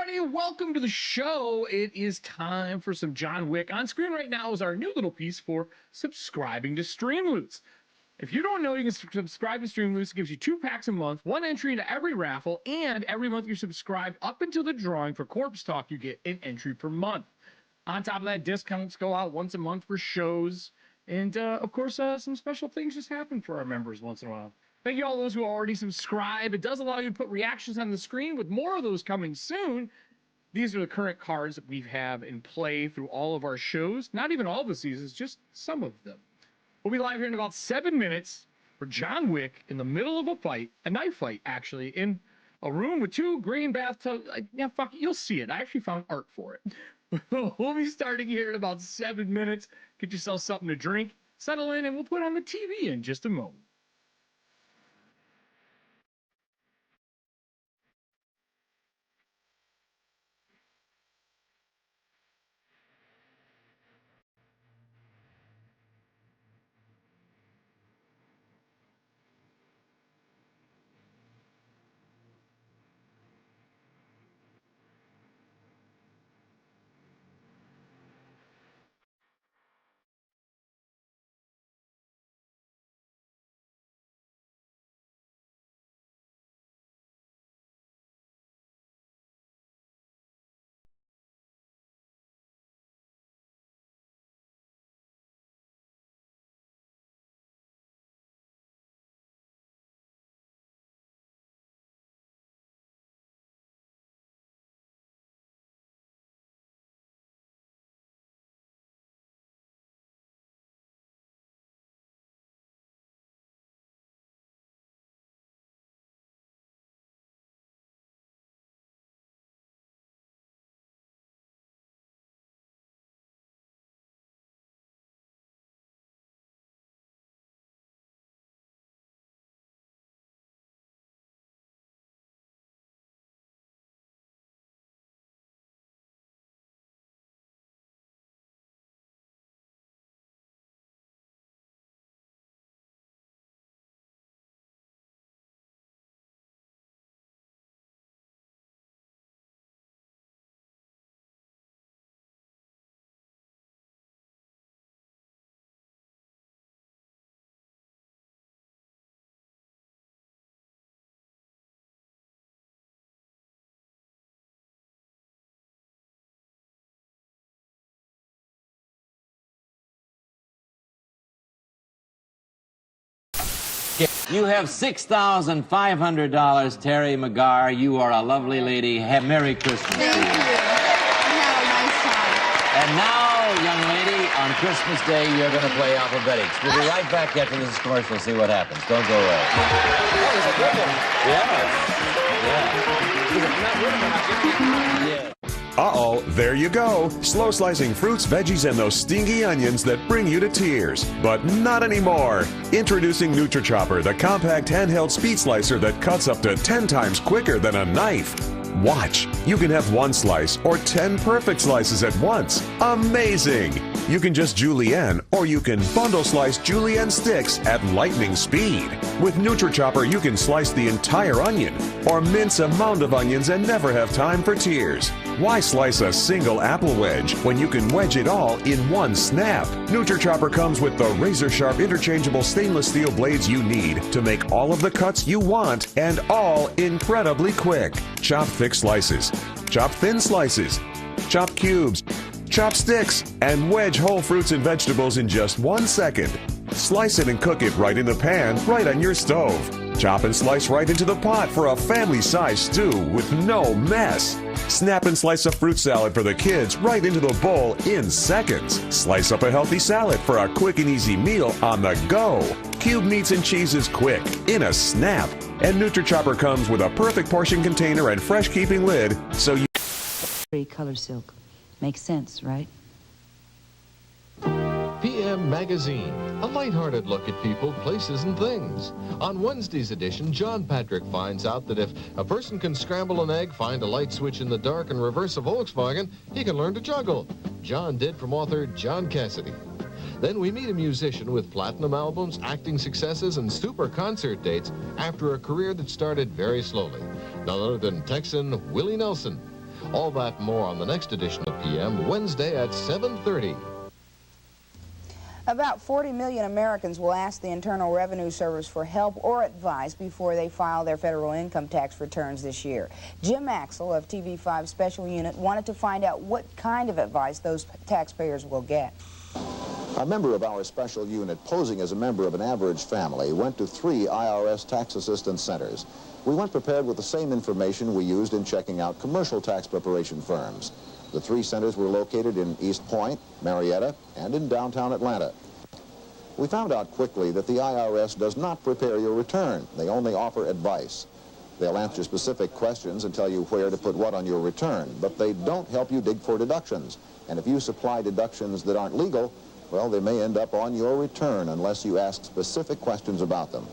everybody. Welcome to the show. It is time for some John Wick. On screen right now is our new little piece for subscribing to Streamloot. If you don't know, you can subscribe to Streamloot. It gives you 2 packs a month, 1 entry into every raffle, and every month you subscribe up until the drawing for Corpse Talk, you get an entry per month. On top of that, discounts go out once a month for shows, and of course, some special things just happen for our members once in a while. Thank you all those who already subscribe. It does allow you to put reactions on the screen, with more of those coming soon. These are the current cards that we have in play through all of our shows. Not even all the seasons, just some of them. We'll be live here in about 7 minutes for John Wick in the middle of a fight, a knife fight, actually, in a room with 2 green bathtubs. Yeah, fuck it, you'll see it. I actually found art for it. We'll be starting here in about 7 minutes. Get yourself something to drink, settle in, and we'll put on the TV in just a moment. You have $6,500, Terry McGar. You are a lovely lady. Have Merry Christmas. Thank you. Have a nice time. And now, young lady, on Christmas Day, you're going to play alphabetics. We'll be right back after this commercial, see what happens. Don't go away. That was a good one. Yeah. Uh-oh, there you go. Slow slicing fruits, veggies, and those stingy onions that bring you to tears. But not anymore. Introducing Ttrpgfamily, the compact handheld speed slicer that cuts up to 10 times quicker than a knife. Watch. You can have 1 slice or 10 perfect slices at once. Amazing! You can just julienne, or you can bundle slice julienne sticks at lightning speed. With Ttrpgfamily, you can slice the entire onion or mince a mound of onions and never have time for tears. Why slice a single apple wedge when you can wedge it all in 1 snap? Ttrpgfamily comes with the razor-sharp interchangeable stainless steel blades you need to make all of the cuts you want, and all incredibly quick. Chop thick slices, chop thin slices, chop cubes, chop sticks, and wedge whole fruits and vegetables in just 1 second. Slice it and cook it right in the pan, right on your stove. Chop and slice right into the pot for a family-sized stew with no mess. Snap and slice a fruit salad for the kids right into the bowl in seconds. Slice up a healthy salad for a quick and easy meal on the go. Cube meats and cheeses quick, in a snap. And Ttrpgfamily comes with a perfect portion container and fresh-keeping lid, so you... Color silk. Makes sense, right? PM Magazine, a lighthearted look at people, places, and things. On Wednesday's edition, John Patrick finds out that if a person can scramble an egg, find a light switch in the dark, and reverse a Volkswagen, he can learn to juggle. John did from author John Cassidy. Then we meet a musician with platinum albums, acting successes, and super concert dates after a career that started very slowly. None other than Texan Willie Nelson. All that more on the next edition of PM, Wednesday at 7:30. About 40 million Americans will ask the Internal Revenue Service for help or advice before they file their federal income tax returns this year. Jim Axel of TV5 Special Unit wanted to find out what kind of advice those taxpayers will get. A member of our special unit, posing as a member of an average family, went to 3 IRS tax assistance centers. We went prepared with the same information we used in checking out commercial tax preparation firms. The 3 centers were located in East Point, Marietta, and in downtown Atlanta. We found out quickly that the IRS does not prepare your return. They only offer advice. They'll answer specific questions and tell you where to put what on your return, but they don't help you dig for deductions. And if you supply deductions that aren't legal, well, they may end up on your return unless you ask specific questions about them.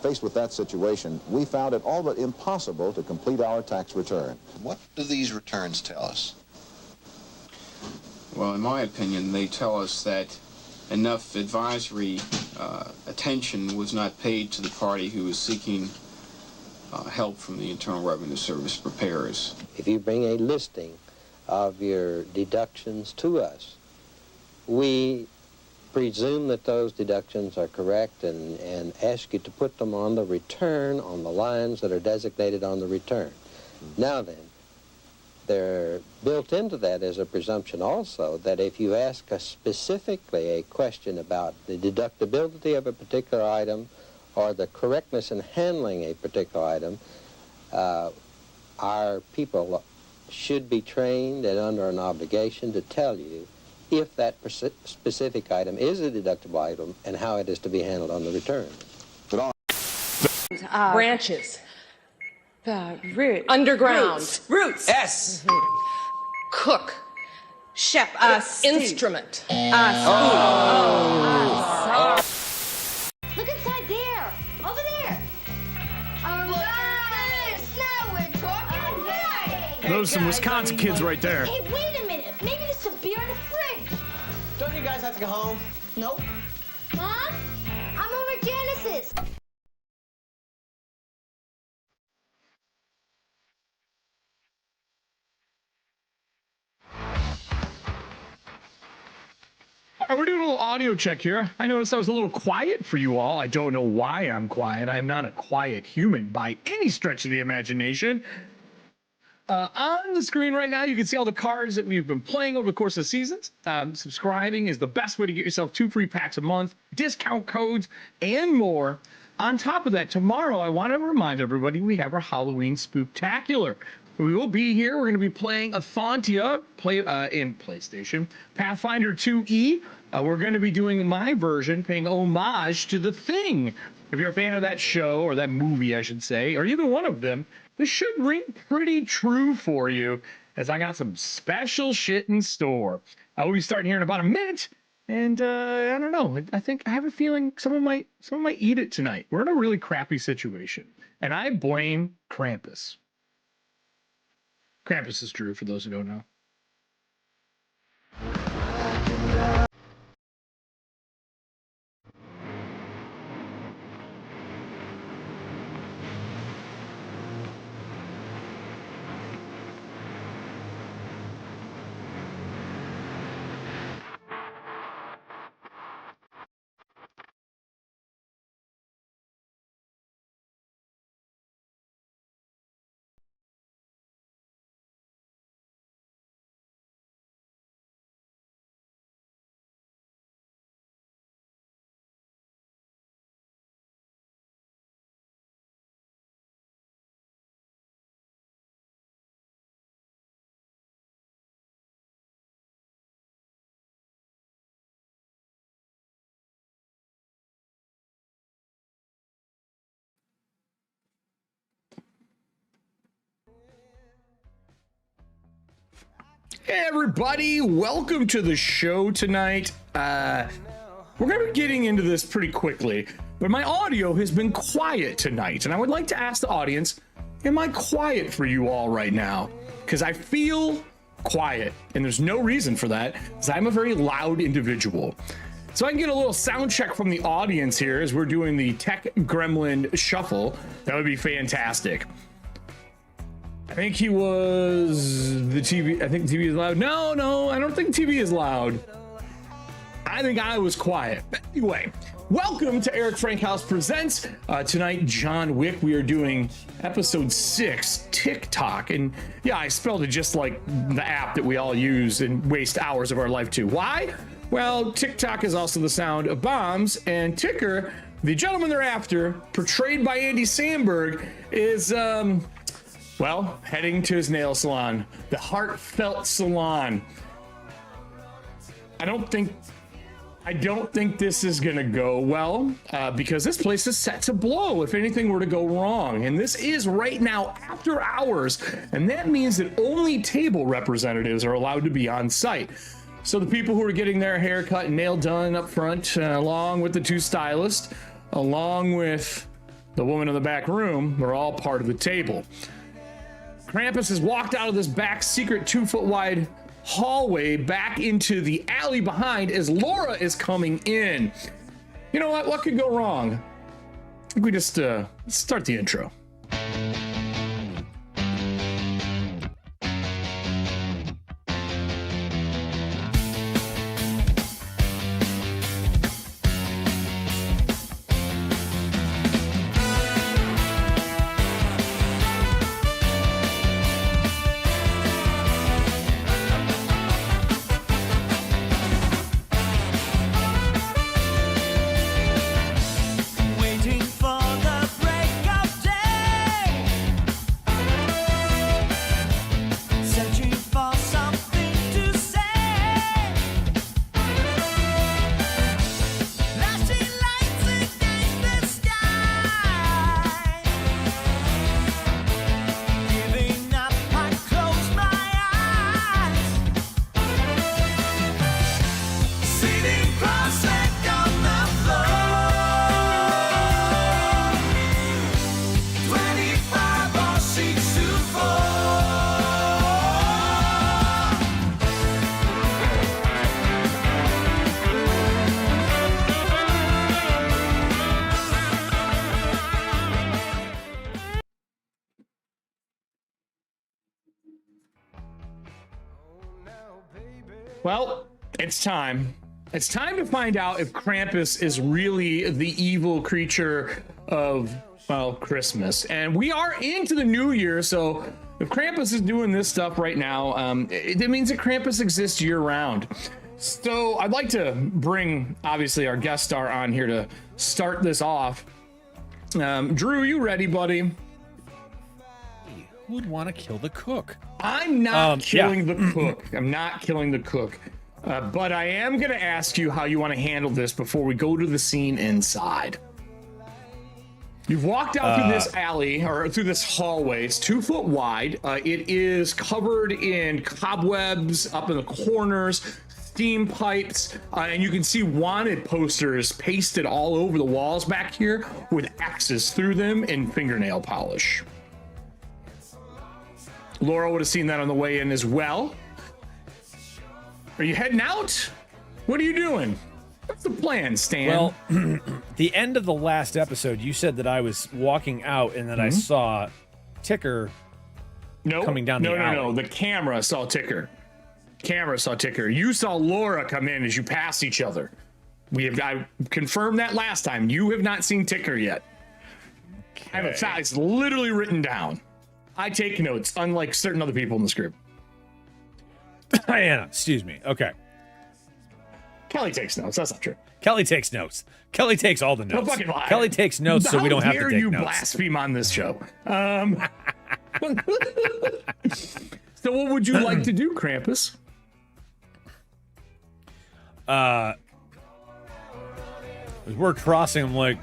Faced with that situation, we found it all but impossible to complete our tax return. What do these returns tell us? Well, in my opinion, they tell us that enough advisory attention was not paid to the party who was seeking help from the Internal Revenue Service preparers. If you bring a listing of your deductions to us, we presume that those deductions are correct and ask you to put them on the return on the lines that are designated on the return. Now then, they're built into that as a presumption also that if you ask us specifically a question about the deductibility of a particular item or the correctness in handling a particular item, our people should be trained and under an obligation to tell you if that specific item is a deductible item and how it is to be handled on the return. Branches. Root. Underground. Roots. S. Cook. Chef. Instrument. Look inside there. Over there. All right. Now we're talking right. Those some Wisconsin kids right there. Hey, wait a minute. Maybe there's some beer in the fridge. Don't you guys have to go home? Nope. Mom, I'm over at Genesis. All right, we're doing a little audio check here. I noticed I was a little quiet for you all. I don't know why I'm quiet. I'm not a quiet human by any stretch of the imagination. On the screen right now, you can see all the cards that we've been playing over the course of the seasons. Subscribing is the best way to get yourself 2 free packs a month, discount codes, and more. On top of that, tomorrow, I want to remind everybody we have our Halloween Spooktacular. We will be here. We're going to be playing Athontia in PlayStation, Pathfinder 2E. We're going to be doing my version, paying homage to The Thing. If you're a fan of that show, or that movie, I should say, or either one of them, this should ring pretty true for you, as I got some special shit in store. We'll be starting here in about a minute, and I don't know. I have a feeling someone might eat it tonight. We're in a really crappy situation, and I blame Krampus. Krampus is true, for those who don't know. Hey everybody, welcome to the show tonight. We're going to be getting into this pretty quickly, but my audio has been quiet tonight, and I would like to ask the audience, am I quiet for you all right now? Because I feel quiet, and there's no reason for that, because I'm a very loud individual. So I can get a little sound check from the audience here as we're doing the Tech Gremlin Shuffle. That would be fantastic. I think he was the TV. I think TV is loud. No, I don't think TV is loud. I think I was quiet. But anyway, welcome to Erik Frankhouse Presents. Tonight, John Wick. We are doing episode 6, TikTok. And yeah, I spelled it just like the app that we all use and waste hours of our life to. Why? Well, TikTok is also the sound of bombs, and Ticker, the gentleman they're after, portrayed by Andy Samberg, is well, heading to his nail salon, the Heartfelt Salon. I don't think this is gonna go well because this place is set to blow if anything were to go wrong. And this is right now after hours, and that means that only table representatives are allowed to be on site. So the people who are getting their hair cut and nail done up front, along with the 2 stylists, along with the woman in the back room, are all part of the table. Krampus has walked out of this back secret 2-foot wide hallway back into the alley behind as Laura is coming in. You know what? What could go wrong? I think we just start the intro. Well, it's time. It's time to find out if Krampus is really the evil creature of, well, Christmas. And we are into the new year, so if Krampus is doing this stuff right now, it means that Krampus exists year-round. So I'd like to bring, obviously, our guest star on here to start this off. Drew, you ready, buddy? Who would want to kill the cook? I'm not killing the cook. I'm not killing the cook. But I am going to ask you how you want to handle this before we go to the scene inside. You've walked out through this alley, or through this hallway. It's 2 foot wide. It is covered in cobwebs up in the corners, steam pipes, and you can see wanted posters pasted all over the walls back here with X's through them and fingernail polish. Laura would have seen that on the way in as well. Are you heading out? What are you doing? What's the plan, Stan? Well, the end of the last episode, you said that I was walking out and that I saw Ticker coming down the alley. No. The camera saw Ticker. You saw Laura come in as you passed each other. I confirmed that last time. You have not seen Ticker yet. Okay. I have a fact. It's literally written down. I take notes, unlike certain other people in this group. Anna, excuse me. Okay. Kelly takes notes. That's not true. Kelly takes notes. Kelly takes all the notes. Don't fucking lie. Kelly takes notes so we don't have to take notes. How dare you blaspheme on this show? So what would you like to do, Krampus? As we're crossing, I'm like,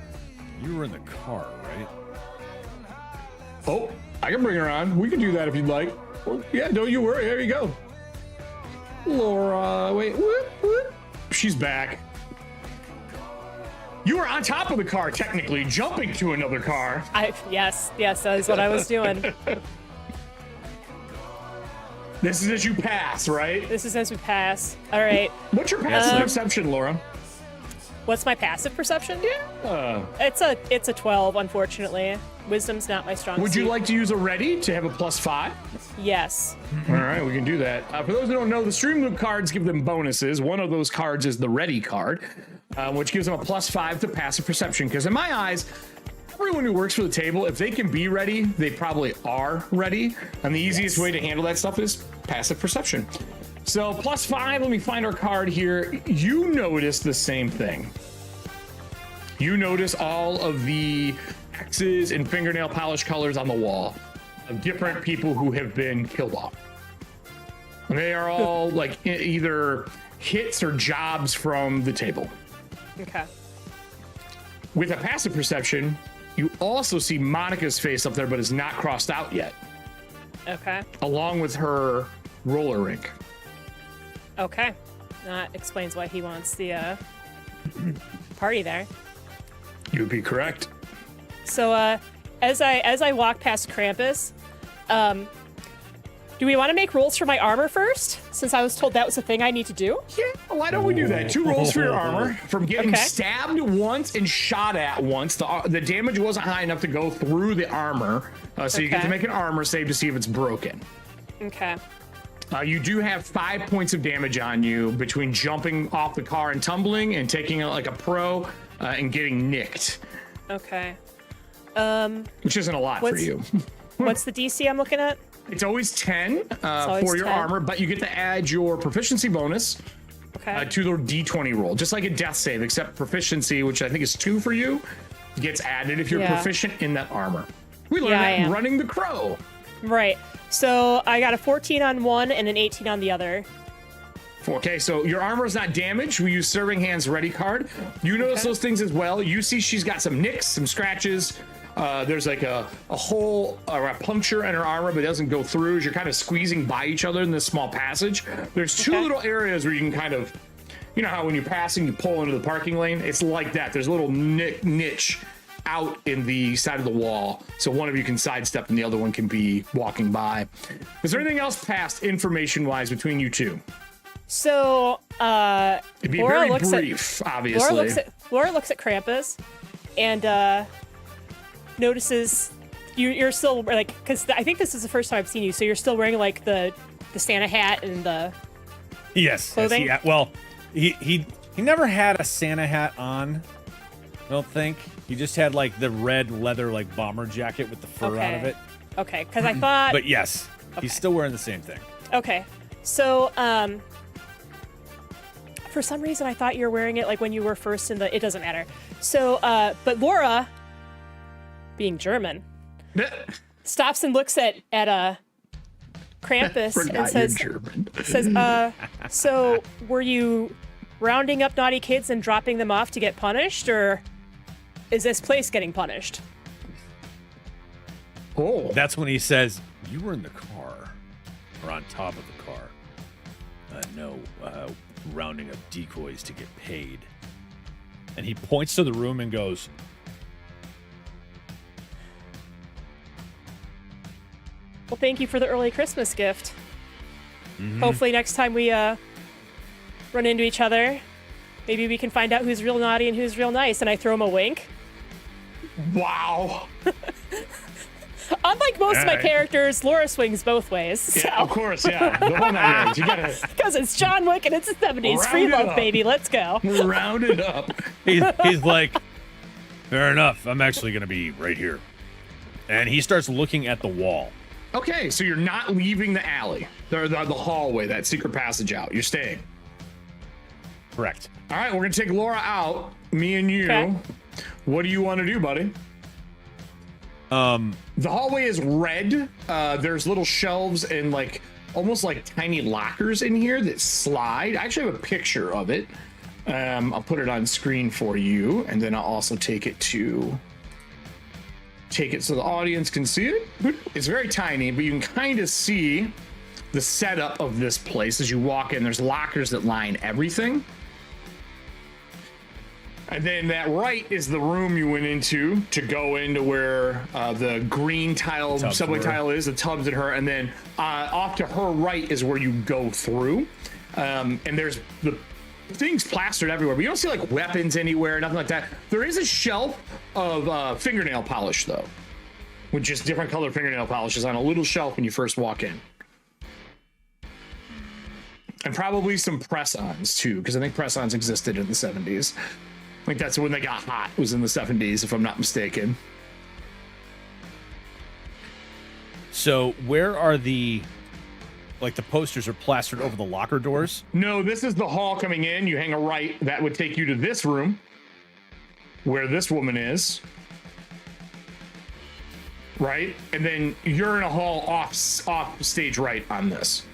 you were in the car, right? Oh, I can bring her on. We can do that if you'd like. Well, yeah, don't you worry. There you go. Laura, wait, what? She's back. You were on top of the car, technically, jumping to another car. Yes, that is what I was doing. This is as you pass, right? This is as we pass. All right. What's your passive perception, Laura? What's my passive perception? Yeah. It's a 12, unfortunately. Wisdom's not my strong Would you suit. like to use a ready to have a +5? Yes. All right, we can do that. For those who don't know, the Streamloot cards give them bonuses. One of those cards is the ready card, which gives them a +5 to passive perception. Because in my eyes, everyone who works for the table, if they can be ready, they probably are ready. And the easiest way to handle that stuff is passive perception. So +5, let me find our card here. You notice the same thing. You notice all of the X's and fingernail polish colors on the wall of different people who have been killed off. And they are all like either hits or jobs from the table. Okay. With a passive perception, you also see Monica's face up there, but it's not crossed out yet, Okay. along with her roller rink. Okay. That explains why he wants the party there. You'd be correct. So as I walk past Krampus, do we want to make rolls for my armor first? Since I was told that was the thing I need to do? Yeah, why don't we do that? 2 rolls for your armor. From getting Okay. stabbed once and shot at once, the damage wasn't high enough to go through the armor, so you get to Okay. make an armor save to see if it's broken. Okay. You do have 5 points of damage on you between jumping off the car and tumbling and taking like a pro and getting nicked, Okay. which isn't a lot for you. What's the DC I'm looking at? It's always 10 always for your 10. armor, but you get to add your proficiency bonus Okay. to the D20 roll, just like a death save, except proficiency, which I think is 2 for you, gets added if you're Yeah. proficient in that armor. We learned Yeah, I that in am. running the crow. Right. So I got a 14 on one and an 18 on the other. Okay, so your armor is not damaged. We use Serving Hands Ready card. You notice those things as well. You see she's got some nicks, some scratches. There's like a hole or a puncture in her armor, but it doesn't go through as you're kind of squeezing by each other in this small passage. There's 2 little areas where you can kind of, you know how when you're passing, you pull into the parking lane? It's like that. There's a little niche out in the side of the wall, so one of you can sidestep and the other one can be walking by. Is there anything else passed information-wise between you two? So It'd be Laura very looks brief, at, obviously. Laura looks at Krampus and notices you're still like, because I think this is the first time I've seen you, so you're still wearing like the Santa hat and the clothing. Yes, well, he never had a Santa hat on. I don't think he just had like the red leather like bomber jacket with the fur out of it. Okay, because I thought. But yes, he's still wearing the same thing. Okay, so for some reason I thought you were wearing it like when you were first in the. It doesn't matter. So, but Laura, being German, stops and looks at Krampus and says, so were you rounding up naughty kids and dropping them off to get punished, or is this place getting punished? Oh, that's when he says, "You were in the car, or on top of the car. No, rounding up decoys to get paid." And he points to the room and goes, Well, thank you for the early Christmas gift. Mm-hmm. Hopefully next time we run into each other, maybe we can find out who's real naughty and who's real nice. And I throw him a wink. Wow. Unlike most of my All right. characters, Laura swings both ways. So. Yeah, of course, yeah. The whole 9 yards. You gotta Because it's John Wick and it's the 70s. Round Free it love, up. baby. Let's go. round it up. he's like, "Fair enough. I'm actually going to be right here." And he starts looking at the wall. Okay, so you're not leaving the alley, the hallway, that secret passage out. You're staying. Correct. All right, we're gonna take Laura out. Me and you. Okay. What do you want to do, buddy? The hallway is red. There's little shelves and like almost like tiny lockers in here that slide. I actually have a picture of it. I'll put it on screen for you, and then I'll also take it so the audience can see it. It's very tiny, but you can kind of see the setup of this place as you walk in. There's lockers that line everything. And then that right is the room you went into to go into where the green tile, Tubs subway were. tile is, the tubs at her, and then off to her right is where you go through. And there's the things plastered everywhere, but you don't see like weapons anywhere, nothing like that. There is a shelf of fingernail polish though, with just different colored fingernail polishes on a little shelf when you first walk in. And probably some press-ons too, because I think press-ons existed in the 70s. I think that's when they got hot, was in the 70s, if I'm not mistaken. So where are the posters are plastered over the locker doors? No, this is the hall coming in. You hang a right, that would take you to this room where this woman is. Right? And then you're in a hall off stage right on this.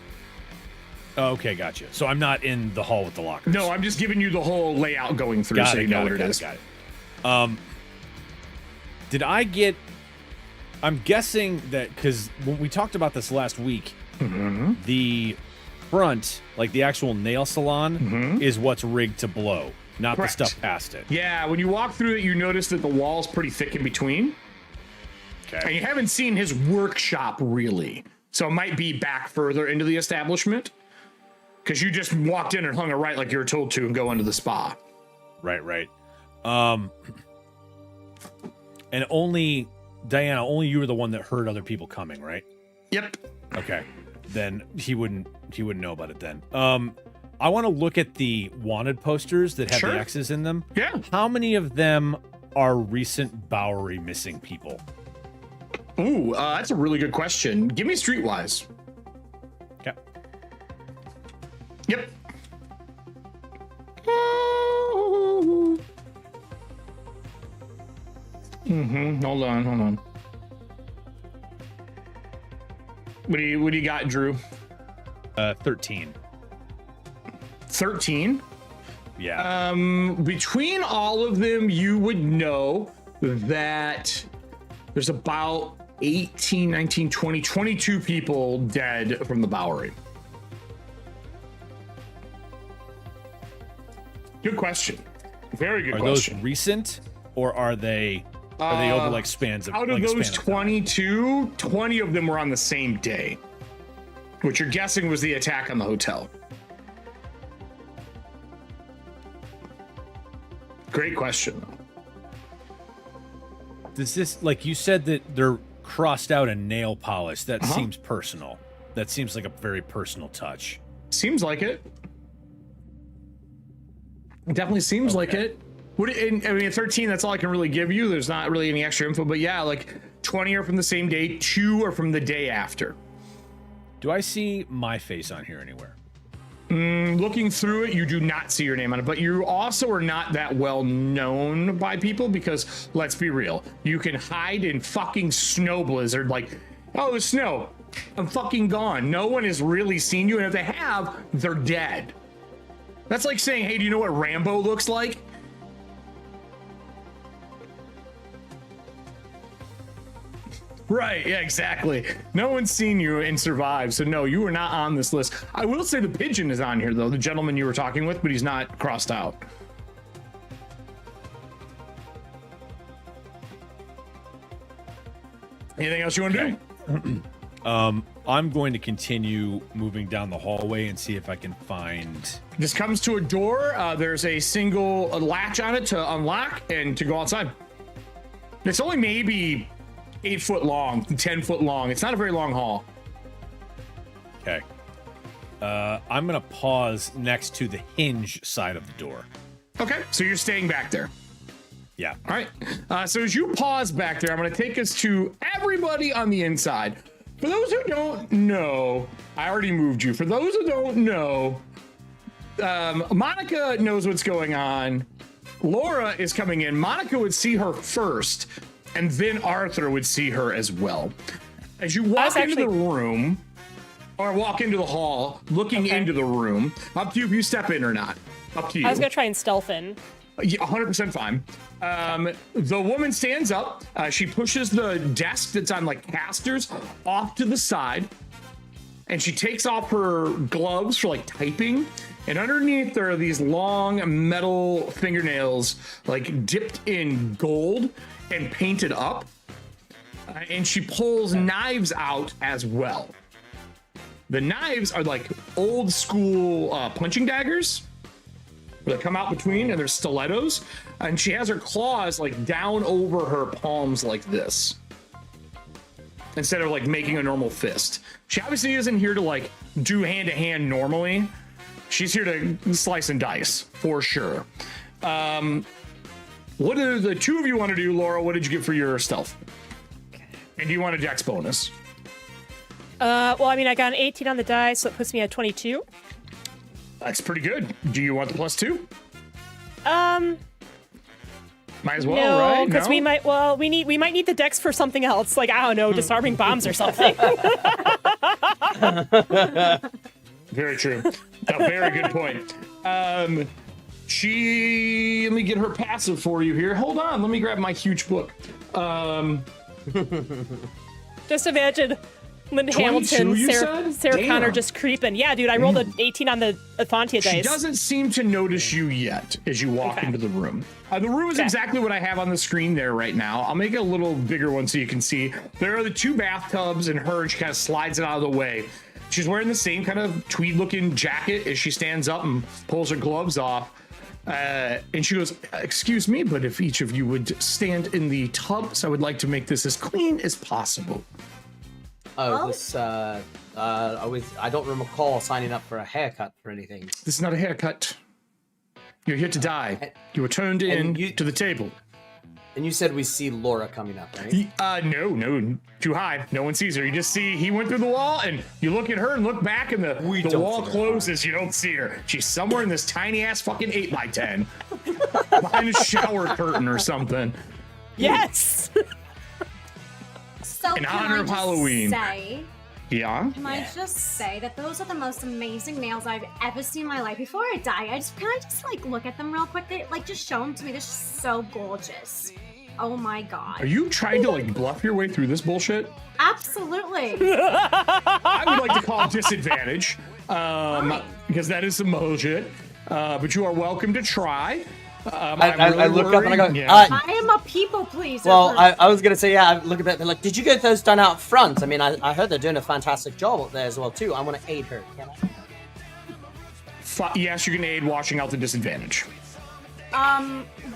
Okay, gotcha. So I'm not in the hall with the lockers. No, I'm just giving you the whole layout going through so you know what it is. Got it. Did I get... I'm guessing that, because when we talked about this last week, the front, like the actual nail salon, is what's rigged to blow, not Correct. the stuff past it. Yeah, when you walk through it, you notice that the wall's pretty thick in between. Okay. And you haven't seen his workshop, really. So it might be back further into the establishment. Because you just walked in and hung a right like you were told to and go into the spa. Right. And only... Diana, only you were the one that heard other people coming, right? Yep. Okay. Then he wouldn't know about it then. I want to look at the wanted posters that have the X's in them. Yeah. How many of them are recent Bowery missing people? Ooh, that's a really good question. Give me streetwise. Okay. Yep. Hold on. What do you got, Drew? 13. 13? Yeah. Between all of them, you would know that there's about 18, 19, 20, 22 people dead from the Bowery. Good question. Very good question. Are those recent, or are they over like spans of... Out of those 22, 20 of them were on the same day, which you're guessing was the attack on the hotel. Great question, though. Does this, like you said that they're crossed out in nail polish, that seems personal. That seems like a very personal touch. Seems like it. It definitely seems like it. I mean, at 13, that's all I can really give you. There's not really any extra info, but yeah, like 20 are from the same day, 2 are from the day after. Do I see my face on here anywhere? Looking through it, you do not see your name on it, but you also are not that well known by people because, let's be real, you can hide in fucking snow blizzard like, oh, it's snow. I'm fucking gone. No one has really seen you, and if they have, they're dead. That's like saying, hey, do you know what Rambo looks like? Right, yeah, exactly. No one's seen you and survived, so no, you are not on this list. I will say the pigeon is on here, though, the gentleman you were talking with, but he's not crossed out. Anything else you want to do? I'm going to continue moving down the hallway and see if I can find... This comes to a door. There's a single latch on it to unlock and to go outside. It's only maybe 8 foot long, 10 foot long. It's not a very long hall. Okay. I'm going to pause next to the hinge side of the door. Okay, so you're staying back there. Yeah. All right. So as you pause back there, I'm going to take us to everybody on the inside. For those who don't know, I already moved you. For those who don't know, Monica knows what's going on. Laura is coming in. Monica would see her first, and then Arthur would see her as well. As you walk into the room, or walk into the hall, looking into the room, up to you if you step in or not. Up to you. I was going to try and stealth in. Yeah, 100% fine. The woman stands up. She pushes the desk that's on like casters off to the side, and she takes off her gloves for like typing. And underneath there are these long metal fingernails, like dipped in gold and painted up. And she pulls knives out as well. The knives are like old school punching daggers. where they come out between, and they're stilettos. And she has her claws like down over her palms like this, instead of like making a normal fist. She obviously isn't here to like do hand-to-hand normally. She's here to slice and dice, for sure. What do the two of you want to do, Laura? What did you get for your stealth? And do you want a dex bonus? Well, I mean, I got an 18 on the die, so it puts me at 22. That's pretty good. Do you want the +2? Might as well, no, right? Because we might. Well, we might need the dex for something else, like I don't know, disarming bombs or something. Very true. A very good point. Let me get her passive for you here. Hold on, let me grab my huge book. Just imagine Linda 22, Hamilton, Sarah Connor just creeping. Yeah, dude, I rolled an 18 on the Afontia dice. She doesn't seem to notice you yet as you walk into the room. The room is exactly what I have on the screen there right now. I'll make it a little bigger one so you can see. There are the two bathtubs and her, and she kind of slides it out of the way. She's wearing the same kind of tweed-looking jacket as she stands up and pulls her gloves off. And she goes, excuse me, but if each of you would stand in the tubs, I would like to make this as clean as possible. I don't recall signing up for a haircut for anything. This is not a haircut. You're here to die. You were turned in to the table. And you said we see Laura coming up, right? No, too high. No one sees her. You just see he went through the wall, and you look at her and look back, and the wall closes. You don't see her. She's somewhere in this tiny ass fucking 8x10 behind a shower curtain or something. Yes. So in honor of Halloween. Yeah. Can I just say that those are the most amazing nails I've ever seen in my life? Before I die, can I just like look at them real quick? Just show them to me. They're so gorgeous. Oh my god. Are you trying to like bluff your way through this bullshit? Absolutely. I would like to call it disadvantage, because that is some bullshit. But you are welcome to try. I look up and I go, I am a people pleaser. Well, I was going to say, I look at that, they're like, did you get those done out front? I mean, I heard they're doing a fantastic job up there as well, too. I want to aid her. Can I? Yes, you can aid washing out the disadvantage.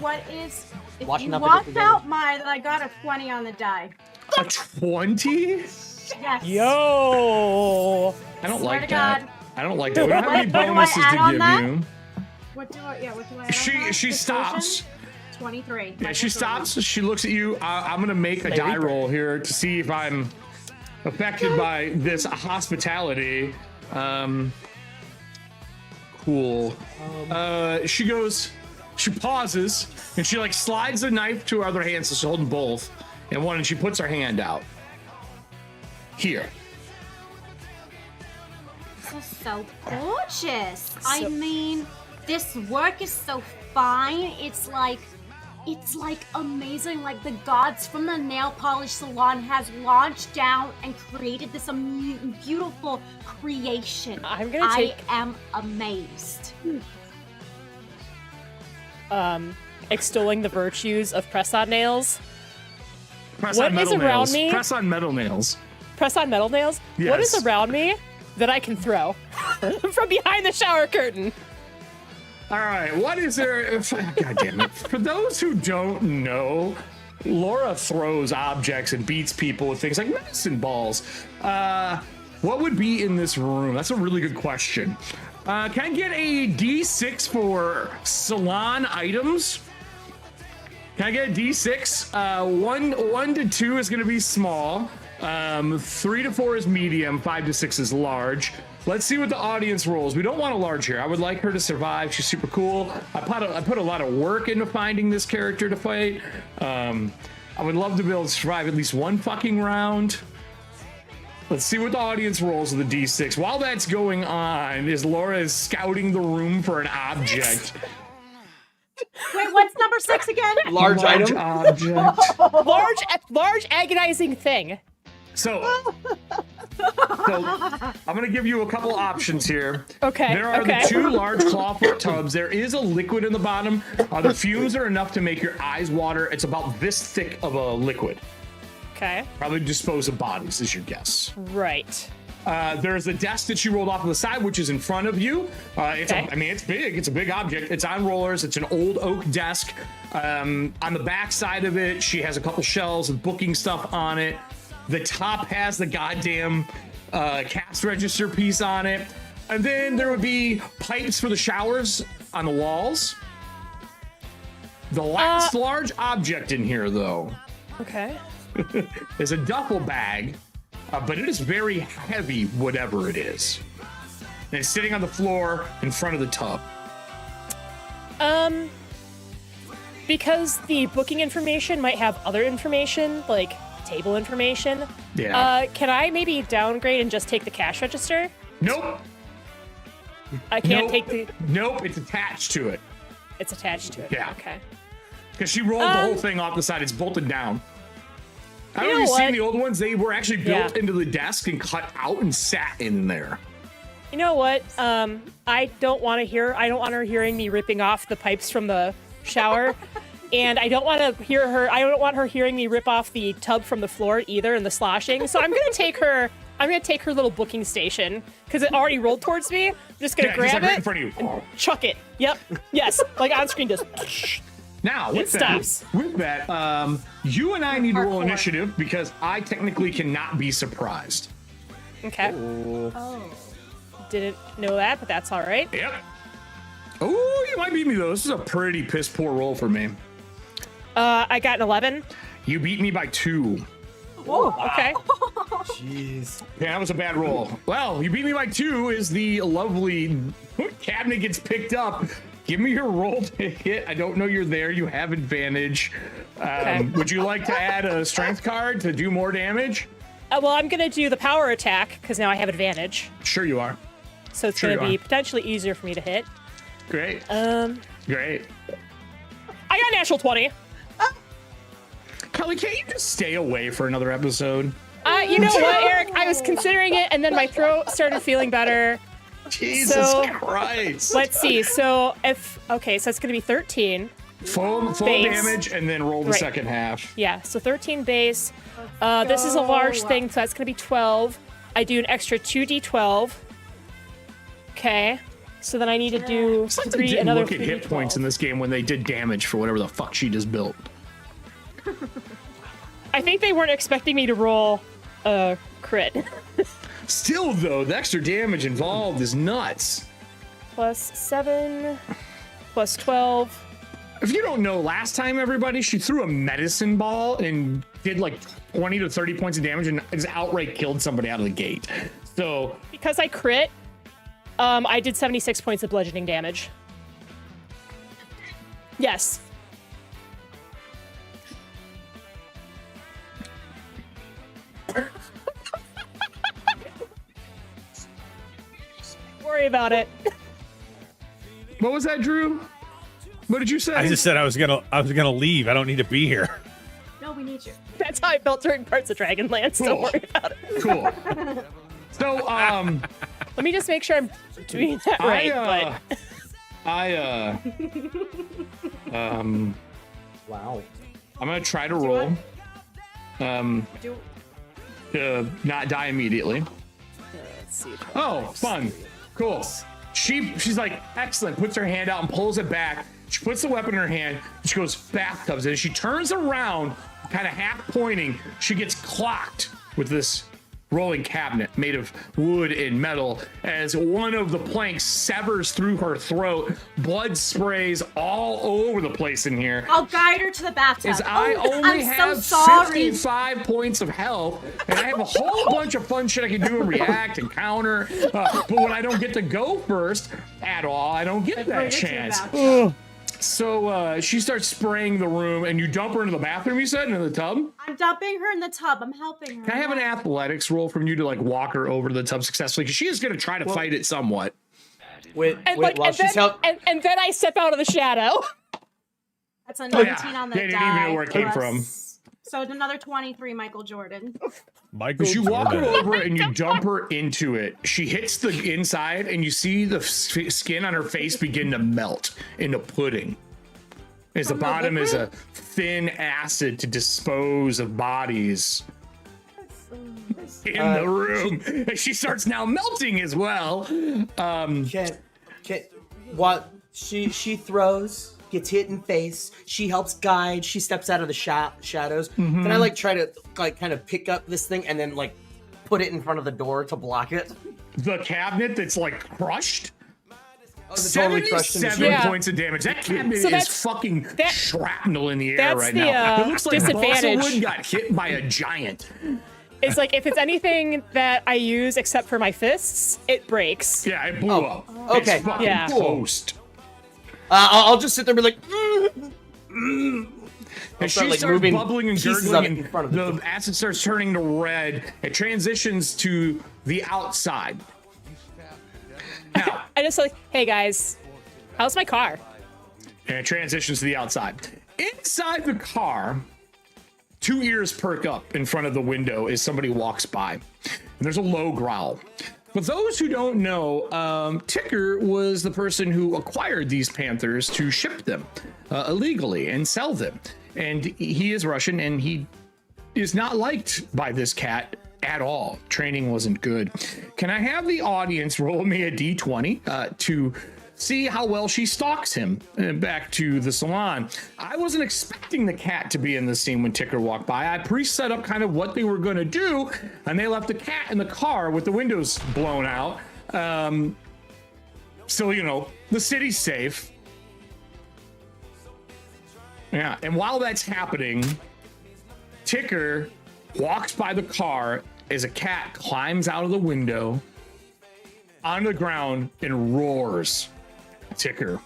What is... If Washing you out the washed out mine, then I got a 20 on the die. A 20? Yes. Yo! I don't like God. that. I don't like that. We don't have any bonuses to give you. What do I add She stops. 23. Yeah, she stops. She looks at you. I'm going to make a die roll here to see if I'm affected by this hospitality. Cool. She pauses, and she like slides the knife to her other hand, so she's holding both. And she puts her hand out. Here. This is so gorgeous. I mean, this work is so fine. It's like amazing. Like the gods from the nail polish salon has launched down and created this beautiful creation. I am amazed. Extolling the virtues of press-on nails. Press on metal nails. Press on metal nails. Press on metal nails? Yes. What is around me that I can throw from behind the shower curtain? All right, what is there? God damn it. For those who don't know, Laura throws objects and beats people with things like medicine balls. What would be in this room? That's a really good question. Can I get a D6 for salon items? Can I get a D6? 1 to 2 is going to be small. 3 to 4 is medium. 5 to 6 is large. Let's see what the audience rolls. We don't want a large here. I would like her to survive. She's super cool. I put a lot of work into finding this character to fight. I would love to be able to survive at least one fucking round. Let's see what the audience rolls with the D6. While that's going on, Laura is scouting the room for an object. Wait, what's number 6 again? Large item. Object. large agonizing thing. So I'm going to give you a couple options here. Okay. There are the 2 large clawfoot tubs. There is a liquid in the bottom. The fumes are enough to make your eyes water. It's about this thick of a liquid. Okay. Probably dispose of bodies is your guess. Right. There's a desk that she rolled off to the side, which is in front of you. It's big. It's a big object. It's on rollers. It's an old oak desk. On the back side of it, she has a couple shelves with booking stuff on it. The top has the goddamn cash register piece on it. And then there would be pipes for the showers on the walls. The last large object in here, though, is a duffel bag, but it is very heavy, whatever it is. And it's sitting on the floor in front of the tub. Because the booking information might have other information, like table information. Yeah. Can I maybe downgrade and just take the cash register? Nope. I can't take the... Nope, it's attached to it. It's attached to it. Yeah. Okay. Because she rolled the whole thing off the side. It's bolted down. I don't know if you've seen the old ones. They were actually built into the desk and cut out and sat in there. You know what? I don't want her hearing me ripping off the pipes from the shower. And I don't want her hearing me rip off the tub from the floor either and the sloshing. So I'm going to take her little booking station because it already rolled towards me. I'm just going to grab it right in front of you. And chuck it. Yep. Yes. Like on screen just. Now, with that, you and I need to roll initiative because I technically cannot be surprised. Okay. Oh. Didn't know that, but that's all right. Yep. Oh, you might beat me, though. This is a pretty piss poor roll for me. I got an 11. You beat me by 2. Whoa, okay. Jeez. Yeah, that was a bad roll. Well, you beat me by 2 is the lovely cabinet gets picked up. Give me your roll to hit. I don't know you're there. You have advantage. Would you like to add a strength card to do more damage? Well, I'm going to do the power attack because now I have advantage. Sure you are. So it's going to be potentially easier for me to hit. Great. Great. I got a natural 20. Kelly, can't you just stay away for another episode? You know what, Eric? I was considering it, and then my throat started feeling better. Jesus Christ. Let's see. So so it's going to be 13. Full damage, and then roll the second half. Yeah, so 13 base. This is a large thing, so that's going to be 12. I do an extra 2d12. Okay. So then I need to do another look at hit points in this game when they did damage for whatever the fuck she just built. I think they weren't expecting me to roll a crit. Still, though, the extra damage involved is nuts. Plus 7, plus 12. If you don't know, last time, everybody, she threw a medicine ball and did like 20 to 30 points of damage and just outright killed somebody out of the gate. So because I crit, I did 76 points of bludgeoning damage. Yes. Worry about it. What was that, Drew? What did you say? I just said I was gonna leave. I don't need to be here. No, we need you. That's how I felt during parts of Dragonlance. Cool. Don't worry about it. Cool. So, let me just make sure I'm doing that right. Wow. I'm gonna try to roll. Not die immediately. Let's see. Oh, fun. Cool. She's like, excellent, puts her hand out and pulls it back. She puts the weapon in her hand, and she goes bathtubs, and as she turns around, kind of half pointing, she gets clocked with this rolling cabinet made of wood and metal as one of the planks severs through her throat. Blood sprays all over the place in here. I'll guide her to the bathtub. As I only have 55 points of health, and I have a whole bunch of fun shit I can do and react and counter. But when I don't get to go first at all, I don't get that chance. So she starts spraying the room, and you dump her into the bathroom, you said, into the tub? I'm dumping her in the tub. I'm helping her. Can I have an athletics roll from you to like walk her over to the tub successfully? Because she is going to try to fight it somewhat. And then I step out of the shadow. That's a 19 on the die. They didn't even know where it came from. So another 23, Michael Jordan. You walk her over and you dump her into it. She hits the inside, and you see the skin on her face begin to melt into pudding. As the bottom is a thin acid to dispose of bodies. in the room. She starts now melting as well. What she throws, gets hit in face. She helps guide. She steps out of the shadows. Then I like try to like kind of pick up this thing and then like put it in front of the door to block it. The cabinet that's like crushed. Oh, totally crushed. 77 points of damage. That cabinet is fucking shrapnel in the air right now. It looks like balsa wood got hit by a giant. It's like if it's anything that I use except for my fists, it breaks. Yeah, it blew up. Okay, it's fucking yeah. toast. I'll just sit there and be like. And she like starts moving bubbling and pieces gurgling, of it in front of and the acid starts turning to red. It transitions to the outside. I just like, hey guys, how's my car? And it transitions to the outside. Inside the car, 2 ears perk up in front of the window as somebody walks by. And there's a low growl. For those who don't know, Ticker was the person who acquired these panthers to ship them illegally and sell them. And he is Russian, and he is not liked by this cat at all. Training wasn't good. Can I have the audience roll me a d20 to see how well she stalks him back to the salon? I wasn't expecting the cat to be in the scene when Ticker walked by. I pre-set up kind of what they were going to do, and they left the cat in the car with the windows blown out. So, you know, the city's safe. Yeah, and while that's happening, Ticker walks by the car as a cat climbs out of the window onto the ground and roars. Ticker.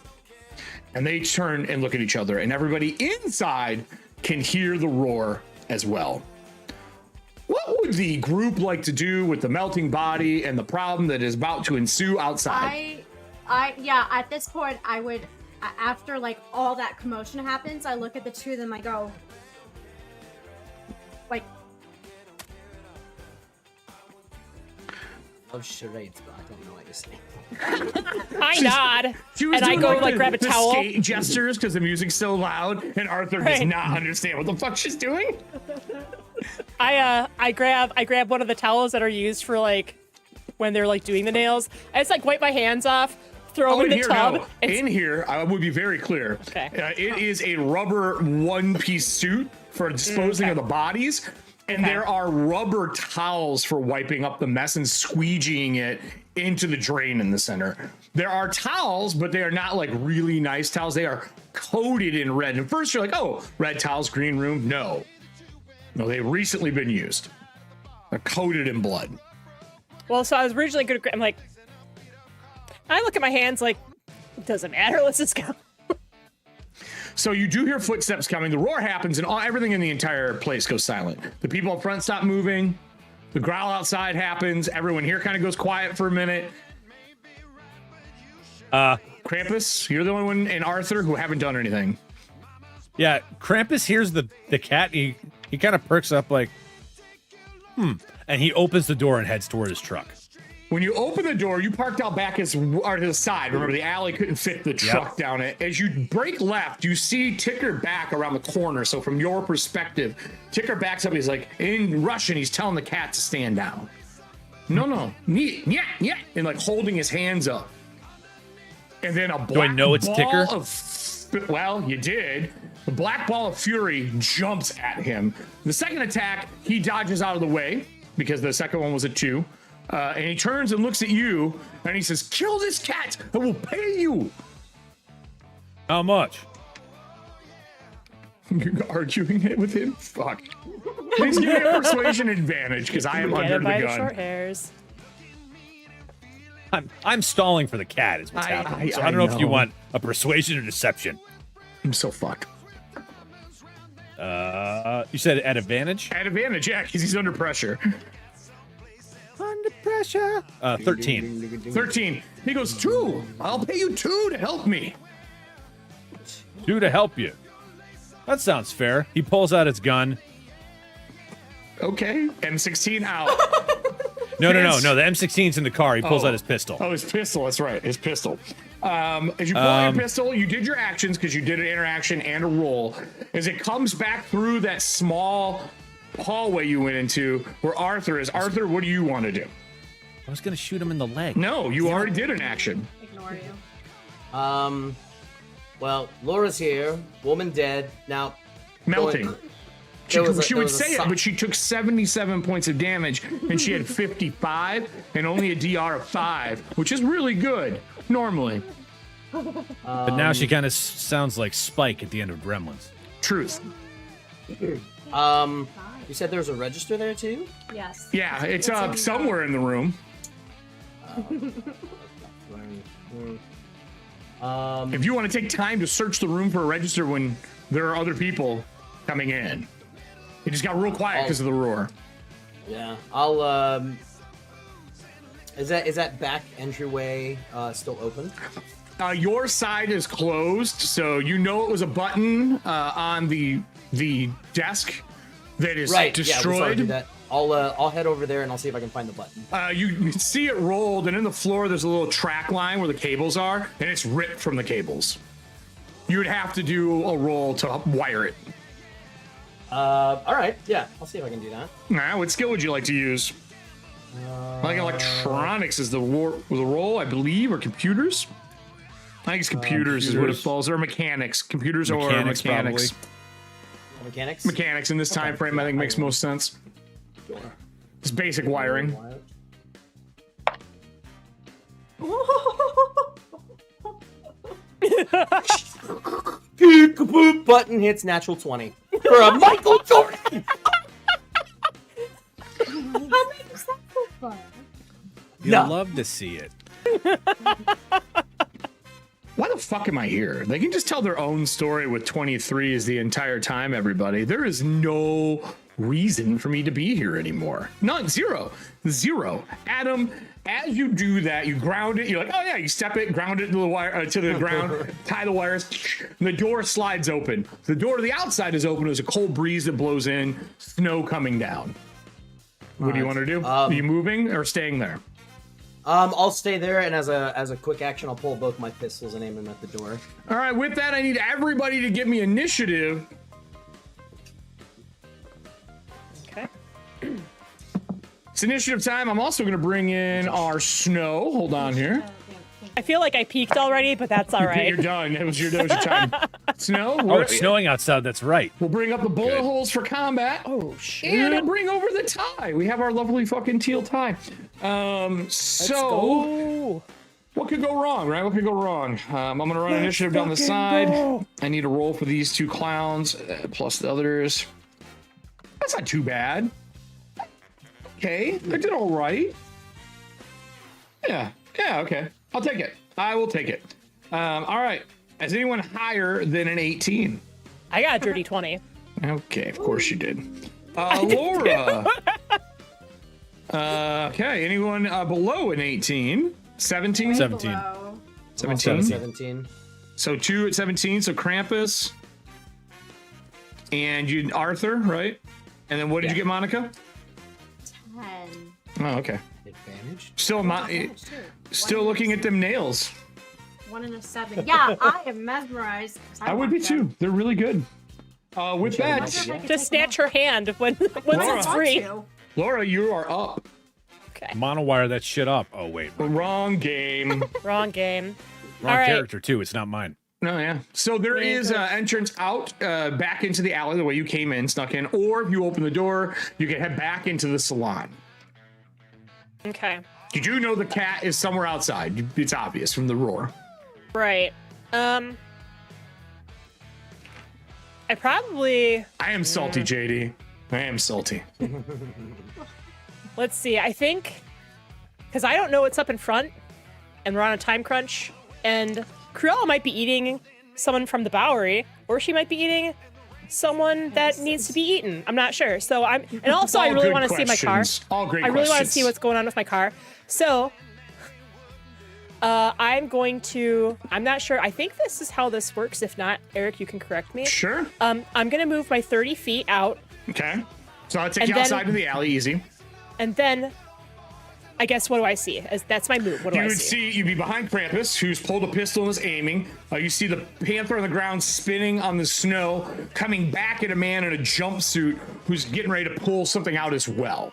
And they turn and look at each other, and everybody inside can hear the roar as well. What would the group like to do with the melting body and the problem that is about to ensue outside? Yeah, at this point, I would, after like all that commotion happens, I look at the two of them, I go, like, love charades, but I don't know what you're saying. I nod, and I go like grab a towel. Skate gestures because the music's so loud, and Arthur does not understand what the fuck she's doing. I grab one of the towels that are used for like when they're like doing the nails. I just like wipe my hands off, throw them in the tub. No. In here, I would be very clear. Okay. It is a rubber one-piece suit for disposing of the bodies. And there are rubber towels for wiping up the mess and squeegeeing it into the drain in the center. There are towels, but they are not like really nice towels. They are coated in red. And first you're like, oh, red towels, green room. No, they've recently been used. They're coated in blood. Well, so I was originally going to, I'm like, I look at my hands like, it doesn't matter, let's just go. So you do hear footsteps coming. The roar happens, and everything in the entire place goes silent. The people up front stop moving. The growl outside happens. Everyone here kind of goes quiet for a minute. Krampus, you're the only one, and Arthur, who haven't done anything. Yeah, Krampus hears the cat. He kind of perks up like, and he opens the door and heads toward his truck. When you open the door, you parked out back to the side. Remember, the alley couldn't fit the truck down it. As you break left, you see Ticker back around the corner. So from your perspective, Ticker backs up. He's like, in Russian, he's telling the cat to stand down. No, yeah, and like holding his hands up. And then a black Do I know it's Ticker? Well, you did. The black ball of fury jumps at him. The second attack, he dodges out of the way because the second one was a 2. And he turns and looks at you, and he says, kill this cat, I will pay you. How much? You're arguing it with him? Fuck. Please give me a persuasion advantage, because I am under the gun. The short hairs. I'm stalling for the cat is what's happening. So I don't know if you want a persuasion or deception. I'm so fucked. You said at advantage? At advantage, yeah, because he's under pressure. Under pressure. 13. 13. He goes, 2. I'll pay you 2 to help me. 2 to help you. That sounds fair. He pulls out his gun. Okay. M16 out. No. The M16's in the car. He pulls out his pistol. Oh, his pistol. That's right. His pistol. As you pull out your pistol, you did your actions because you did an interaction and a roll. As it comes back through that small hallway you went into where Arthur is. Arthur, what do you want to do? I was gonna shoot him in the leg. No, you already did an action. Ignore you. Well, Laura's here. Woman dead. Now, Melting. She there would was a say it, sign. but she took 77 points of damage, and she had 55 and only a DR of 5, which is really good, normally. But now she kind of sounds like Spike at the end of Gremlins. Truth. You said there was a register there too? Yes. Yeah, it's up somewhere in the room. If you want to take time to search the room for a register when there are other people coming in. It just got real quiet because of the roar. Yeah, I'll. Is that back entryway still open? Your side is closed, so you know it was a button on the desk that is destroyed. Yeah, that. I'll head over there and I'll see if I can find the button. You see it rolled, and in the floor there's a little track line where the cables are, and it's ripped from the cables. You would have to do a roll to wire it. All right, yeah, I'll see if I can do that. What skill would you like to use? Like electronics is the roll, I believe, or computers. I think it's computers is what it falls, or mechanics. Computers or mechanics. Mechanics. Mechanics in this time frame, I think makes most sense. It's basic wiring. Button hits natural 20 for a Michael Jordan. How makes that so fun? You'd love to see it. Why the fuck am I here? They can just tell their own story with 23s the entire time, everybody. There is no reason for me to be here anymore. None. Zero. Adam, as you do that, you ground it. You're like, oh yeah, you step it, ground it to the wire, to the ground, tie the wires, and the door slides open. The door to the outside is open. There's a cold breeze that blows in, snow coming down. What do you want to do? Are you moving or staying there? I'll stay there, and as a quick action, I'll pull both my pistols and aim them at the door. All right, with that, I need everybody to give me initiative. Okay. It's initiative time. I'm also going to bring in our snow. Hold on here. I feel like I peaked already, but that's all right. You're done. That was your time. Snow? Oh, it's snowing outside. That's right. We'll bring up the bullet holes for combat. Oh, shit. And I'll bring over the tie. We have our lovely fucking teal tie. So, what could go wrong, right? What could go wrong? I'm going to run initiative down the side. I need a roll for these two clowns, plus the others. That's not too bad. Okay, I did all right. Yeah, okay. I'll take it. I will take it. All right. Is anyone higher than an 18? I got a dirty 20. Okay, of course you did. Laura. Okay, anyone below an 18? 17? 17. 17. So 2 at 17, so Krampus. And you, Arthur, right? And then what did you get, Monica? 10. Oh, okay. Advantage? Still looking at them nails. 1 and a 7. Yeah, I am mesmerized. I would be too. They're really good. With that, just snatch her hand once it's free. Laura, you are up. Okay. Monowire that shit up. Oh, wait. Wrong game. Wrong game. Wrong character, too. It's not mine. No, yeah. So there is an entrance out back into the alley the way you came in, snuck in, or if you open the door, you can head back into the salon. Okay. You do know the cat is somewhere outside. It's obvious from the roar. Right. I am salty, JD. I am salty. Let's see. I think because I don't know what's up in front, and we're on a time crunch, and Cruella might be eating someone from the Bowery, or she might be eating someone that needs to be eaten. I'm not sure. So I really want to see my car. All great I really want to questions. see what's going on with my car. So I'm not sure. I think this is how this works. If not, Eric, you can correct me. Sure. I'm going to move my 30 feet out. Okay. So I'll take you outside of the alley, easy. And then I guess what do I see? That's my move. What do I see? You'd be behind Krampus, who's pulled a pistol and is aiming. You see the Panther on the ground spinning on the snow, coming back at a man in a jumpsuit who's getting ready to pull something out as well.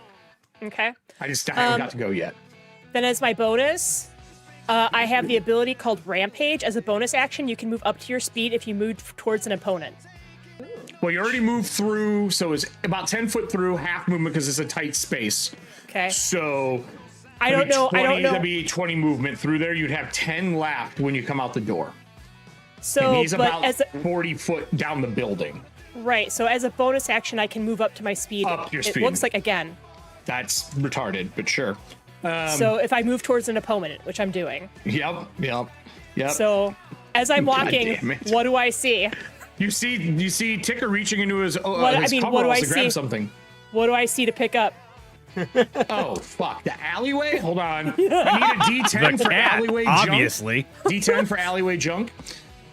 Okay. I haven't got to go yet. Then as my bonus, I have the ability called Rampage. As a bonus action, you can move up to your speed if you move towards an opponent. Well, you already moved through, so it's about 10 foot through, half movement because it's a tight space. Okay. So I don't know. That'd be 20 movement through there. You'd have 10 left when you come out the door. So, and he's about 40 foot down the building. Right. So as a bonus action, I can move up to my speed. Up to your speed. It looks like again. That's retarded, but sure. So if I move towards an opponent, which I'm doing. Yep. So as I'm walking, what do I see? You see Ticker reaching into his coveralls to grab something. What do I see to pick up? Oh, fuck. The alleyway? Hold on. I need a D10 for alleyway junk. Obviously. D10 for alleyway junk.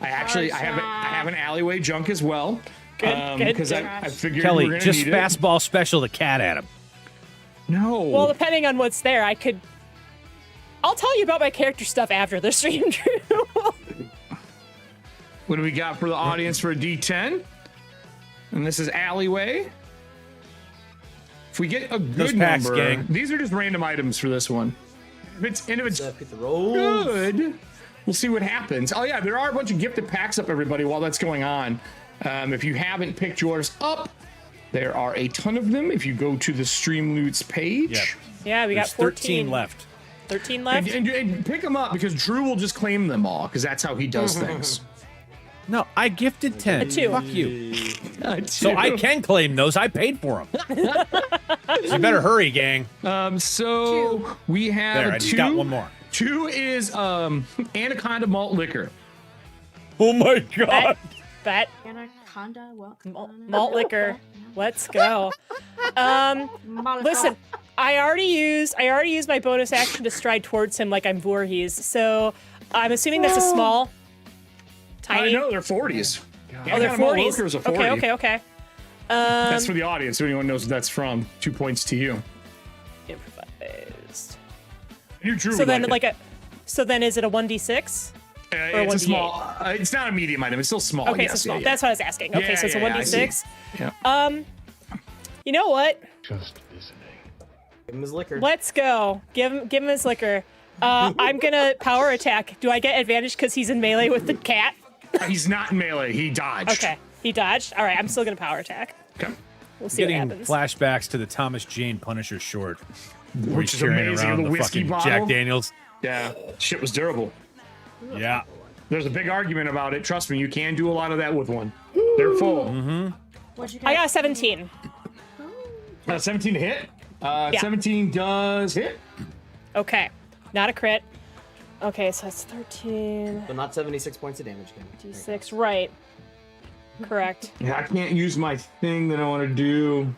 I have an alleyway junk as well. Good. Because I figured Kelly, we're going to just need fastball special the cat at him. No. Well, depending on what's there, I'll tell you about my character stuff after the stream, Drew. What do we got for the audience for a D10? And this is alleyway. If we get a good packs, number, gang. these are just random items for this one. If it's the rolls. good, we'll see what happens. Oh yeah, there are a bunch of gifted packs up, everybody, while that's going on. If you haven't picked yours up, there are a ton of them. If you go to the Streamloots page. Yep. Yeah, we got 13 left. 13 left? And pick them up because Drew will just claim them all because that's how he does things. No, I gifted 10. A 2. Fuck you. So I can claim those. I paid for them. You better hurry, gang. So we have There, a I just 2. got one more. 2 is Anaconda malt liquor. Oh my god. Bet. Anaconda, what? Malt liquor. Let's go. Listen, I already used my bonus action to stride towards him like I'm Voorhees. So I'm assuming that's a small, tiny. No, they're 40s. Oh, they're 40s. Liquor is a 40. Okay. That's for the audience. If anyone knows what that's from, 2 points to you. Improvised. You Drew. So then, so then, is it a 1d6? It's a small. It's not a medium item. It's still small. Okay, yes, so small. yeah. That's what I was asking. Okay, so it's a 1d6. Yeah. You know what? Just visiting. Give him his liquor. Let's go. Give him his liquor. I'm gonna power attack. Do I get advantage because he's in melee with the cat? He's not in melee. He dodged. Okay, he dodged. All right, I'm still gonna power attack. Okay. We'll see Getting what happens. flashbacks to the Thomas Jane Punisher short. Which is carrying amazing. around The whiskey fucking bottle. Jack Daniels. Yeah, shit was durable. Yeah. There's a big argument about it. Trust me, you can do a lot of that with one. They're full. Mm-hmm. What'd you get? I got a 17. 17 to hit. Yeah. 17 does hit. Okay, not a crit. Okay, so it's 13. So not 76 points of damage again. D6, right. Correct. Yeah, I can't use my thing that I want to do.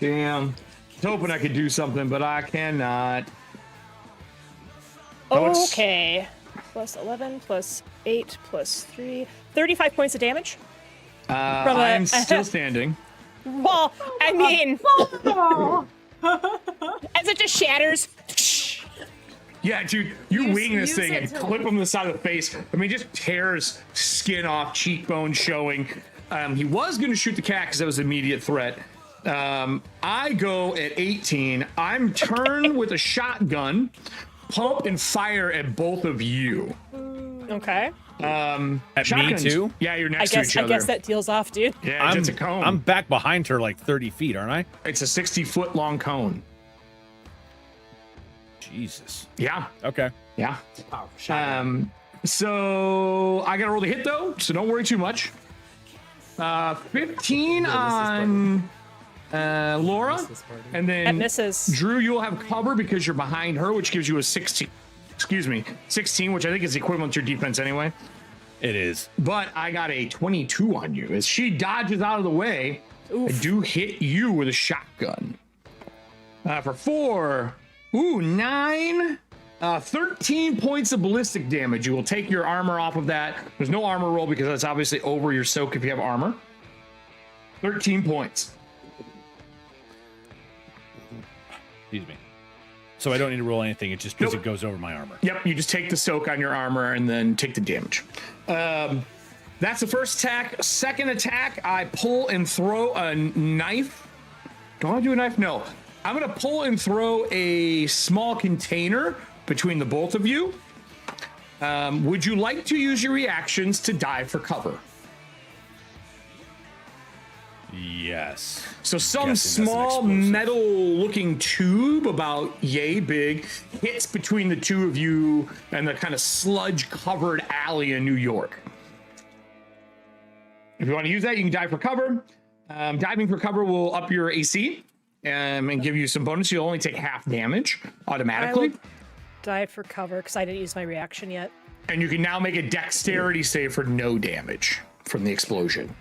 Damn. I was hoping I could do something, but I cannot. Okay. Plus 11, plus 8, plus 3. 35 points of damage. I'm still standing. Well, I mean, as it just shatters. Yeah, dude, you wing this thing and clip him in the side of the face. I mean, just tears skin off, cheekbone showing. He was going to shoot the cat because that was an immediate threat. I go at 18. I'm turned with a shotgun, pump and fire at both of you. Okay. At me shotguns- too? Yeah, you're next to each other. I guess that deals off, dude. Yeah, it's a cone. I'm back behind her like 30 feet, aren't I? It's a 60-foot long cone. Jesus. Yeah. Okay. Yeah. So I gotta roll the hit though, so don't worry too much. 15 on Laura, and That then misses. Drew, you'll have cover because you're behind her, which gives you a 16. Excuse me, 16, which I think is equivalent to your defense anyway. It is. But I got a 22 on you. As she dodges out of the way, Oof. I do hit you with a shotgun. For 4, 9, 13 points of ballistic damage. You will take your armor off of that. There's no armor roll because that's obviously over your soak if you have armor. 13 points. Excuse me. So I don't need to roll anything. It just because it goes over my armor. Yep, you just take the soak on your armor and then take the damage. That's the first attack. Second attack, I pull and throw a knife. Do I want to do a knife? No. I'm going to pull and throw a small container between the both of you. Would you like to use your reactions to dive for cover? Yes. So some small metal-looking tube about yay big hits between the two of you and the kind of sludge-covered alley in New York. If you want to use that, you can dive for cover. Diving for cover will up your AC and give you some bonus. You'll only take half damage automatically. I will dive for cover because I didn't use my reaction yet. And you can now make a dexterity save for no damage from the explosion.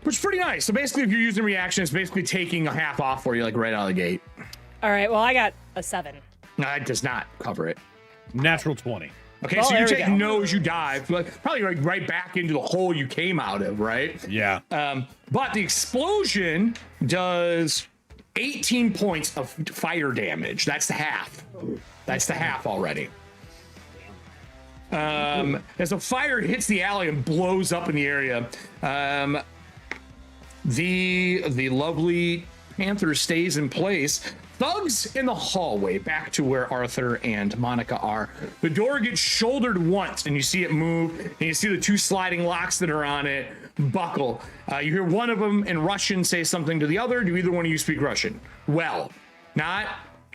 Which is pretty nice. So basically, if you're using reaction, it's basically taking a half off for you, like right out of the gate. All right, well, I got a 7. No, that does not cover it. Natural 20. Okay, Well, so you there we take go. no as you dive, probably right back into the hole you came out of, right? Yeah. But the explosion does 18 points of fire damage. That's the half. That's the half already. As the fire hits the alley and blows up in the area, the lovely panther stays in place. Thugs in the hallway back to where Arthur and Monica are. The door gets shouldered once and you see it move and you see the two sliding locks that are on it buckle. You hear one of them in Russian say something to the other. Do either one of you speak Russian? Well, not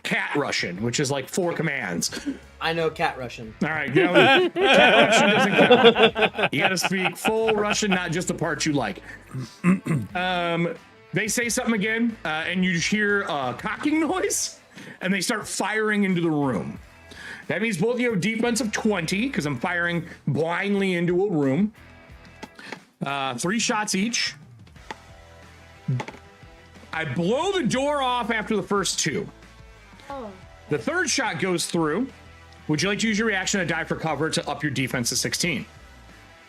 cat Russian, which is like 4 commands. I know cat Russian. All right, cat Russian doesn't count. You got to speak full Russian, not just the parts you like. They say something again, and you just hear a cocking noise, and they start firing into the room. That means both of you have a defense of 20, because I'm firing blindly into a room. 3 shots each. I blow the door off after the first 2. Oh. The third shot goes through. Would you like to use your reaction to dive for cover to up your defense to 16?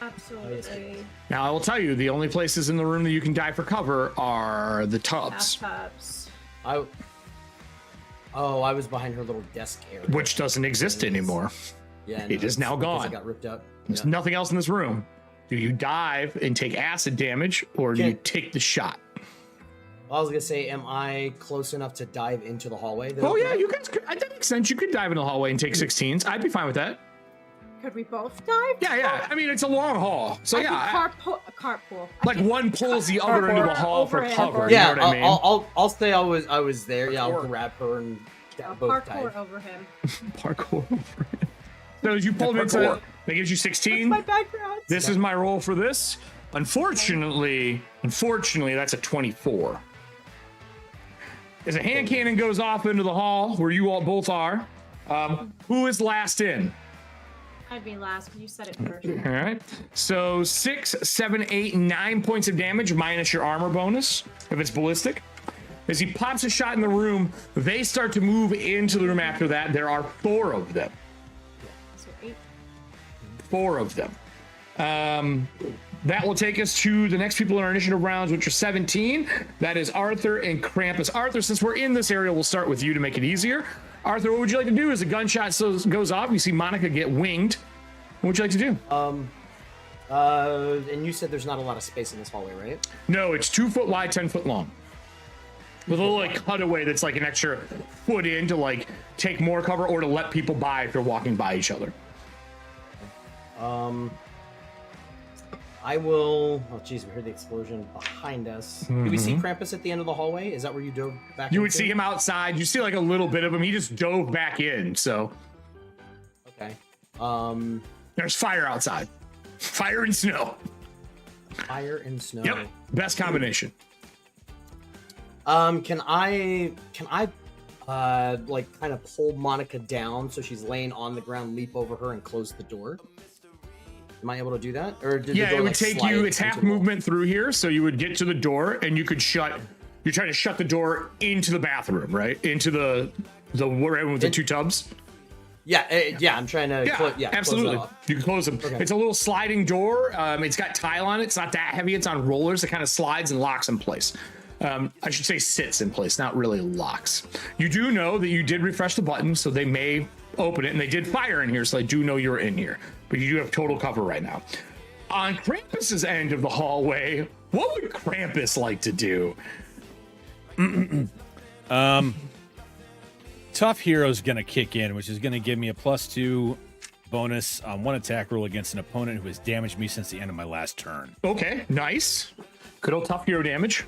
Absolutely. Now, I will tell you, the only places in the room that you can dive for cover are the tubs. Bathtubs. I was behind her little desk area. Which doesn't exist anymore. Yeah, It is now because gone. It got ripped up. There's nothing else in this room. Do you dive and take acid damage, or do you take the shot? I was gonna say, am I close enough to dive into the hallway? Oh, yeah, you guys could. That makes sense. You could dive in the hallway and take 16s. I'd be fine with that. Could we both dive? Yeah. I mean, it's a long hall. So, I yeah. could carpool. Like one pulls the other into the hall for overhand. cover. Yeah, You know what I mean? I'll say I was there. Yeah, I'll grab her and both Parkour dive. over him. Parkour over it. So as you pull him into that gives you 16. My background. This is my roll for this. Unfortunately, that's a 24. As a hand cannon goes off into the hall where you all both are, who is last in? I'd be last, but you said it first. All right. So 6, 7, 8, 9 points of damage minus your armor bonus if it's ballistic. As he pops a shot in the room, they start to move into the room after that. There are 4 of them. So 8. 4 of them. That will take us to the next people in our initiative rounds, which are 17. That is Arthur and Krampus. Arthur, since we're in this area, we'll start with you to make it easier. Arthur, what would you like to do as a gunshot goes off? You see Monica get winged. What would you like to do? And you said there's not a lot of space in this hallway, right? No, it's 2 foot wide, 10 foot long. With a little like cutaway that's like an extra foot in to like take more cover or to let people by if they're walking by each other. I will. Oh, geez, we heard the explosion behind us. Do we see Krampus at the end of the hallway? Is that where you dove back? You would see him outside. You see like a little bit of him. He just dove back in. So. Okay. There's fire outside. Fire and snow. Fire and snow. Yep. Best combination. Can I like kind of pull Monica down so she's laying on the ground, leap over her, and close the door? Am I able to do that? Or did the door, it would like, take slide you. It's half into the wall? movement through here, so you would get to the door and you could shut. You're trying to shut the door into the bathroom, right? Into the room with the 2 tubs. Yeah, I'm trying to. Close absolutely. that off. You can close them. Okay. It's a little sliding door. It's got tile on it. It's not that heavy. It's on rollers. It kind of slides and locks in place. I should say sits in place, not really locks. You do know that you did refresh the button, so they may open it, and they did fire in here, so I do know you're in here. But you do have total cover right now. On Krampus's end of the hallway, what would Krampus like to do? Tough Hero's gonna kick in, which is gonna give me a +2 bonus on 1 attack roll against an opponent who has damaged me since the end of my last turn. Okay, nice. Good old Tough Hero damage.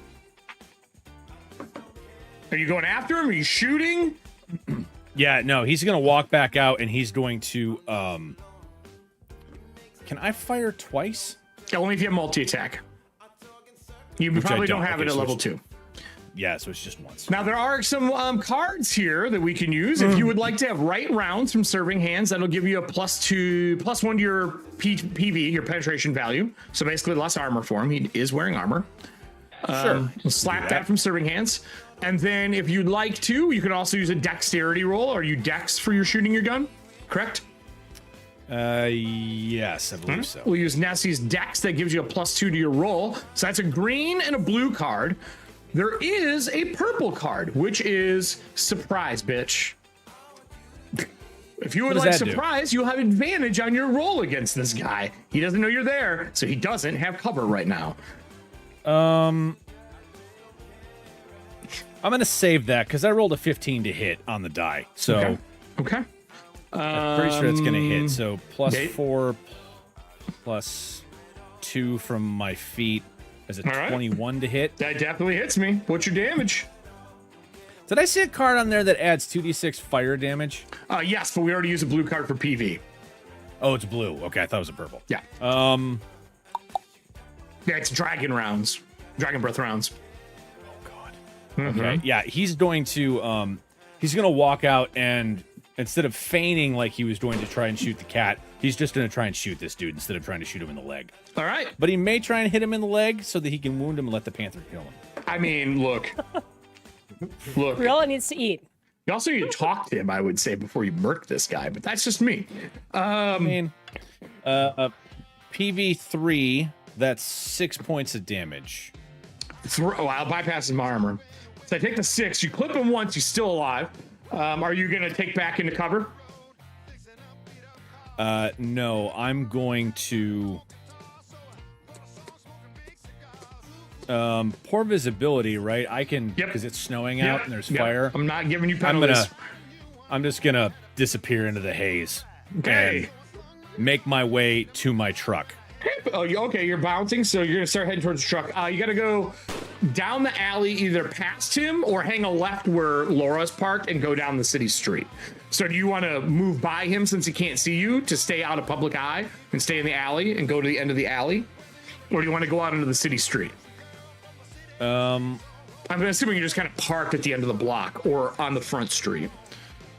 Are you going after him? Are you shooting? Yeah, no, he's gonna walk back out and he's going to can I fire twice? Only if you have multi-attack. You Which probably I don't have it at level 2. Yeah, so it's just once. Now, there are some cards here that we can use. If you would like to have right rounds from serving hands, that'll give you a +1 to your PV, your penetration value. So basically less armor for him. He is wearing armor. Sure. We'll slap that from serving hands. And then if you'd like to, you can also use a dexterity roll. Are you dex for your shooting your gun? Correct? Yes, I believe so. We'll use Nessie's dex. That gives you a +2 to your roll. So that's a green and a blue card. There is a purple card, which is surprise, bitch. If you would like surprise, you'll have advantage on your roll against this guy. He doesn't know you're there, so he doesn't have cover right now. I'm gonna save that because I rolled a 15 to hit on the die. So okay. I'm pretty sure it's gonna hit. So +4 +2 from my feet. Is it 21 to hit? That definitely hits me. What's your damage? Did I see a card on there that adds 2d6 fire damage? Yes, but we already used a blue card for PV. Oh, it's blue. Okay, I thought it was a purple. Yeah. Yeah, it's dragon rounds. Dragon breath rounds. Okay. Yeah, he's going to walk out and instead of feigning like he was going to try and shoot the cat, he's just going to try and shoot this dude instead of trying to shoot him in the leg. All right. But he may try and hit him in the leg so that he can wound him and let the panther kill him. I mean, look. Riella needs to eat. You also need to talk to him, I would say, before you murk this guy, but that's just me. PV3, that's 6 points of damage. I'll bypass his armor. So I take the 6. You clip him once, he's still alive. Are you going to take back into cover? No, I'm going to... poor visibility, right? I can, because it's snowing out and there's fire. I'm not giving you penalties. I'm just going to disappear into the haze. Okay. And make my way to my truck. Oh, okay, you're bouncing, so you're going to start heading towards the truck. You got to go down the alley, either past him or hang a left where Laura's parked and go down the city street. So do you want to move by him since he can't see you to stay out of public eye and stay in the alley and go to the end of the alley? Or do you want to go out into the city street? I'm assuming you're just kind of parked at the end of the block or on the front street.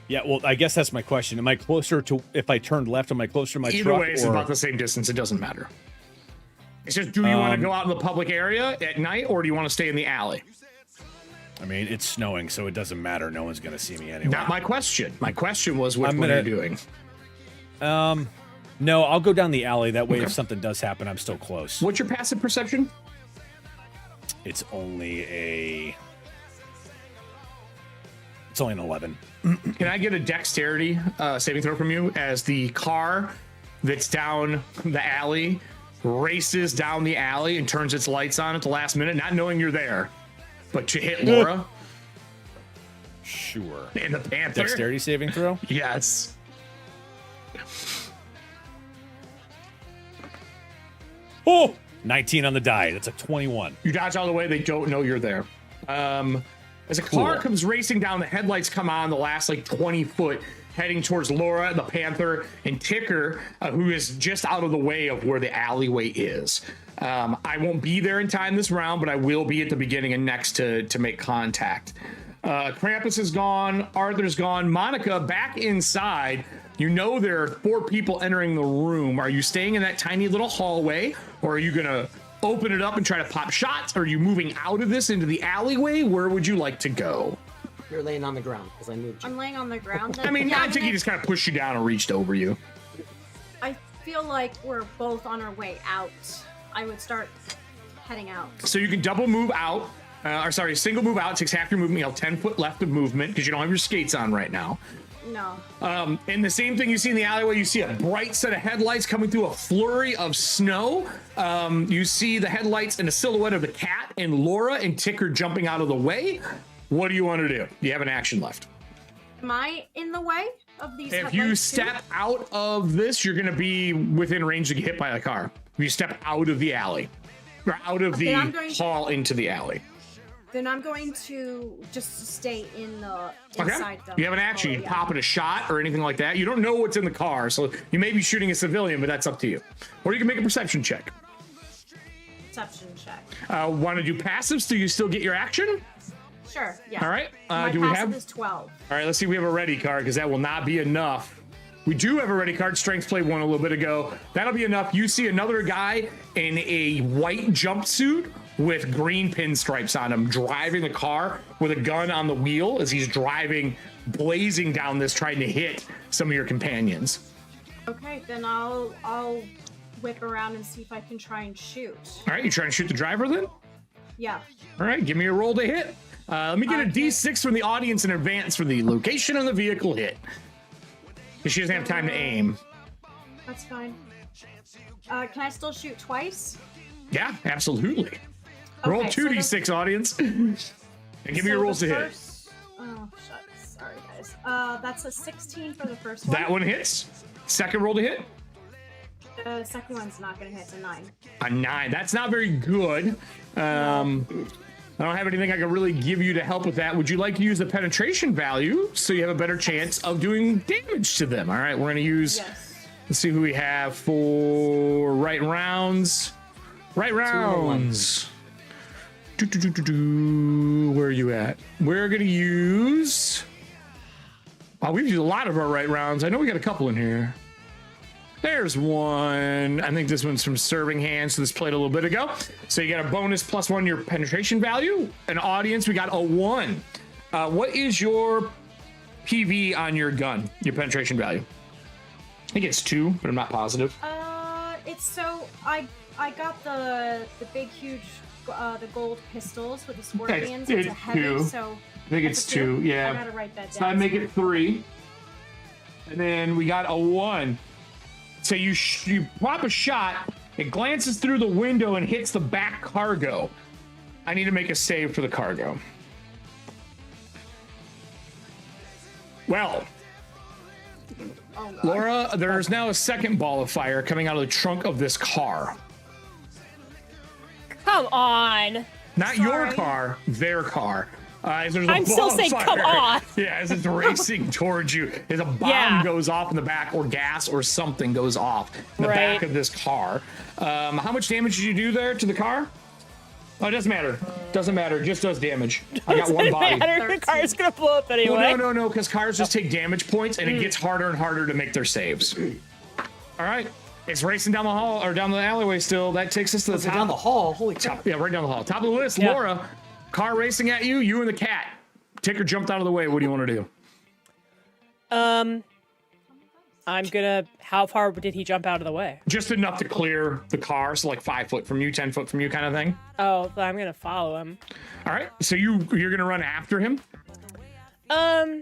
Yeah, well, I guess that's my question. Am I closer to, if I turned left, am I closer to my truck? Either way, it's about the same distance. It doesn't matter. It's just, do you want to go out in the public area at night or do you want to stay in the alley? I mean, it's snowing, so it doesn't matter. No one's going to see me anyway. Not my question. My question was, what are you doing? No, I'll go down the alley. That way, if something does happen, I'm still close. What's your passive perception? It's only an 11. Can I get a dexterity saving throw from you as the car that's down the alley races down the alley and turns its lights on at the last minute, not knowing you're there, but to hit Laura? Sure. And the panther? Dexterity saving throw? Yes. Oh! 19 on the die. That's a 21. You dodge all the way. They don't know you're there. As a car comes racing down, the headlights come on the last like 20 foot, heading towards Laura, the panther, and Ticker, who is just out of the way of where the alleyway is. I won't be there in time this round, but I will be at the beginning and next to make contact. Krampus is gone. Arthur's gone. Monica back inside. You know there are 4 people entering the room. Are you staying in that tiny little hallway, or are you going to open it up and try to pop shots? Are you moving out of this into the alleyway? Where would you like to go? You're laying on the ground because I moved you. I'm laying on the ground. I mean, I think he just kind of pushed you down and reached over you. I feel like we're both on our way out. I would start heading out. So you can double move out. or sorry, single move out takes half your movement. You have 10 foot left of movement because you don't have your skates on right now. No. And the same thing you see in the alleyway, you see a bright set of headlights coming through a flurry of snow. You see the headlights and a silhouette of the cat and Laura and Ticker jumping out of the way. What do you want to do? You have an action left. Am I in the way of these? If you step out of this, you're going to be within range to get hit by a car. If you step out of the alley, or out of the hall into the alley. Then I'm going to just stay in the inside. Okay. You have an action. You pop it a shot or anything like that. You don't know what's in the car, so you may be shooting a civilian, but that's up to you. Or you can make a perception check. Perception check. Want to do passives so you still get your action? Sure. Yeah. All right. My do we passive have? is 12. All right. Let's see. We have a ready card because that will not be enough. We do have a ready card. Strength play one a little bit ago. That'll be enough. You see another guy in a white jumpsuit with green pinstripes on him, driving the car with a gun on the wheel as he's driving, blazing down this, trying to hit some of your companions. Okay, then I'll whip around and see if I can try and shoot. All right, you trying to shoot the driver then? Yeah. All right, give me a roll to hit. Let me get a D6 from the audience in advance for the location of the vehicle hit. Because she doesn't have time to aim. That's fine. Can I still shoot twice? Yeah, absolutely. Roll 2d6, audience. And give me your rolls to hit. Oh, shucks. Sorry, guys. That's a 16 for the first one. That one hits. Second roll to hit. The second one's not going to hit. It's a 9. A 9. That's not very good. I don't have anything I can really give you to help with that. Would you like to use the penetration value so you have a better chance of doing damage to them? All right, we're going to use... Yes. Let's see who we have for right rounds. Right rounds. Where are you at? We're going to use... Oh, we've used a lot of our right rounds. I know we got a couple in here. There's one. I think this one's from Serving Hands, so this played a little bit ago. So you got a bonus +1 your penetration value. An audience, we got a 1. What is your PV on your gun, your penetration value? I think it's 2, but I'm not positive. It's so... I got the big, huge... the gold pistols with the scorpions. It's a heavy, 2. so... I think it's 2, yeah. I gotta write that down. So I make it 3. And then we got a 1. So you pop a shot, it glances through the window and hits the back cargo. I need to make a save for the cargo. Well, Laura, there's now a second ball of fire coming out of the trunk of this car. Come on. Not your car, their car. As there's a I'm ball still of saying, fire. come on. Yeah, as it's racing towards you, as a bomb goes off in the back, or gas or something goes off in the back of this car. How much damage did you do there to the car? Oh, it doesn't matter. Doesn't matter. It just does damage. I got one body. The car's gonna blow up anyway. Well, no, because cars just take damage points, and it gets harder and harder to make their saves. All right. It's racing down the hall, or down the alleyway still. That takes us to the top. Down the hall? Holy crap. Yeah, right down the hall. Top of the list, Laura. Car racing at you, you and the cat. Ticker jumped out of the way. What do you want to do? I'm gonna... How far did he jump out of the way? Just enough to clear the car, so like 5 foot from you, 10 foot from you kind of thing. Oh, I'm gonna follow him. All right, so you're gonna run after him? Yeah.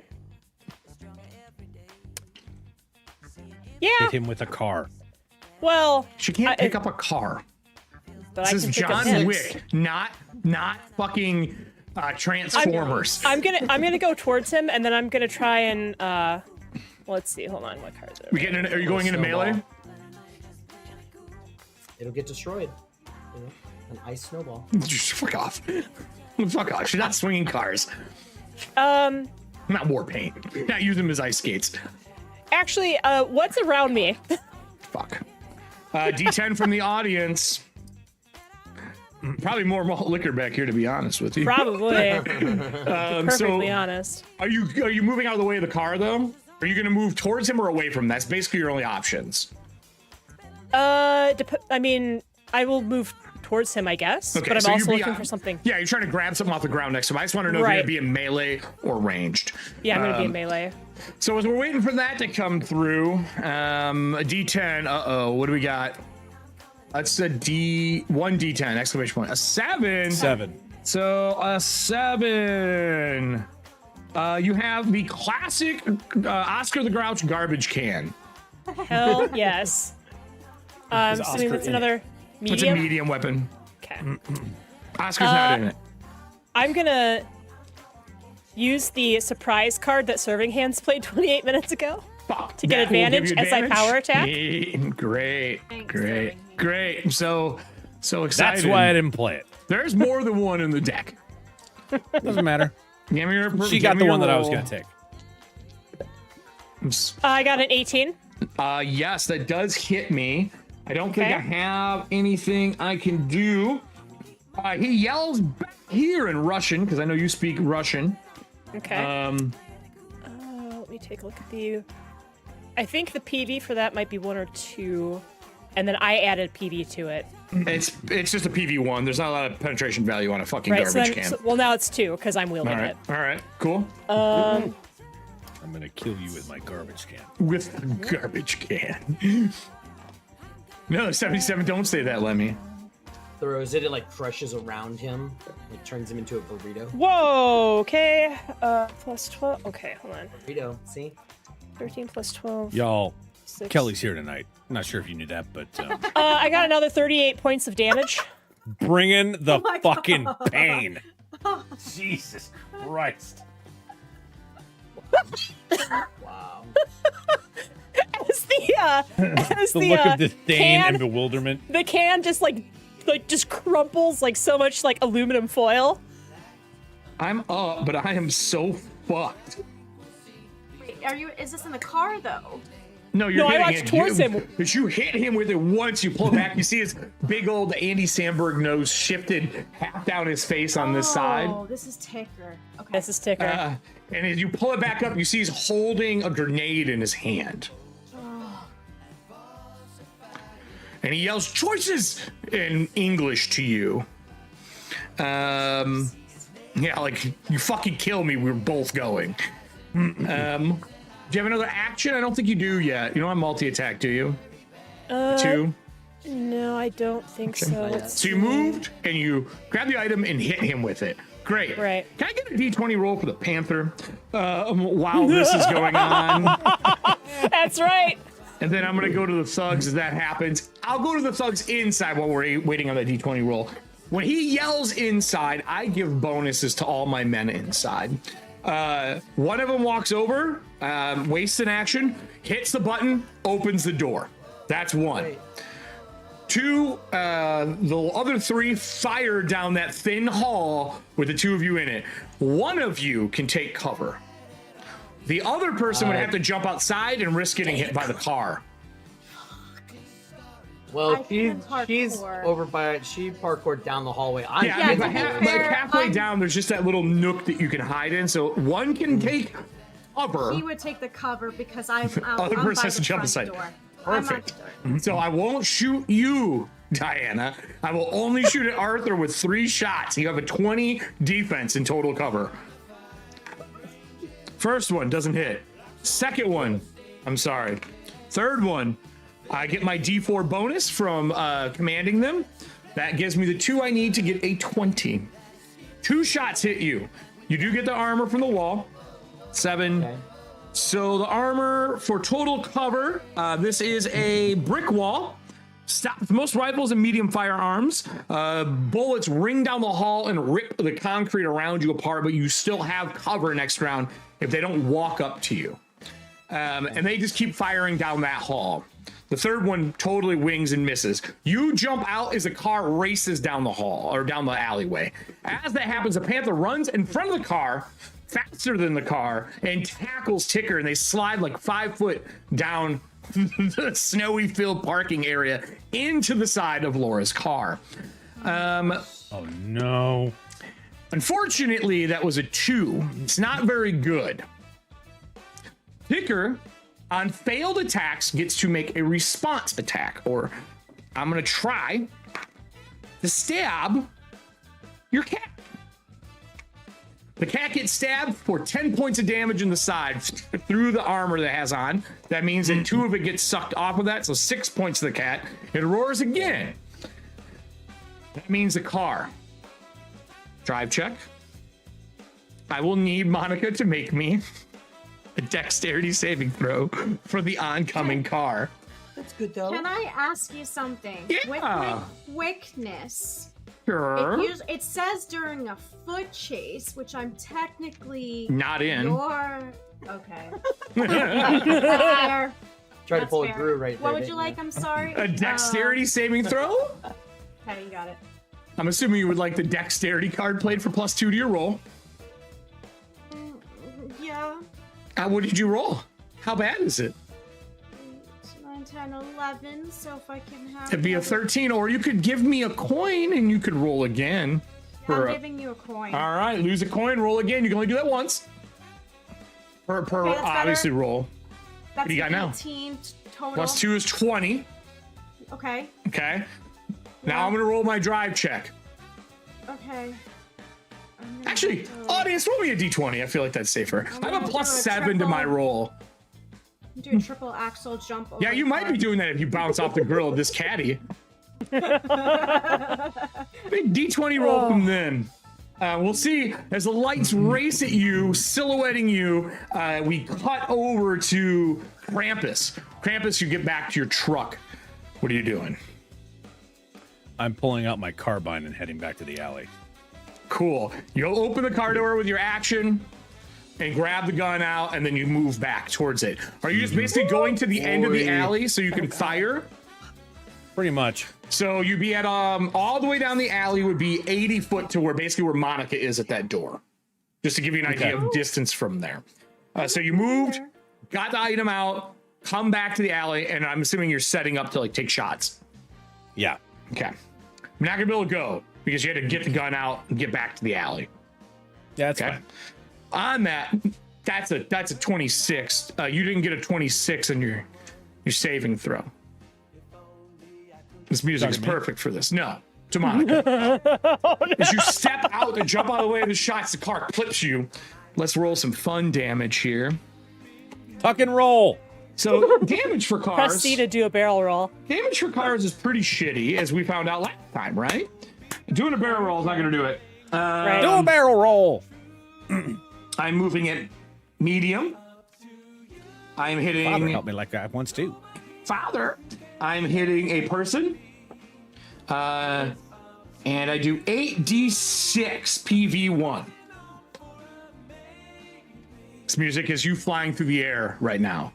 Hit him with a car. Well... She can't pick up a car. But this is John Wick, not fucking Transformers. I'm gonna go towards him, and then I'm gonna try and let's see. Hold on, what cards are you going into melee? It'll get destroyed. You know, an ice snowball. Just fuck off. Fuck off. She's not swinging cars. Not war paint. Not use them as ice skates. Actually, what's around me? Fuck. D10 from the audience. Probably more malt liquor back here, to be honest with you. Probably. Perfectly honest. Are you moving out of the way of the car, though? Are you going to move towards him or away from him? That's basically your only options. I mean, I will move towards him, I guess. Okay, but I'm so also looking for something. Yeah, you're trying to grab something off the ground next to him. I just want to know if you're going to be in melee or ranged. Yeah, I'm going to be in melee. So as we're waiting for that to come through, a D10. Uh-oh, what do we got? That's a D1 D10 exclamation point. A 7. 7. So a 7. You have the classic Oscar the Grouch garbage can. Hell yes. So Oscar that's in another medium. It's a medium weapon. Okay. Oscar's not in it. I'm gonna use the surprise card that Serving Hands played 28 minutes ago to get That will give advantage you as I power attack. Great. I'm so excited. That's why I didn't play it. There's more than one in the deck. Doesn't matter. She got the one that I was going to take. I got an 18. Yes, that does hit me. I don't think I have anything I can do. He yells back here in Russian, because I know you speak Russian. Okay. Let me take a look at the... I think the PV for that might be 1 or 2, and then I added PV to it. It's just a PV1. There's not a lot of penetration value on a fucking garbage can. Well, now it's 2, because I'm wielding All right, cool. I'm going to kill you with my garbage can. With a garbage can. No, 77, don't say that, Lemmy. Throws it, it like crushes around him. It turns him into a burrito. Whoa, okay. Plus 12. Okay, hold on. Burrito, see? 13 plus 12. Y'all, 6. Kelly's here tonight. I'm not sure if you knew that, but... I got another 38 points of damage. Bringing the fucking pain. Jesus Christ. Wow. As the look of disdain can, and bewilderment. The can just just crumples like so much like aluminum foil. I'm up, but I am so fucked. Wait, is this in the car though? No, you're I hitting watched it. towards him. But you hit him with it once, you pull back, you see his big old Andy Samberg nose shifted half down his face on this side. Oh, this is Ticker. Okay. This is Ticker. And as you pull it back up, you see he's holding a grenade in his hand. And he yells, "Choices!" in English to you. Yeah, like, you fucking kill me, we're both going. Do you have another action? I don't think you do yet. You don't have multi-attack, do you? 2? No, I don't think so. So you moved, and you grab the item and hit him with it. Great. Right. Can I get a D20 roll for the Panther while this is going on? That's right. And then I'm going to go to the thugs as that happens. I'll go to the thugs inside while we're waiting on the D20 roll. When he yells inside, I give bonuses to all my men inside. One of them walks over, wastes an action, hits the button, opens the door. That's 1. 2, the other 3 fire down that thin hall with the 2 of you in it. 1 of you can take cover. The other person would have to jump outside and risk getting hit by the car. Well, she's over by she parkoured down the hallway. Halfway down, there's just that little nook that you can hide in. So one can take cover. He would take the cover because I'm Other I'm person by has to the jump front aside. door. Perfect. I'm at So I won't shoot you, Diana. I will only shoot at Arthur with 3 shots. You have a 20 defense in total cover. First one doesn't hit. Second one, I'm sorry. Third one, I get my D4 bonus from commanding them. That gives me the 2 I need to get a 20. 2 shots hit you. You do get the armor from the wall. 7. Okay. So the armor for total cover, this is a brick wall. Stops most rifles and medium firearms. Bullets ring down the hall and rip the concrete around you apart, but you still have cover next round if they don't walk up to you. And they just keep firing down that hall. The third one totally wings and misses. You jump out as the car races down the hall or down the alleyway. As that happens, the Panther runs in front of the car, faster than the car, and tackles Ticker, and they slide like 5 foot down the snowy filled parking area into the side of Laura's car. Oh no. Unfortunately, that was a 2. It's not very good. Ticker, on failed attacks, gets to make a response attack, or I'm going to try to stab your cat. The cat gets stabbed for 10 points of damage in the side through the armor that it has on. That means that 2 of it gets sucked off of that, so 6 points to the cat. It roars again. That means the car Drive check. I will need Monica to make me a dexterity saving throw for the oncoming car. That's good though. Can I ask you something? Yeah. With my quickness, Sure. it says during a foot chase, which I'm technically Not in. Okay. Try to That's pull fair. it through right there. What would didn't you like? I'm sorry. A dexterity saving throw? Okay, you got it. I'm assuming you would like the dexterity card played for +2 to your roll. Yeah. What did you roll? How bad is it? 9, 10, 11. So if I can have. It'd be a 13, or you could give me a coin and you could roll again. I'm giving you a coin. All right, lose a coin, roll again. You can only do that once. Per Okay, that's obviously better. roll. That's What do you got now? 18 total. +2 is 20. Okay. Okay. Now I'm gonna roll my drive check. Okay. Actually, audience, roll me a d20. I feel like that's safer. I have a +7 to my roll. Do a triple axle jump over. Yeah, you might be doing that if you bounce off the grill of this caddy. Big D20 roll from then. We'll see as the lights race at you, silhouetting you. We cut over to Krampus. Krampus, you get back to your truck. What are you doing? I'm pulling out my carbine and heading back to the alley. Cool. You'll open the car door with your action and grab the gun out, and then you move back towards it. Are you just basically going to the end of the alley so you can fire? Pretty much. So you'd be at all the way down the alley would be 80 foot to where basically where Monica is at that door. Just to give you an idea of distance from there. So you moved, got the item out, come back to the alley, and I'm assuming you're setting up to like take shots. Yeah. Okay. I'm not gonna be able to go because you had to get the gun out and get back to the alley. Yeah, that's fine. On that, that's a 26. You didn't get a 26 on your saving throw. This music is perfect for this. No, to Monica. As you step out and jump out of the way of the shots, the car clips you. Let's roll some fun damage here. Tuck and roll. So damage for cars. Press C to do a barrel roll. Damage for cars is pretty shitty, as we found out last time, right? Doing a barrel roll is not going to do it. Do a barrel roll. I'm moving it medium. I'm hitting. Father helped me like that once too. Father. I'm hitting a person. And I do 8d6 PV1. This music is you flying through the air right now.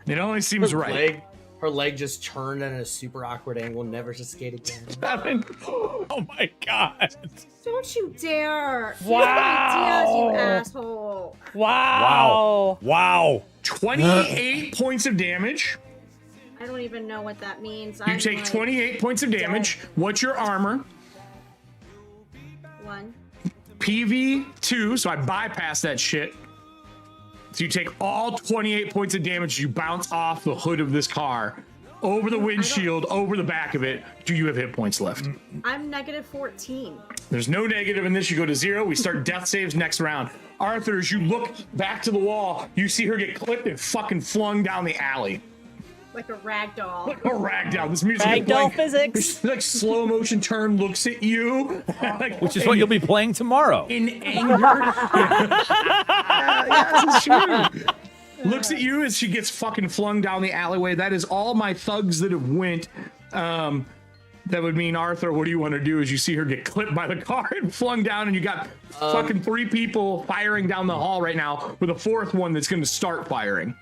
It only seems right. Her leg just turned at a super awkward angle, never to skate again. Oh my god. Don't you dare. Wow. Ideas, you asshole. Wow. Wow. 28 points of damage. I don't even know what that means. You take 28 points of damage. What's your armor? 1. PV2, so I bypass that shit. So you take all 28 points of damage. You bounce off the hood of this car, over the windshield, over the back of it. Do you have hit points left? I'm negative 14. There's no negative in this. You go to 0. We start death saves next round. Arthur, as you look back to the wall, you see her get clipped and fucking flung down the alley. Like a rag doll. Like a ragdoll. This music is Ragdoll playing. physics. Like slow motion turn, looks at you. Which is what you'll be playing tomorrow. In anger. Yeah, this is true. Looks at you as she gets fucking flung down the alleyway. That is all my thugs that have went. That would mean, Arthur, what do you want to do as you see her get clipped by the car and flung down, and you got fucking 3 people firing down the hall right now with a 4th one that's going to start firing.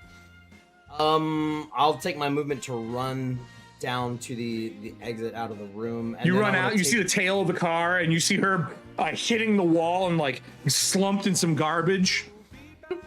I'll take my movement to run down to the exit out of the room. And You then run I wanna out, you see the tail of the car, and you see her hitting the wall and like slumped in some garbage.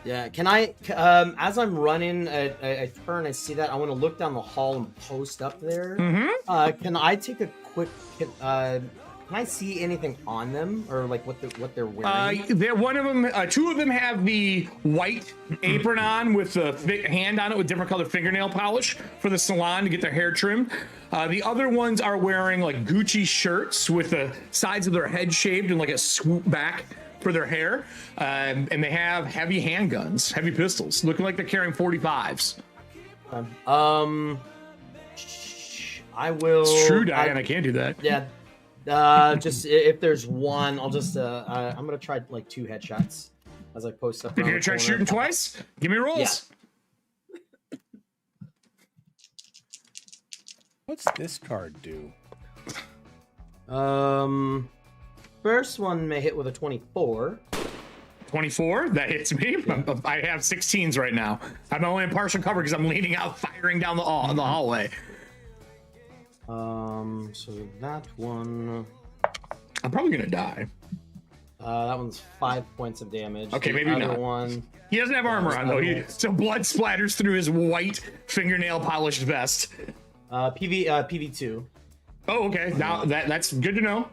Yeah, can I, as I'm running, I turn, I see that, I want to look down the hall and post up there. Mm-hmm. Can I take a quick, can I see anything on them, or like what they're wearing? One of them, 2 of them have the white apron on with the hand on it with different color fingernail polish for the salon to get their hair trimmed. The other ones are wearing like Gucci shirts with the sides of their head shaved and like a swoop back for their hair. And they have heavy handguns, heavy pistols, looking like they're carrying 45s. I will. It's true, Diane. I can't do that. Yeah. Just if there's one, I'll just I'm gonna try like 2 headshots as I post up. You're gonna try shooting twice? Give me rolls. Yeah. What's this card do? First one may hit with a 24. 24? That hits me. I have 16s right now. I'm only in partial cover because I'm leaning out, firing down the hallway. So that one... I'm probably gonna die. That one's 5 points of damage. Okay, the maybe other not. One... He doesn't have armor on, though. So blood splatters through his white fingernail-polished vest. PV2. Oh, okay. Now that's good to know.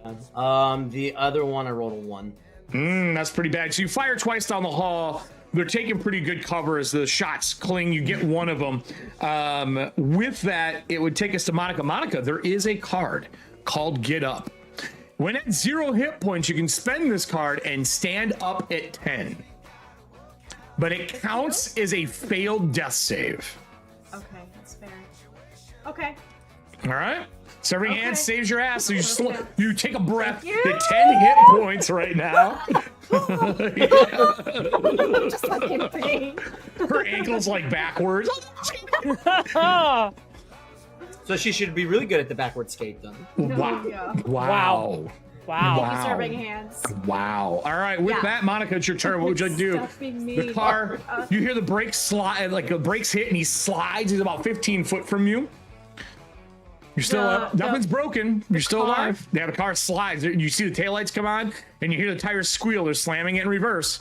The other one, I rolled a 1. That's pretty bad. So you fire twice down the hall. They're taking pretty good cover as the shots cling. You get one of them. With that, it would take us to Monica. Monica, there is a card called Get Up. When at 0 hit points, you can spend this card and stand up at 10. But it counts as a failed death save. Okay, that's fair. Okay. All right? Serving hand saves your ass, so you take a breath. Thank you. Get 10 hit points right now. Just like in pain. Her ankle's like backwards. So she should be really good at the backward skate then. Wow. Yeah. Wow. Thank you, serving hands. Wow. All right, with that, Monica, it's your turn. What would you like to do? Stuffing me. The car, you hear the brakes slide, like the brakes hit, and he slides. He's about 15 foot from you. You're still up. Nothing's broken. You're still alive. Yeah, the car slides. You see the taillights come on, and you hear the tires squeal. They're slamming it in reverse.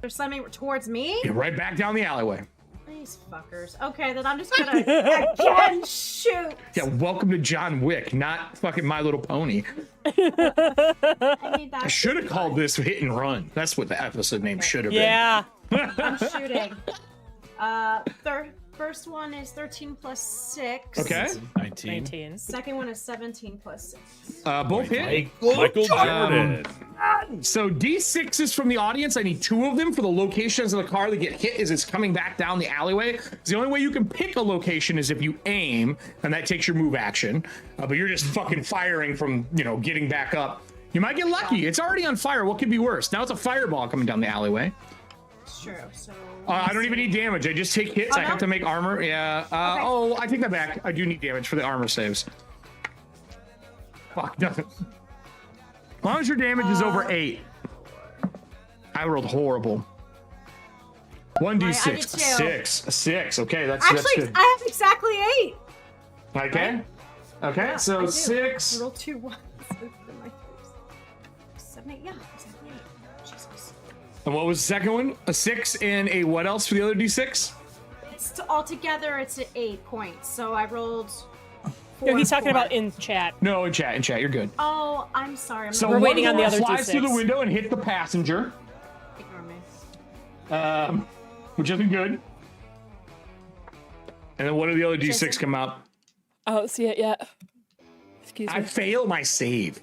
They're slamming towards me? You're right back down the alleyway. These fuckers. Okay, then I'm just gonna again shoot. Yeah, welcome to John Wick, not fucking My Little Pony. I should have called this Hit and Run. That's what the episode name should have been. Yeah. I'm shooting. First one is 13 plus 6. Okay. 19. Second one is 17 plus 6. Both hit. Michael Jordan. So D6s from the audience. I need 2 of them for the locations of the car that get hit as it's coming back down the alleyway. The only way you can pick a location is if you aim, and that takes your move action. But you're just fucking firing from, getting back up. You might get lucky. It's already on fire. What could be worse? Now it's a fireball coming down the alleyway. It's true. So I don't even need damage. I just take hits. I have to make armor. Yeah. Oh, I take that back. I do need damage for the armor saves. Fuck, nothing. As long as your damage is over 8. I rolled horrible. 1d6. 6. Okay, that's actually, good. I have exactly 8. Okay. Right? Okay, Yeah, so I do. 6. I rolled 2 1s. 7, 8. Yeah, exactly 8. Jesus. And what was the second one? A 6 and a what else for the other d6? It's altogether it's at 8 points. So I rolled. No, he's talking about in chat. No, in chat. You're good. Oh, I'm sorry. So we're waiting on the other flies D6. through the window and hit the passenger. Ignore me. Which isn't good. And then what do the other d6 come out? I don't see it yet. Excuse me. I fail my save.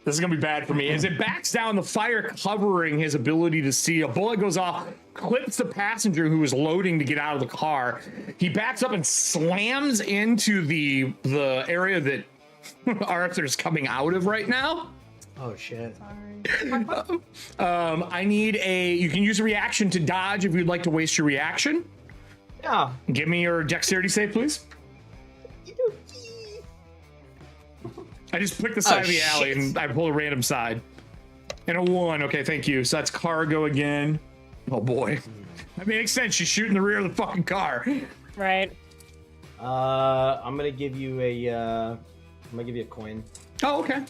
This is gonna be bad for me. As it backs down, the fire covering his ability to see, a bullet goes off, clips the passenger who was loading to get out of the car. He backs up and slams into the area that Arthur's coming out of right now. Oh shit. I need you can use a reaction to dodge if you'd like to waste your reaction. Yeah. Give me your dexterity save, please. I just picked the side of the alley and I pulled a random side. And a 1. Okay, thank you. So that's cargo again. Oh boy. That makes sense. She's shooting the rear of the fucking car. Right. I'm gonna give you a coin. Oh, okay.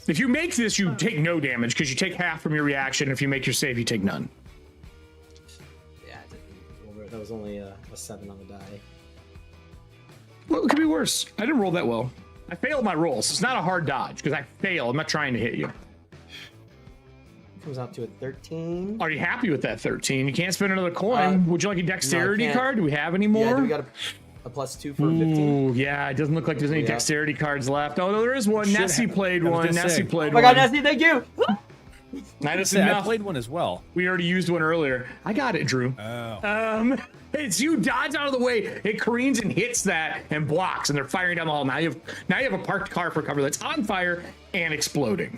If you make this, you take no damage because you take half from your reaction. If you make your save, you take none. Yeah, that was only a 7 on the die. Well, it could be worse. I didn't roll that well. I failed my rolls. It's not a hard dodge because I fail. I'm not trying to hit you. Comes out to a 13. Are you happy with that 13? You can't spend another coin. Would you like a dexterity card? Do we have any more? Yeah, do we got a +2 for 15? Ooh, yeah, it doesn't look like there's any dexterity cards left. Oh, no, there is one. Should Nessie have. played That was one. just Nessie sick. played Oh one. my god, Nessie, thank you! That's I enough. played one as well. We already used one earlier. I got it, Drew. Oh. It's you dodge out of the way. It careens and hits that and blocks, and they're firing down the hall. Now you have a parked car for cover that's on fire and exploding.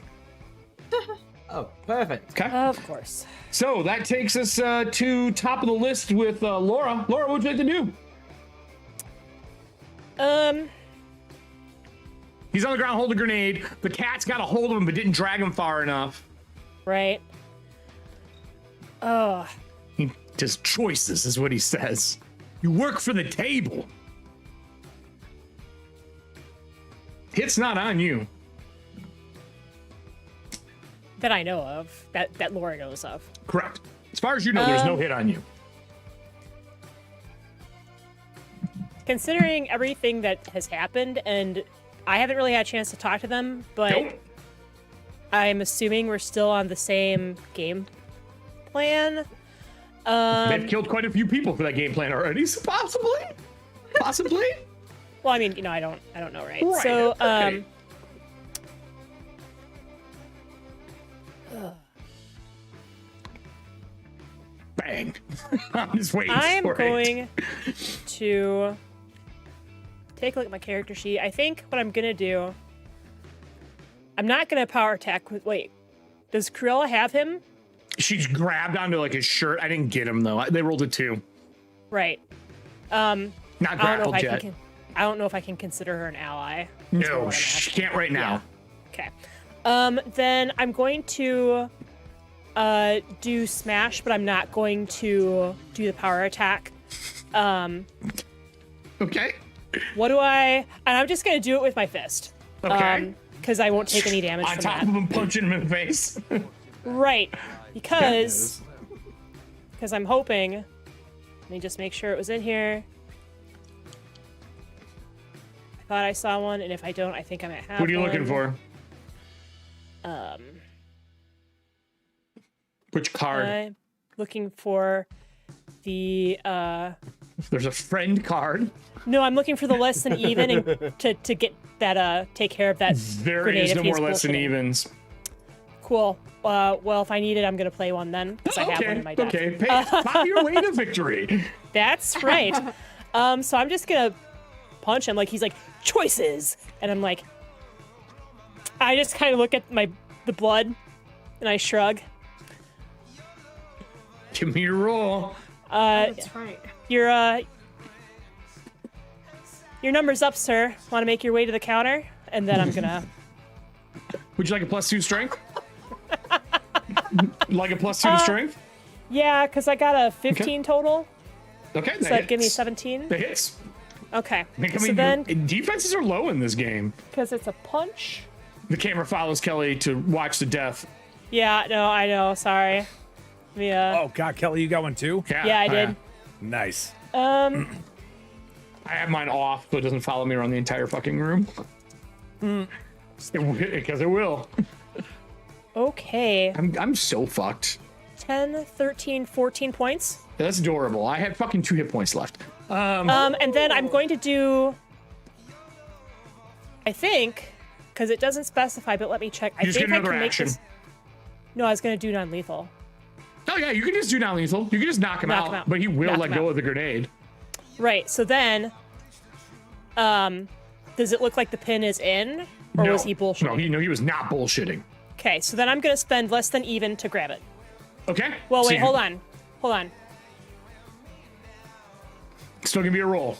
Oh, perfect. Okay. Of course. So that takes us to top of the list with Laura. Laura, what would you like to do? He's on the ground holding a grenade. The cat's got a hold of him but didn't drag him far enough. Right. Oh. He does choices, is what he says. You work for the table. Hit's not on you. That I know of. That Laura knows of. Correct. As far as you know, there's no hit on you. Considering everything that has happened, and I haven't really had a chance to talk to them, but I'm assuming we're still on the same game plan. They've killed quite a few people for that game plan already, so possibly. Well, I mean, I don't know, right? Right. So, Okay. Bang. I'm just waiting I'm for it. going to take a look at my character sheet. I think what I'm gonna do. I'm not gonna power attack with. Wait, does Cruella have him? She's grabbed onto like his shirt. I didn't get him though. They rolled a 2. Right. Not grappled I yet. I don't know if I can consider her an ally. No, she can't right now. Okay. Then I'm going to do smash, but I'm not going to do the power attack. Okay. What do I? And I'm just gonna do it with my fist. Okay. Because I won't take any damage On from top that. of him punching him in the face. Right. Because I'm hoping. Let me just make sure it was in here. I thought I saw one, and if I don't, I think I might have. What are you looking one. for? Which card? I'm looking for the. There's a friend card. No, I'm looking for the less than even and to get that. Take care of that. There grenade is if no he's more less than bullshitting. evens. Cool. Well, if I need it, I'm gonna play one then, because I have one in my deck. Okay. Pop your way to victory. That's right. So I'm just gonna punch him. Like he's like choices, and I'm like, I just kind of look at the blood, and I shrug. Give me your roll. That's right. Your number's up, sir. Want to make your way to the counter, and then I'm gonna. Would you like a +2 strength? Like a +2 to strength? Yeah, because I got a 15 total. Okay. So that'd give me 17. That hits. Okay. I mean, So then, defenses are low in this game. because it's a punch. The camera follows Kelly to watch the death. Yeah. No, I know. Sorry. Yeah. Oh God, Kelly, you got one too? Yeah, I did. Nice. I have mine off so it doesn't follow me around the entire fucking room. Because it will. Okay. I'm so fucked. 10, 13, 14 points. That's adorable. I had fucking 2 hit points left. And then I'm going to do, I think, because it doesn't specify, but let me check. I You just think get I another can make action. this. No, I was going to do non-lethal. Oh yeah, you can just do non-lethal. You can just knock him out, but he will Knock let him go out. of the grenade. Right. So then, does it look like the pin is in, or No. was he bullshitting? No, he was not bullshitting. Okay. So then I'm going to spend less than even to grab it. Okay. Well, So wait. you- Hold on. Still gonna be a roll.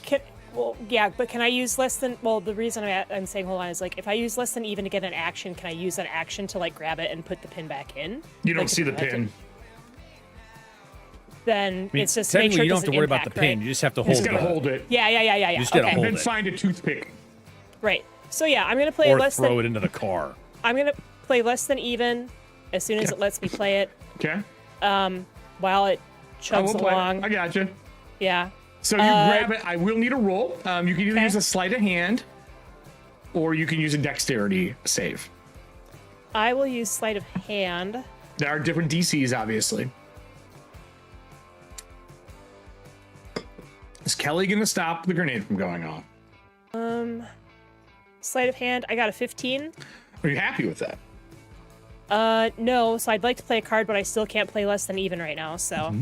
Yeah, but can I use less than? Well, the reason I'm saying hold on is like if I use less than even to get an action, can I use an action to like grab it and put the pin back in? You don't Like, to see the prevent pin. it? Then I mean, it's just to make technically, sure it you don't have to doesn't worry about the impact, pin. right? You just have to You hold just it. gotta hold it. Yeah. You just gotta Okay. hold And then it. find a toothpick. Right. So yeah, I'm gonna play Or less throw than. it into the car. I'm gonna play less than even as soon as it lets me play it. Okay. While it I chugs will play. along. I gotcha. Yeah. So you grab it. I will need a roll. You can either use a sleight of hand, or you can use a dexterity save. I will use sleight of hand. There are different DCs, obviously. Is Kelly gonna stop the grenade from going off? Sleight of hand. I got a 15. Are you happy with that? No. So I'd like to play a card, but I still can't play less than even right now. So.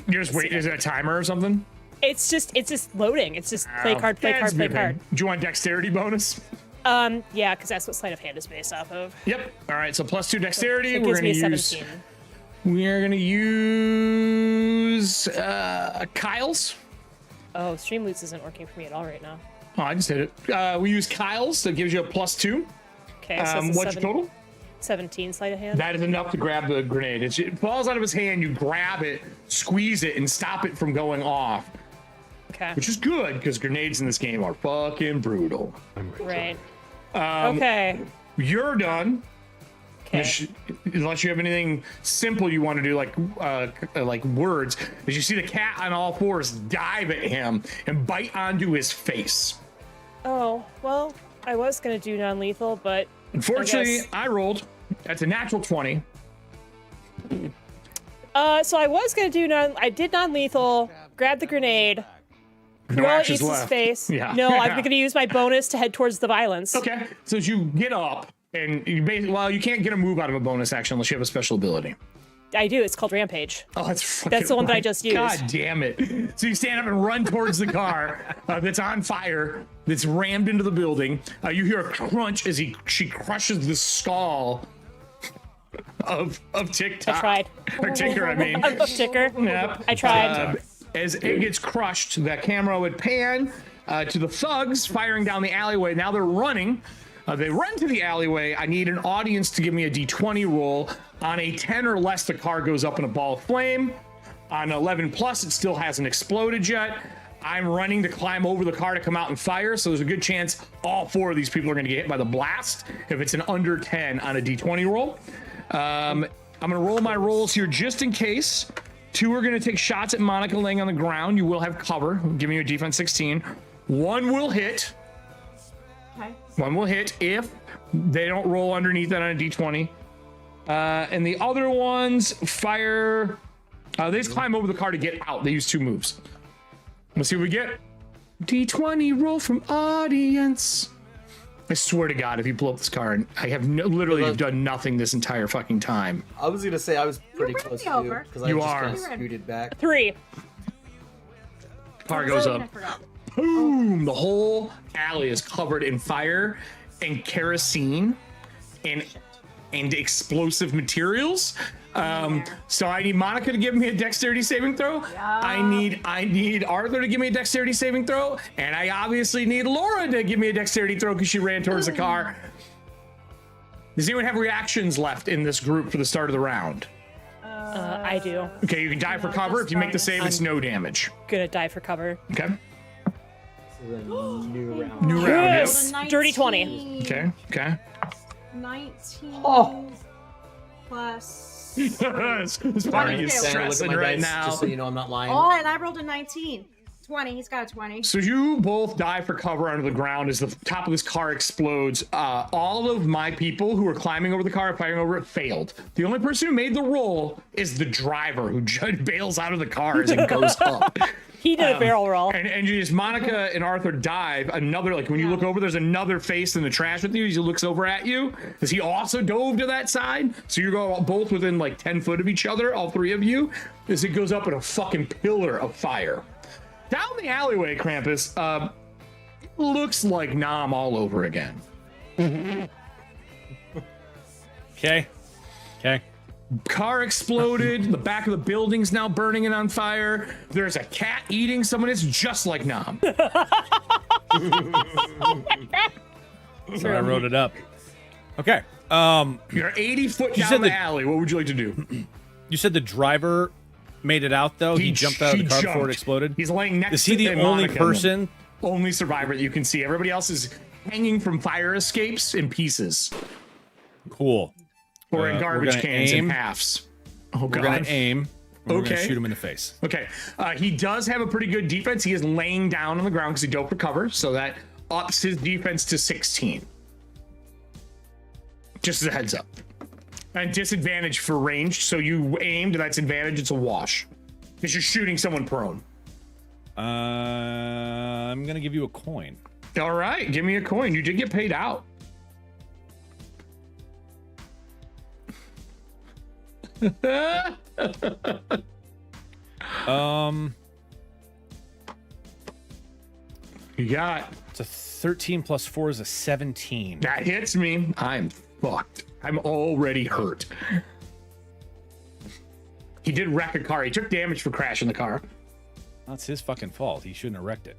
You're just waiting. Is it a timer or something? It's just loading. It's just play card, play card, play card. Do you want dexterity bonus? Yeah, because that's what sleight of hand is based off of. Yep. All right. So +2 dexterity. So it We're gives gonna me a use. 17. We are gonna use Kyle's. Oh, Streamloot isn't working for me at all right now. Oh, I just hit it. We use Kyle's. That gives you a +2. Okay. So What's your total? 17 sleight of hand. That is enough to grab the grenade. It falls out of his hand. You grab it, squeeze it, and stop it from going off. Okay. Which is good because grenades in this game are fucking brutal. Right. Okay. You're done. Okay. Unless you have anything simple you want to do, like words, as you see the cat on all fours dive at him and bite onto his face. Oh, well, I was going to do non-lethal, but Unfortunately, I rolled. That's a natural 20. So I was going to do I did non-lethal, grab the grenade, threw all at East's face. Yeah. No, I'm going to use my bonus to head towards the violence. Okay. So as you get up, and you basically, well, you can't get a move out of a bonus action unless you have a special ability. I do. It's called Rampage. Oh, that's the one that I just used. God damn it. So you stand up and run towards the car that's on fire, that's rammed into the building. You hear a crunch as she crushes the skull of TikTok. I tried. Or Ticker, I mean. Of Ticker. Yep. I tried. As it gets crushed, the camera would pan to the thugs firing down the alleyway. Now they're running. They run to the alleyway. I need an audience to give me a d20 roll. On a 10 or less, the car goes up in a ball of flame. On 11 plus, it still hasn't exploded yet. I'm running to climb over the car to come out and fire, so there's a good chance all 4 of these people are going to get hit by the blast if it's an under 10 on a d20 roll. I'm going to roll my rolls here just in case. 2 are going to take shots at Monica laying on the ground. You will have cover. I'm giving you a defense 16. 1 will hit. Okay. 1 will hit if they don't roll underneath that on a d20. And the other ones fire. They just climb over the car to get out. They use 2 moves. Let's see what we get. D20 roll from audience. I swear to God, if you pull up this car, and I have literally have done nothing this entire fucking time. I was gonna say I was pretty close to you because I You just are. kind of scooted back. 3. Car goes up. Boom! The whole alley is covered in fire and kerosene and explosive materials. So I need Monica to give me a dexterity saving throw. Yeah. I need Arthur to give me a dexterity saving throw, and I obviously need Laura to give me a dexterity throw because she ran towards the car. Does anyone have reactions left in this group for the start of the round? I do. Okay, you can die for cover. If you make the save, it's no damage. Gonna die for cover. Okay. New round. New round. Yes! Dirty 20. Okay. Okay. 19 plus. This party is stressing right now. Just so you know, I'm not lying. Oh, and I rolled a 19. 20. He's got a 20. So you both die for cover under the ground as the top of this car explodes. All of my people who were climbing over the car, firing over it, failed. The only person who made the roll is the driver, who bails out of the car as it goes up. He did a barrel roll. And just Monica and Arthur dive. Another, like when you look over, there's another face in the trash with you. He looks over at you. Because he also dove to that side. So you're going both within like 10 foot of each other, all 3 of you, as it goes up in a fucking pillar of fire. Down the alleyway, Krampus, looks like Nom all over again. Okay. Okay. Car exploded. The back of the building's now burning and on fire. There's a cat eating someone. It's just like Nom. So I wrote it up. Okay. You're 80 foot down the alley. What would you like to do? You said the driver made it out, though? He jumped out of the car before it exploded? He's laying next Is he to the only Monica. person? Only survivor that you can see. Everybody else is hanging from fire escapes in pieces. Cool. Or in We're garbage gonna cans aim. in halves. Oh, We're God. going to aim. And We're going Okay. to shoot him in the face. Okay. He does have a pretty good defense. He is laying down on the ground because he dove for cover. So that ups his defense to 16. Just as a heads up. And disadvantage for ranged. So you aimed, that's advantage. It's a wash. Because you're shooting someone prone. I'm going to give you a coin. All right. Give me a coin. You did get paid out. You got it's a 13 plus 4 is a 17. that hits me. I'm fucked. I'm already hurt. He did wreck a car. He took damage for crashing the car. That's his fucking fault. He shouldn't have wrecked it.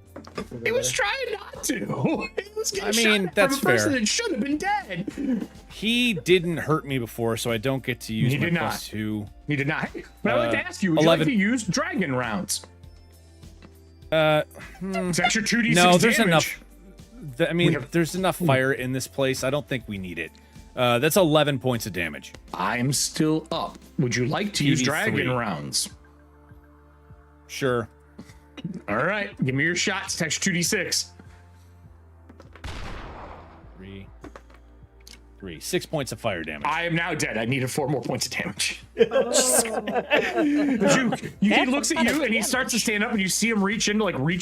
He was trying not to. He was getting I mean, shot that's from a person fair. that should have been dead. He didn't hurt me before, so I don't get to use He my did not. plus 2. He did not. But I'd like to ask you, would 11. you like to use dragon rounds? It's extra 2d6 No, there's damage. enough. I mean, there's enough fire in this place. I don't think we need it. That's 11 points of damage. I'm still up. Would you like to use 2d3. dragon rounds? Sure. All right, give me your shots. It's extra 2d6. 3. 6 points of fire damage. I am now dead. I needed 4 more points of damage. He looks at you and he starts to stand up, and you see him reach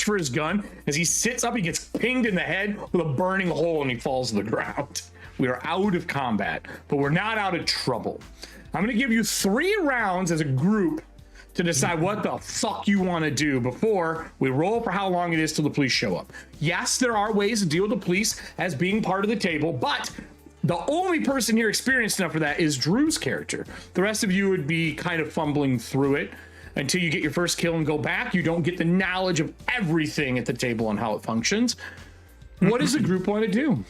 for his gun. As he sits up, he gets pinged in the head with a burning hole and he falls to the ground. We are out of combat, but we're not out of trouble. I'm going to give you 3 rounds as a group to decide what the fuck you want to do before we roll for how long it is till the police show up. Yes, there are ways to deal with the police as being part of the table, but the only person here experienced enough for that is Drew's character. The rest of you would be kind of fumbling through it until you get your first kill and go back. You don't get the knowledge of everything at the table and how it functions. What does the group want to do?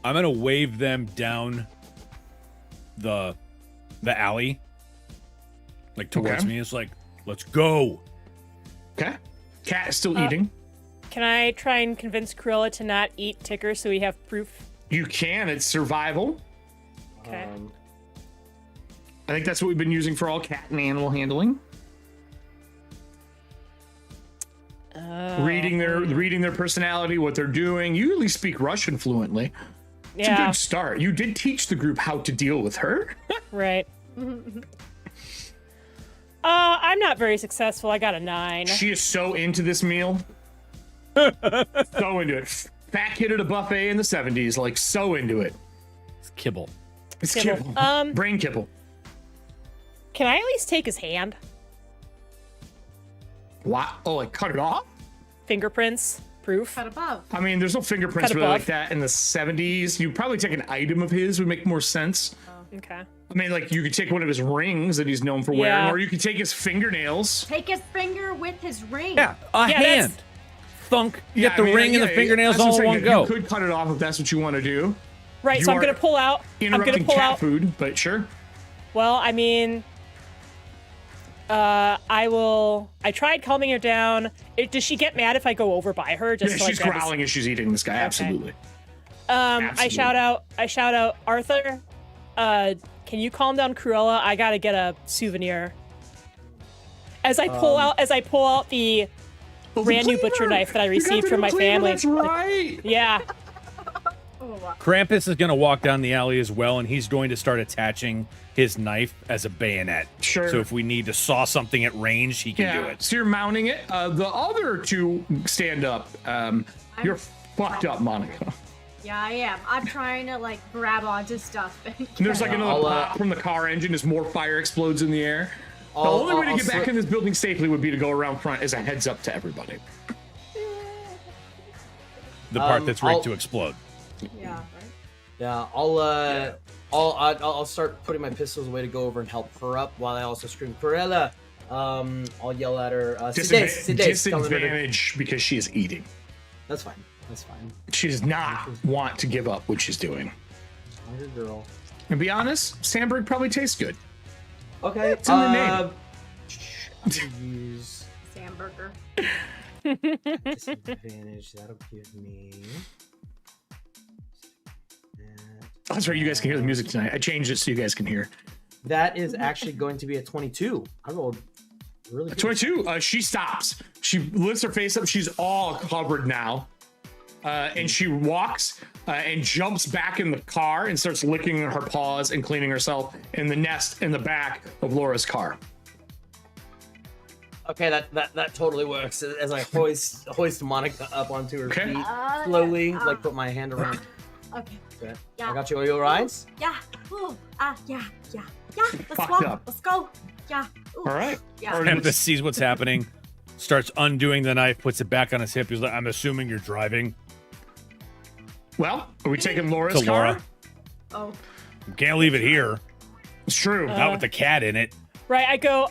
I'm gonna wave them down the alley, like towards me. It's like, let's go. Okay. Cat is still eating. Can I try and convince Cruella to not eat Ticker so we have proof? You can. It's survival. Okay. I think that's what we've been using for all cat and animal handling. Reading their personality, what they're doing. You at least speak Russian fluently. It's a good start. You did teach the group how to deal with her. Right. I'm not very successful. I got a 9. She is so into this meal. So into it. Fat kid at a buffet in the 70s, like so into it. It's kibble. It's kibble. Brain kibble. Can I at least take his hand? What? Oh, like cut it off? Fingerprints, proof. Cut above. I mean, there's no fingerprints Cut really above. like that in the 70s. You'd probably take an item of his would make more sense. Okay. I mean, like you could take one of his rings that he's known for wearing, Yeah. or you could take his fingernails. Take his finger with his ring. Yeah, hand. Thunk. You get the I mean, ring and the fingernails that's what I'm all in saying. one go. You could cut it off if that's what you want to do. Right, You so I'm are gonna pull out. I'm gonna Interrupting pull cat out. food, but sure. Well, I mean, I tried calming her down. Does she get mad if I go over by her? Just Yeah, to, like, she's grab his- growling as she's eating this guy. Absolutely. I shout out, Arthur. Can you calm down Cruella? I gotta get a souvenir. As I pull out the brand new butcher knife that I received from my family. That's right. Yeah. Krampus is going to walk down the alley as well, and he's going to start attaching his knife as a bayonet. Sure. So if we need to saw something at range, he can do it. So you're mounting it. The other two stand up. You're fucked up, Monica. Yeah, I am. I'm trying to like grab onto stuff. And There's like get- another pop from the car engine as more fire explodes in the air. The only way to get back in this building safely would be to go around front as a heads up to everybody. The part that's ready to explode. Yeah. Right? Yeah, I'll start putting my pistols away to go over and help her up while I also scream Cruella. I'll yell at her. Disadvantage because she is eating. That's fine. That's fine. She does not want to give up what she's doing. Hungry girl. And be honest, Sandberg probably tastes good. Okay. It's in the name. I'm gonna use Sandburger. disadvantage. That'll give me. That's right. You guys can hear the music tonight. I changed it so you guys can hear. That is actually going to be a 22. I rolled really good. 22. She stops. She lifts her face up. She's all covered now. And she walks and jumps back in the car and starts licking her paws and cleaning herself in the nest in the back of Laura's car. Okay, that totally works. As I hoist Monica up onto her feet slowly, like put my hand around. Okay. Okay. Yeah. I got you. Are you alright? Yeah. Ooh. Yeah. Let's Fucked go. up. Let's go. Yeah. Ooh. All right. Yeah. Krampus sees what's happening, starts undoing the knife, puts it back on his hip. He's like, I'm assuming you're driving. Well, are we taking Laura's To car? Laura. Oh. Can't leave it here. It's true. Not with the cat in it. Right, I go,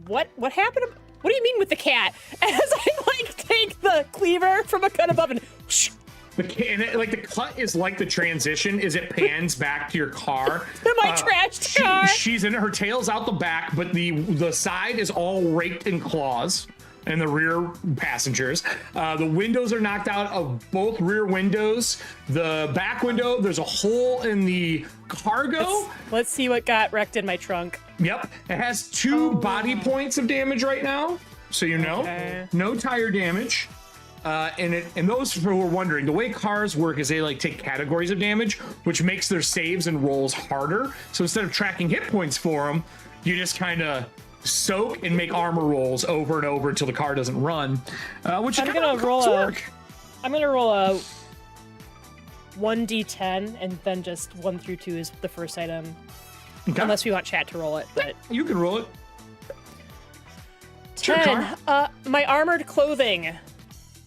what happened? What do you mean with the cat? As I, like, take the cleaver from a cut above and whoosh. The cut is like the transition, is it pans back to your car. To my trashed car. She's in her tail's out the back, but the side is all raked in claws. And the rear passengers. The windows are knocked out of both rear windows. The back window, there's a hole in the cargo. Let's see what got wrecked in my trunk. Yep. It has 2 body points of damage right now. So you know. Okay. No tire damage. And those who are wondering, the way cars work is they like take categories of damage, which makes their saves and rolls harder. So instead of tracking hit points for them, you just kind of soak and make armor rolls over and over until the car doesn't run. Which I'm gonna roll a 1d10 and then just 1 through 2 is the first item. Okay. Unless we want chat to roll it, but you can roll it. 10. My armored clothing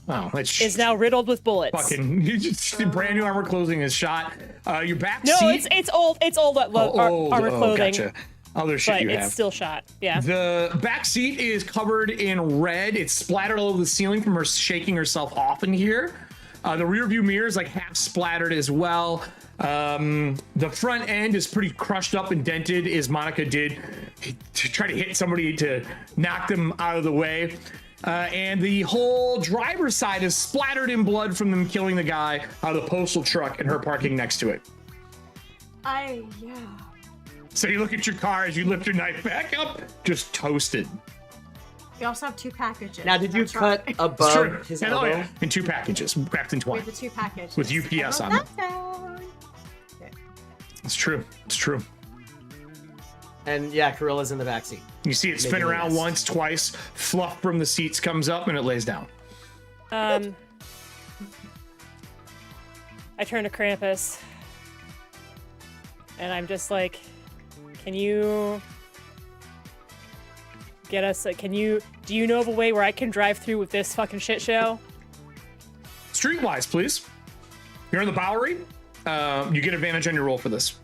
is now riddled with bullets. Fucking brand new armor clothing is shot. Your back No, seat. it's old. It's old armored clothing. Gotcha. Other shit but you it's have. still shot. Yeah. The back seat is covered in red. It's splattered all over the ceiling from her shaking herself off in here. The rear view mirror is like half splattered as well. The front end is pretty crushed up and dented as Monica did to try to hit somebody to knock them out of the way. And the whole driver's side is splattered in blood from them killing the guy out of the postal truck and her parking next to it. Yeah. So you look at your car as you lift your knife back up, just toasted. We also have 2 packages. Now, did you That's cut right. above his And, elbow? yeah, in 2 packages, wrapped in We twine. have the 2 packages. With UPS I on wrote it. that down. It's true. It's true. And yeah, Carilla's in the backseat. You see it spin Making around noise. once, twice, fluff from the seats comes up, and it lays down. I turn to Krampus. And I'm just like, can you get us, do you know of a way where I can drive through with this fucking shit show? Streetwise, please. You're in the Bowery. You get advantage on your roll for this.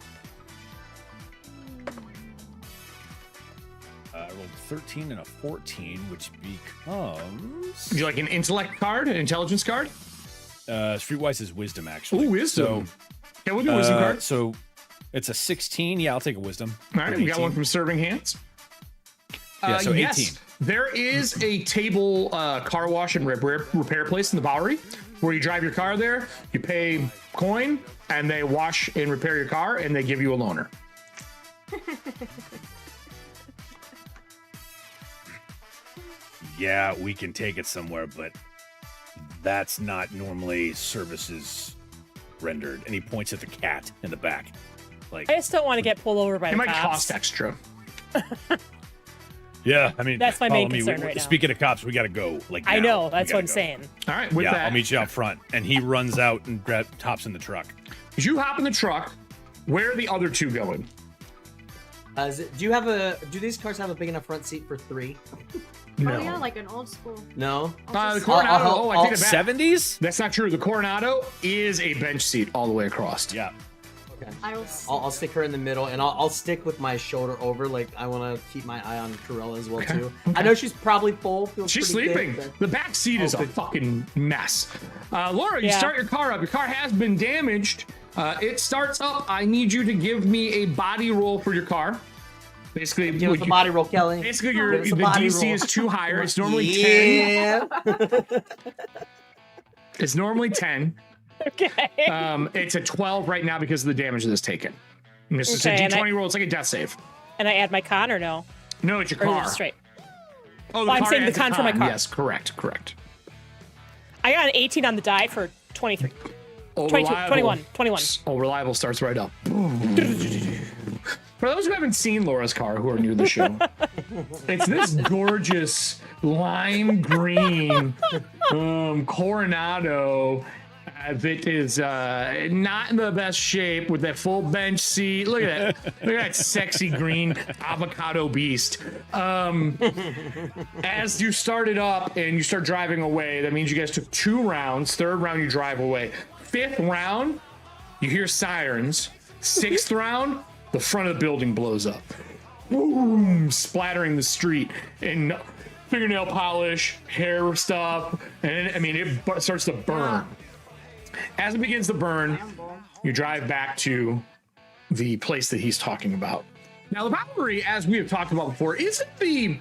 I rolled 13 and a 14, which becomes... Would you like an intellect card, an intelligence card? Streetwise is wisdom, actually. Ooh, wisdom. So, Yeah, we'll do wisdom card. So it's a 16. Yeah, I'll take a wisdom. All right, we got one from Serving Hands. Yeah, so 18. Yes, there is a table car wash and repair place in the Bowery where you drive your car there, you pay coin, and they wash and repair your car, and they give you a loaner. Yeah, we can take it somewhere, but that's not normally services rendered. And he points at the cat in the back. Like, I just don't want to get pulled over by It the might cops. cost extra. yeah, I mean, That's my main follow me. concern right now. Speaking of cops, we got to go. Like, I now. know, We that's gotta what I'm go. saying. All right, with yeah, that, I'll meet you out front. And he runs out and hops in the truck. as you hop in the truck, where are the other 2 going? Do these cars have a big enough front seat for 3? No. Oh yeah, like an old school. No. The Coronado. I take it back. 70s? That's not true. The Coronado is a bench seat all the way across. Yeah. Okay. I'll stick her in the middle, and I'll stick with my shoulder over. Like I want to keep my eye on Carilla as well too. I know she's probably full. Feels She's pretty sleeping. thick, but- The back seat is a fucking mess. Laura, you Yeah. start your car up. Your car has been damaged. It starts up. I need you to give me a body roll for your car. Basically, Give us a body roll, Kelly. Basically, Give us the a body DC roll. is too higher. It's normally 10. Yeah. It's normally 10. Okay. It's a 12 right now because of the damage that is taken. And this is a Okay, and D20 roll. It's like a death save. And I add my con or no? No, it's your Or is it car. just straight? Oh, I'm car saying the adds a con for my car. Yes, correct. I got an 18 on the die for 23. Oh, 22, reliable. 21. Oh, reliable starts right up. For those who haven't seen Laura's car, who are new to the show, it's this gorgeous lime green Coronado. that is not in the best shape with that full bench seat. Look at that. Look at that sexy green avocado beast. As you start it up and you start driving away, that means you guys took 2 rounds. 3rd round, you drive away. 5th round, you hear sirens. 6th round, the front of the building blows up. Boom! Splattering the street. And fingernail polish, hair stuff, and I mean, it starts to burn. As it begins to burn, you drive back to the place that he's talking about. Now, the Bowery, as we have talked about before, isn't the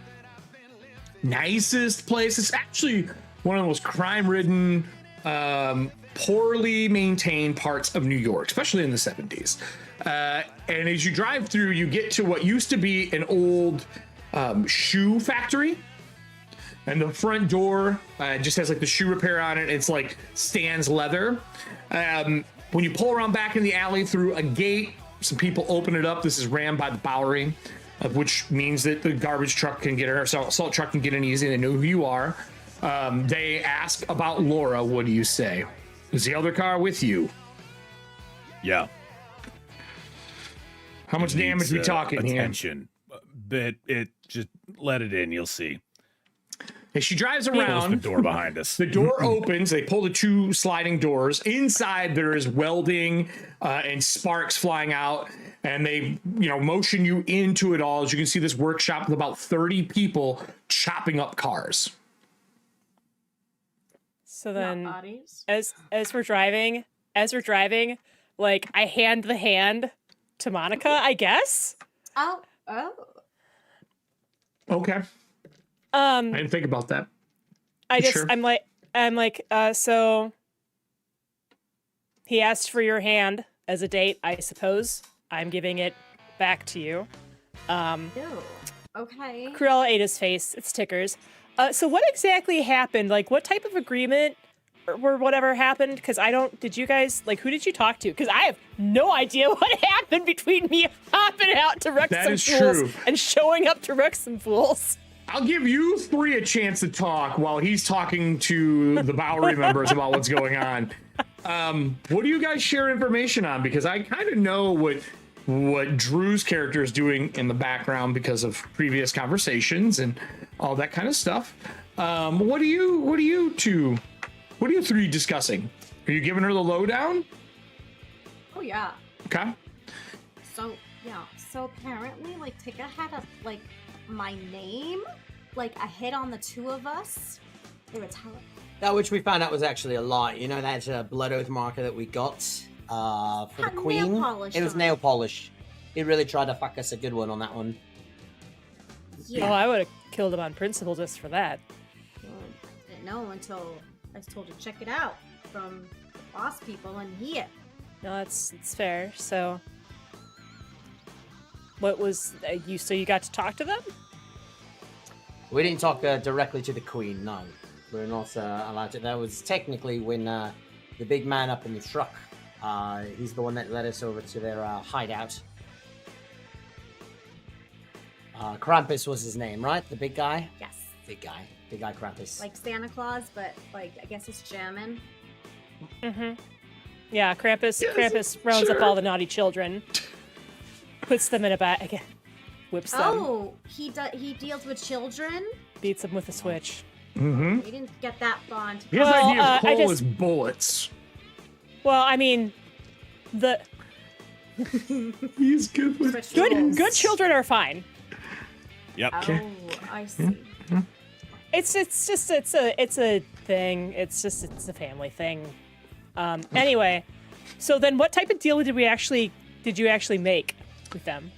nicest place. It's actually one of the most crime-ridden, poorly maintained parts of New York, especially in the 70s. And as you drive through, you get to what used to be an old shoe factory. And the front door just has like the shoe repair on it. It's like Stan's leather. When you pull around back in the alley through a gate, some people open it up. This is ran by the Bowery, which means that the garbage truck can get in, or salt truck can get in easy. They know who you are. They ask about Laura. What do you say? Is the other car with you? Yeah. How much damage we talking here? Attention. But it just let it in. You'll see. And she drives around. Close the door behind us. The door opens. They pull the 2 sliding doors. Inside there is welding and sparks flying out. And they, motion you into it all. As you can see, this workshop with about 30 people chopping up cars. So then, as we're driving, like I hand the hand to Monica, I guess. Oh. Okay. I didn't think about that. I'm like, so he asked for your hand as a date, I suppose. I'm giving it back to you. Okay. Cruella ate his face. It's tickers. So what exactly happened? Like, what type of agreement or whatever happened? Because did you guys, like, who did you talk to? Because I have no idea what happened between me hopping out to wreck some fools and showing up to wreck some fools. I'll give you 3 a chance to talk while he's talking to the Bowery members about what's going on. What do you guys share information on? Because I kind of know what Drew's character is doing in the background because of previous conversations and all that kind of stuff. What are you 3 discussing? Are you giving her the lowdown? Oh yeah. Okay. So apparently, like, Tika had my name, like a hit on the 2 of us. They were telling. That which we found out was actually a lie. That blood oath marker that we got for the Queen. It was nail polish. He really tried to fuck us a good one on that one. Yeah. Oh, I would have killed him on principle just for that. Well, I didn't know until I was told to check it out from the boss people in here. No, it's fair. So, what was you? So you got to talk to them? We didn't talk directly to the Queen. No, we're not allowed to. That was technically when the big man up in the truck. He's the one that led us over to their hideout. Krampus was his name, right? The big guy? Yes. Big guy Krampus. Like Santa Claus, but I guess it's German. Mm-hmm. Yeah, Krampus rounds up all the naughty children, puts them in a bag, whips them. Oh, he deals with children? Beats them with a switch. Mm-hmm. We didn't get that bond. His idea of coal is bullets. Well, I mean, he's good with good children are fine. Yep. Oh, I see. It's a thing. It's a family thing. Anyway, so then what type of deal did you actually make with them?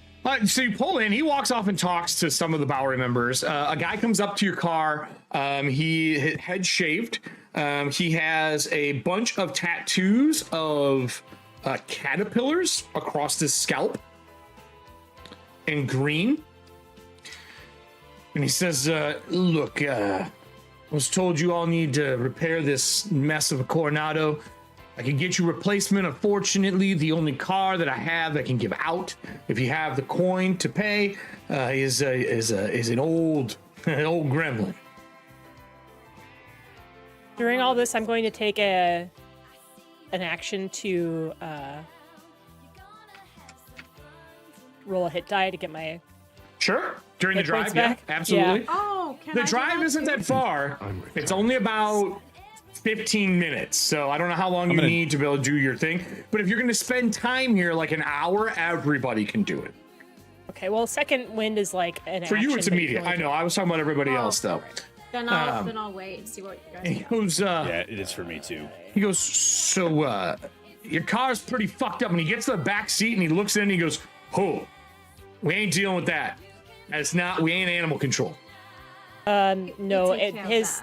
So you pull in, he walks off and talks to some of the Bowery members. A guy comes up to your car. He head shaved. He has a bunch of tattoos of caterpillars across his scalp in green. And he says, look, I was told you all need to repair this mess of a Coronado. I can get you a replacement. Unfortunately, the only car that I have that can give out, if you have the coin to pay, is an old gremlin. During all this, I'm going to take a an action to roll a hit die to get my Sure. During the hit points drive, yeah, back? absolutely. Yeah. Oh, can The I do drive that isn't too? that far. It's only about 15 minutes, so I don't know how long I'm you gonna- need to be able to do your thing. But if you're going to spend time here, like an hour, everybody can do it. Okay, well, second wind is like an For you, action, it's but immediate. only I know. I was talking about everybody else, though. Then I'll wait and see what you guys And he goes, Yeah, it is for me too. he goes, so, your car's pretty fucked up. And he gets to the back seat and he looks in and he goes, oh, we ain't dealing with that. That's not, we ain't animal control. No, take care of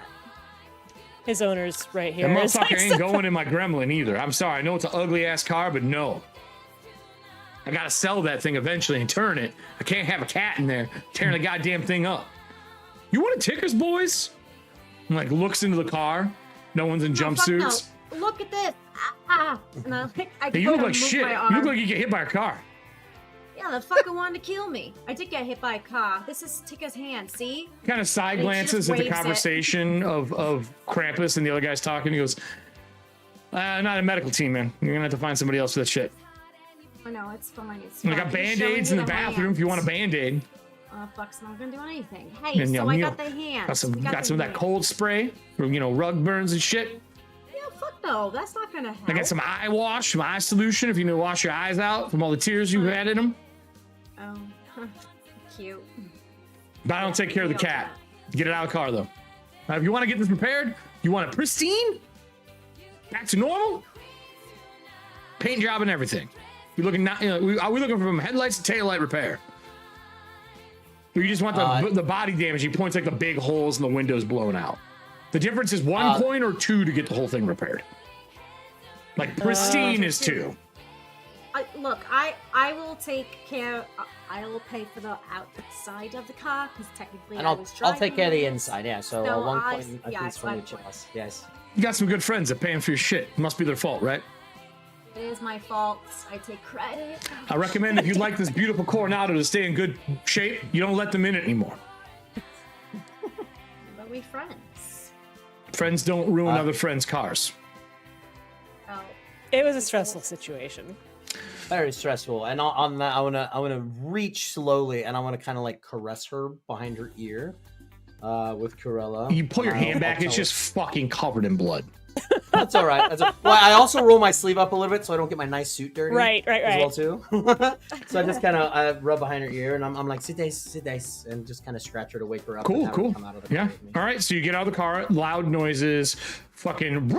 his owner's right here. That It's like motherfucker ain't stuff- going in my Gremlin either. I'm sorry. I know it's an ugly ass car, but no. I gotta sell that thing eventually and turn it. I can't have a cat in there tearing the goddamn thing up. You want tickers, boys? And like looks into the car. No one's in Oh, fuck jumpsuits. no. Look at this. Ah. And I Hey, you look like shit. You look like you get hit by a car. Yeah, the fucker wanted to kill me. I did get hit by a car. This is Ticker's hand, see? Kind of side And he glances just at the waves it. conversation of Krampus and the other guy's talking. He goes, not a medical team, man. You're gonna have to find somebody else for that shit. Oh no, it's fine. It's And fine. I got He's band-aids showing in me the bathroom if you want a band-aid. Fuck's not gonna do anything. Hey, And, so I you got know, the hands. Got some, We got the some of that hands. cold spray for, rug burns and shit. Yeah, fuck no. That's not gonna help. I got some eye wash, some eye solution if you need to wash your eyes out from all the tears you've had in them. Oh, cute. But I don't take care of the cat. Get it out of the car, though. If you want to get this repaired, you want it pristine, back to normal, paint job and everything. You're looking, are we looking from headlights to taillight repair? Or you just want the body damage? He points like the big holes in the windows blown out. The difference is 1 coin or 2 to get the whole thing repaired. Like pristine is 2. Look, I will take care. I will pay for the outside of the car because technically And I I'll was driving. take care of the it. inside. Yeah. So No, 1 I- point yeah, apiece from I- each of us. Yes. You got some good friends that paying for your shit. Must be their fault, right? It is my fault. I take credit. I recommend if you'd like this beautiful Coronado to stay in good shape, you don't let them in it anymore. But we friends. Friends don't ruin other friends' cars. Oh. It was a stressful situation. Very stressful. And on that, I wanna reach slowly, and I wanna kind of like caress her behind her ear, with Corella. You pull your And hand I'll back, tell it's her- just fucking covered in blood. That's all right. Well, I also roll my sleeve up a little bit so I don't get my nice suit dirty. Right. As well too. So I just kind of rub behind her ear, and I'm like, sit dice, and just kind of scratch her to wake her up. and Cool, have her cool. come out of the Yeah. car with me. All right, so you get out of the car, loud noises, fucking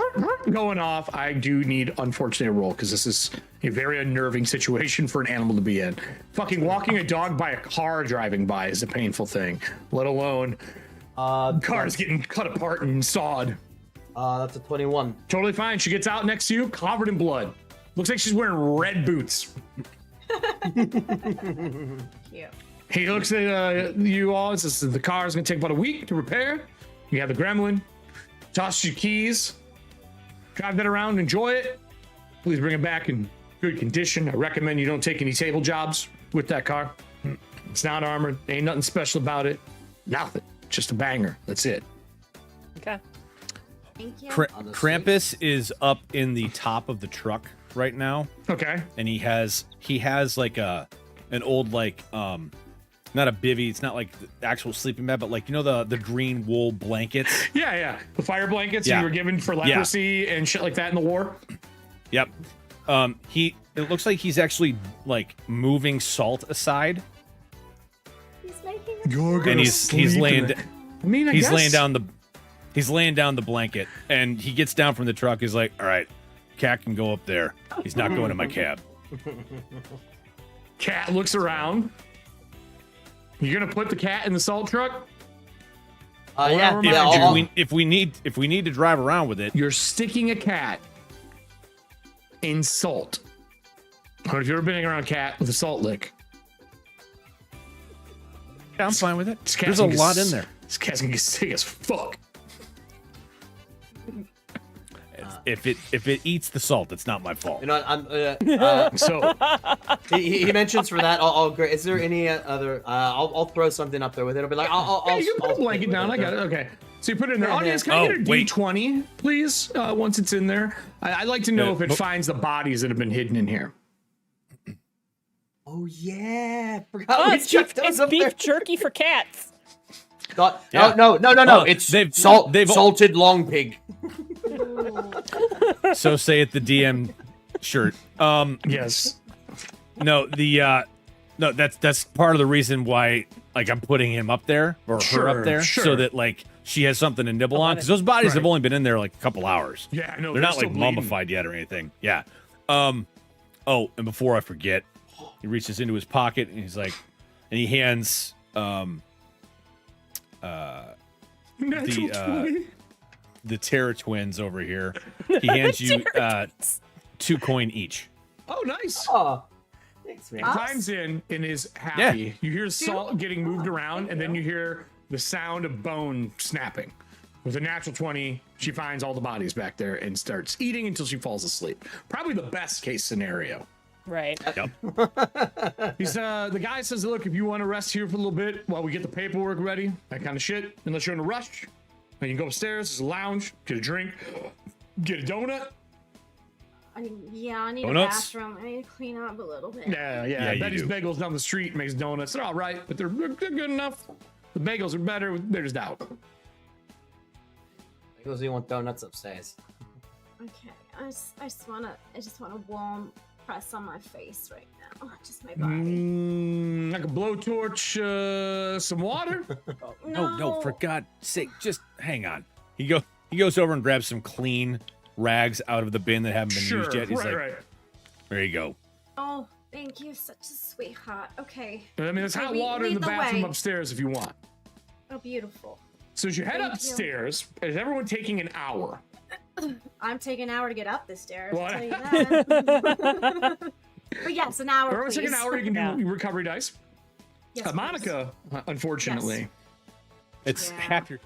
going off. I do need, unfortunately, a roll because this is a very unnerving situation for an animal to be in. Fucking walking a dog by a car driving by is a painful thing, let alone cars getting cut apart and sawed. That's a 21. Totally fine. She gets out next to you, covered in blood. Looks like she's wearing red boots. Cute. He looks at you all and says the car's gonna take about a week to repair. You have the gremlin. Toss your keys. Drive that around, enjoy it. Please bring it back in good condition. I recommend you don't take any table jobs with that car. It's not armored. Ain't nothing special about it. Nothing. Just a banger. That's it. Okay. Thank you. Krampus is up in the top of the truck right now. Okay. And he has like an old like not a bivvy, it's not like the actual sleeping bag, but like the green wool blankets. Yeah. The fire blankets Yeah. you were given for leprosy and shit like that in the war. Yep. It looks like he's actually like moving salt aside. He's making You're And he's laying He's laying down the blanket, and he gets down from the truck. He's like, all right, Cat can go up there. He's not going in my cab. Cat looks around. You're gonna put the cat in the salt truck? If we need to drive around with it, you're sticking a cat in salt. I don't know if you've ever been around a cat with a salt lick. Yeah, I'm fine with it. This cat's There's a gonna get lot in there. This cat's gonna get sick as fuck. If it eats the salt, it's not my fault. You know, I'm so he mentions for that. I'll great. Is there any other? I'll throw something up there with it. It'll be like, I'll you can put a blanket stick with down. it. I got it. Okay. So you put it in there. Audience, can I get a wait. D20, please? Once it's in there, I'd like to know if it finds the bodies that have been hidden in here. Oh yeah, Oh, it's beef jerky for cats. No, Yeah. no. Oh, It's they've salted long pig. So say it the DM shirt. Yes. No, no, that's part of the reason why like I'm putting him up there or her up there so that like she has something to nibble on because those bodies have only been in there like a couple hours. Yeah, I know. They're not like still bleeding. mummified yet or anything. Yeah. Oh, and before I forget, he reaches into his pocket and he's like, and he hands the Terror twins over here. He hands you 2 coin each. Oh, nice. Oh, thanks, man. He climbs in and is happy. You hear salt getting moved around, and then you hear the sound of bone snapping. With a natural 20, she finds all the bodies back there and starts eating until she falls asleep. Probably the best case scenario. Right. Yep. He's the guy says, look, if you want to rest here for a little bit while we get the paperwork ready, that kind of shit, unless you're in a rush, then you can go upstairs, there's a lounge, get a drink, get a donut. I need Donuts? a bathroom. I need to clean up a little bit. Yeah, you Betty's do. Bagels down the street makes donuts. They're all right, but they're good enough. The bagels are better. There's doubt. Because we want donuts upstairs. Okay, I just wanna warm press on my face right now. Just my body. Like a blowtorch, some water. No, for God's sake, just hang on. He goes over and grabs some clean rags out of the bin that haven't been used yet. He's right. There you go. Oh, thank you, such a sweetheart. Okay. I mean, there's hot Lead- water in lead the bathroom way. upstairs if you want. Oh, beautiful. So as you head Thank you. upstairs, is everyone taking an hour? I'm taking an hour to get up the stairs. What? I'll tell you that. But yes, an hour. Everyone's taking an please. hour. You can do recovery dice. Yes, Monica, unfortunately, It's half your.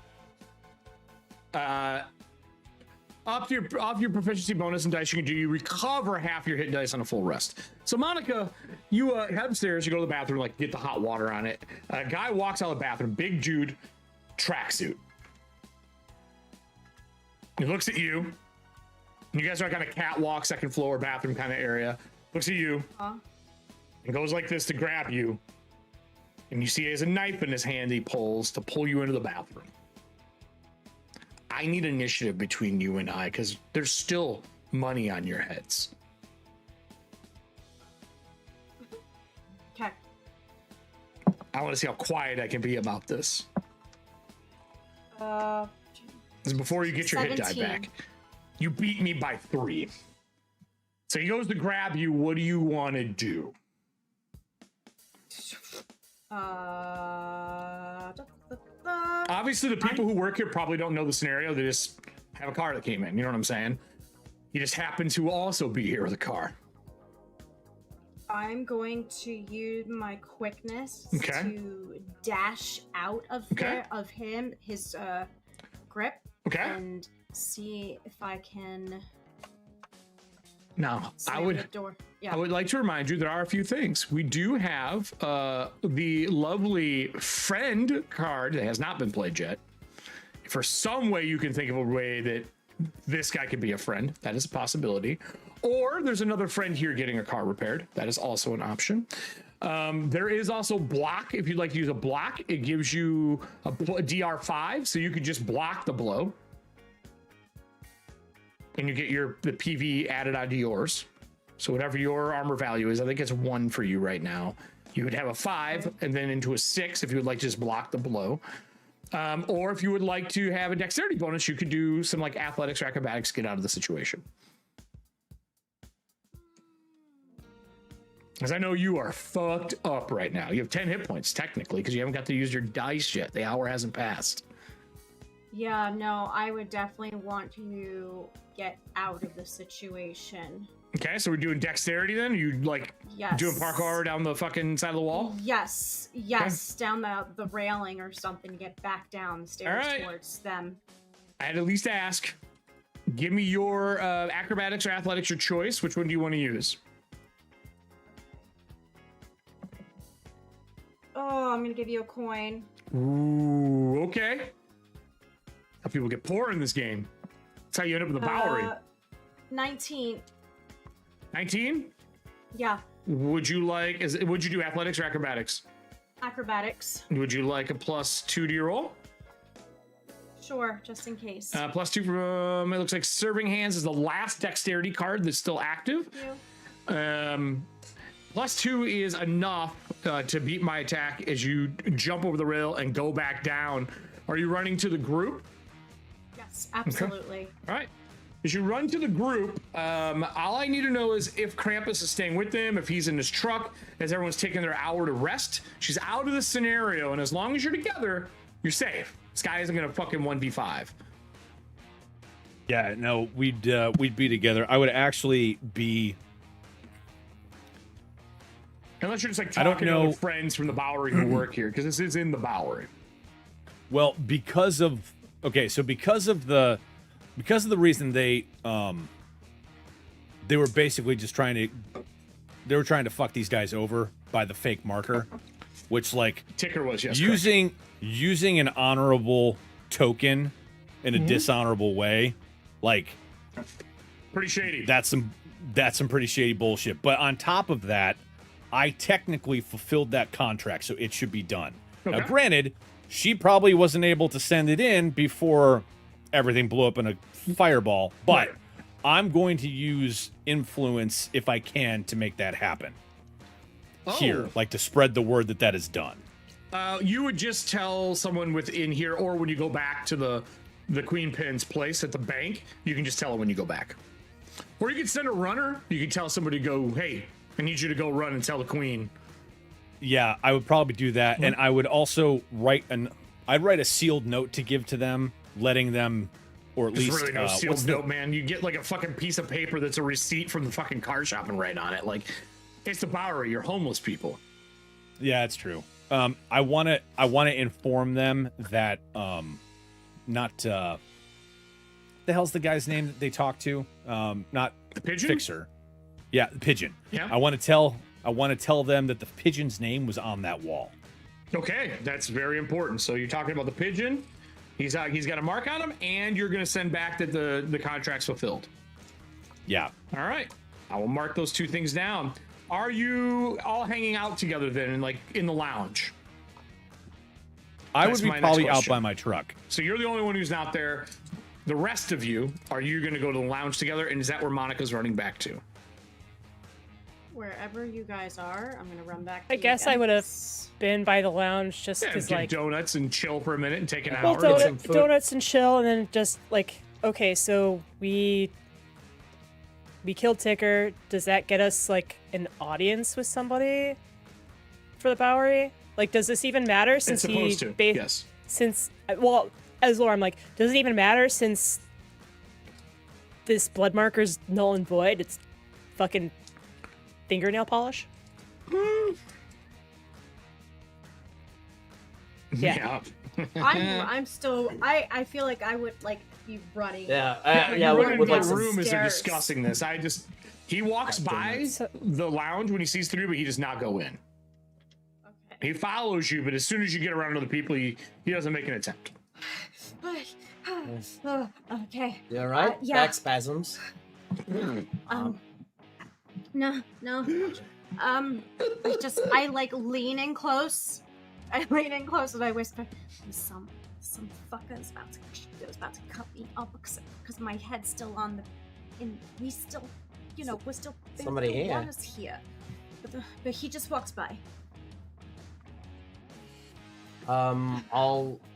off your proficiency bonus and dice you can do, you recover half your hit dice on a full rest. So Monica, you head upstairs, you go to the bathroom, like get the hot water on it. A guy walks out of the bathroom, big Jude, tracksuit. He looks at you. You guys are like on a catwalk, second floor bathroom kind of area. Looks at you and goes like this to grab you. And you see he has a knife in his hand he pulls to pull you into the bathroom. I need initiative between you and I because there's still money on your heads. Okay. I want to see how quiet I can be about this. This is before you get your hit die 17. back. You beat me by 3. So he goes to grab you. What do you want to do? Obviously, the people who work here probably don't know the scenario. They just have a car that came in. You know what I'm saying? He just happened to also be here with a car. I'm going to use my quickness Okay. to dash out of there, of him, his grip, and see if I can. Now, slam the door. Yeah. I would like to remind you there are a few things. We do have the lovely friend card that has not been played yet. For some way you can think of a way that this guy could be a friend, that is a possibility. Or there's another friend here getting a car repaired. That is also an option. There is also block. If you'd like to use a block, it gives you a DR5, so you could just block the blow. And you get the PV added onto yours. So whatever your armor value is, I think it's 1 for you right now. You would have a 5 and then into a 6 if you would like to just block the blow. Or if you would like to have a dexterity bonus, you could do some like athletics or acrobatics to get out of the situation. Because I know you are fucked up right now. You have 10 hit points technically because you haven't got to use your dice yet. The hour hasn't passed. Yeah, no, I would definitely want to get out of the situation. Okay, so we're doing dexterity then? You like doing parkour down the fucking side of the wall? Yes, down the railing or something to get back down the stairs towards them. I had at least ask. Give me your acrobatics or athletics, your choice. Which one do you want to use? Oh, I'm gonna give you a coin. Ooh, okay. How people get poor in this game. That's how you end up with the Bowery. 19. 19? Yeah. Would you do athletics or acrobatics? Acrobatics. Would you like a +2 to your roll? Sure, just in case. +2 from, it looks like Serving Hands is the last dexterity card that's still active. +2 is enough to beat my attack as you jump over the rail and go back down. Are you running to the group? Yes, absolutely. Okay. All right. As you run to the group, all I need to know is if Krampus is staying with them, if he's in his truck, as everyone's taking their hour to rest. She's out of the scenario, and as long as you're together, you're safe. This guy isn't gonna fucking 1v5. Yeah, no, we'd be together. I would actually be. Unless you're just like talking to other friends from the Bowery who work here, because this is in the Bowery. Well, because of the reason they were basically just trying to fuck these guys over by the fake marker, which like Ticker was using an honorable token in a dishonorable way, like pretty shady. That's some pretty shady bullshit. But on top of that, I technically fulfilled that contract, so it should be done. Okay. Now, granted, she probably wasn't able to send it in before everything blew up in a fireball, but I'm going to use influence if I can to make that happen. Here, like to spread the word that is done. You would just tell someone within here, or when you go back to the Queen Pin's place at the bank, you can just tell them when you go back. Or you could send a runner. You could tell somebody to go, hey, I need you to go run and tell the Queen. Yeah, I would probably do that, and I would also write a sealed note to give to them, letting them, or at least There's really no sealed note, man. You get like a fucking piece of paper that's a receipt from the fucking car shop and write on it. Like, it's the Bowery. You're homeless people. Yeah, it's true. I want to inform them that not the hell's the guy's name that they talk to? Not the Pigeon? Fixer. Yeah, the Pigeon. Yeah. I want to tell them that the Pigeon's name was on that wall. Okay, that's very important. So you're talking about the Pigeon. He's got a mark on him, and you're going to send back that the contract's fulfilled. Yeah. All right. I will mark those two things down. Are you all hanging out together then, like in the lounge? I would be probably out by my truck. So you're the only one who's not there. The rest of you, are you going to go to the lounge together? And is that where Monica's running back to? Wherever you guys are, I'm gonna run back. I guess I would have been by the lounge just because, get like, donuts and chill for a minute and take an well, hour. donuts and chill, and then just like, okay, so we killed Ticker. Does that get us like an audience with somebody for the Bowery? Like, does this even matter? Since it's supposed to. Yes. Since as Laura, I'm like, does it even matter since this blood marker's null and void? It's fucking fingernail polish. Yeah. I'm still. I feel like I would like be running. You're running with the room as they're discussing this. He walks by the lounge when he sees through, but he does not go in. Okay. He follows you, but as soon as you get around other people, he doesn't make an attempt. Okay. You all right? Yeah. Back spasms. No. I like lean in close. I lean in close and I whisper, some fucker is about to cut me up because my head's still on the, and we still, we're still. Somebody the here. water's here, but he just walks by.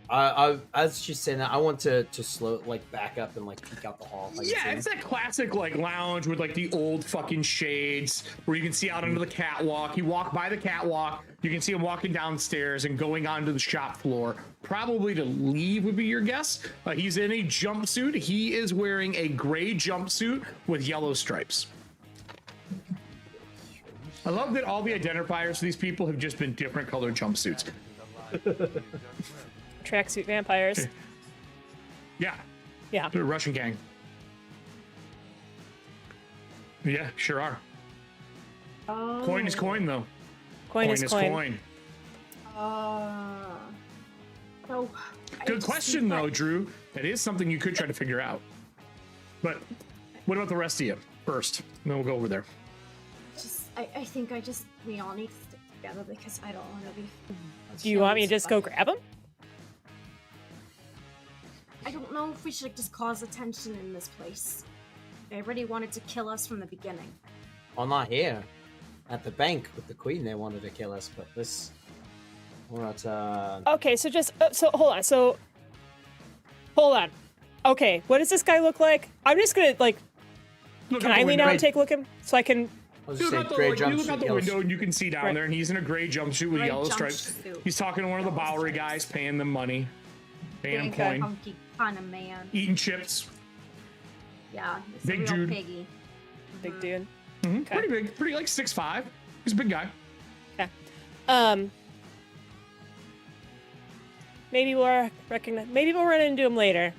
As she's saying that, I want to slow, like, back up and like peek out the hall. Yeah, it's that classic like lounge with like the old fucking shades where you can see out onto the catwalk. You walk by the catwalk, you can see him walking downstairs and going onto the shop floor, probably to leave would be your guess. He's in a jumpsuit. He is wearing a gray jumpsuit with yellow stripes. I love that all the identifiers for these people have just been different colored jumpsuits. Tracksuit vampires. Yeah. Yeah. The Russian gang. Yeah, sure are. Oh. Coin is coin, though. Coin is coin. So Good question, though, Drew. It is something you could try to figure out. But what about the rest of you first? And then we'll go over there. I think we all need to stick together because I don't want to be. Do you want me to just go grab him? I don't know if we should just cause attention in this place. They already wanted to kill us from the beginning. Well, not here. At the bank with the queen, they wanted to kill us, but this... We're not, Okay, so just... so, hold on. So... Hold on. Okay, what does this guy look like? I'm just gonna, like... Can I lean out and take a look at him? So I can... You look out the window and you can see down there, and he's in a gray jumpsuit with yellow stripes. He's talking to one of the Bowery guys, paying them money. Paying him coin. Hunky kind of man. Eating chips. Yeah, he's Big a real dude. piggy. Big dude. Mm-hmm. Okay. Pretty big, pretty like 6'5". He's a big guy. Okay. Maybe we'll run into him later.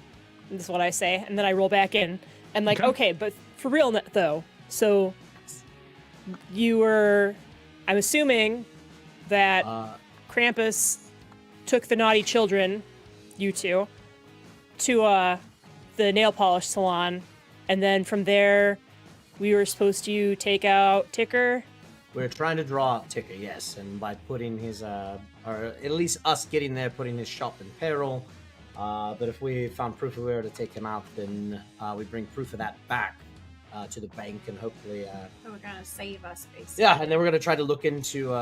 This is what I say, and then I roll back in. And like, okay, but for real though, so you were, I'm assuming that Krampus took the naughty children, you two, to the nail polish salon, and then from there we were supposed to take out Ticker. We were trying to draw out Ticker, yes, and by putting his, or at least us getting there, putting his shop in peril. But if we found proof we were to take him out, then we bring proof of that back to the bank, and hopefully... So we're gonna save us, basically. Yeah, and then we're gonna try to look into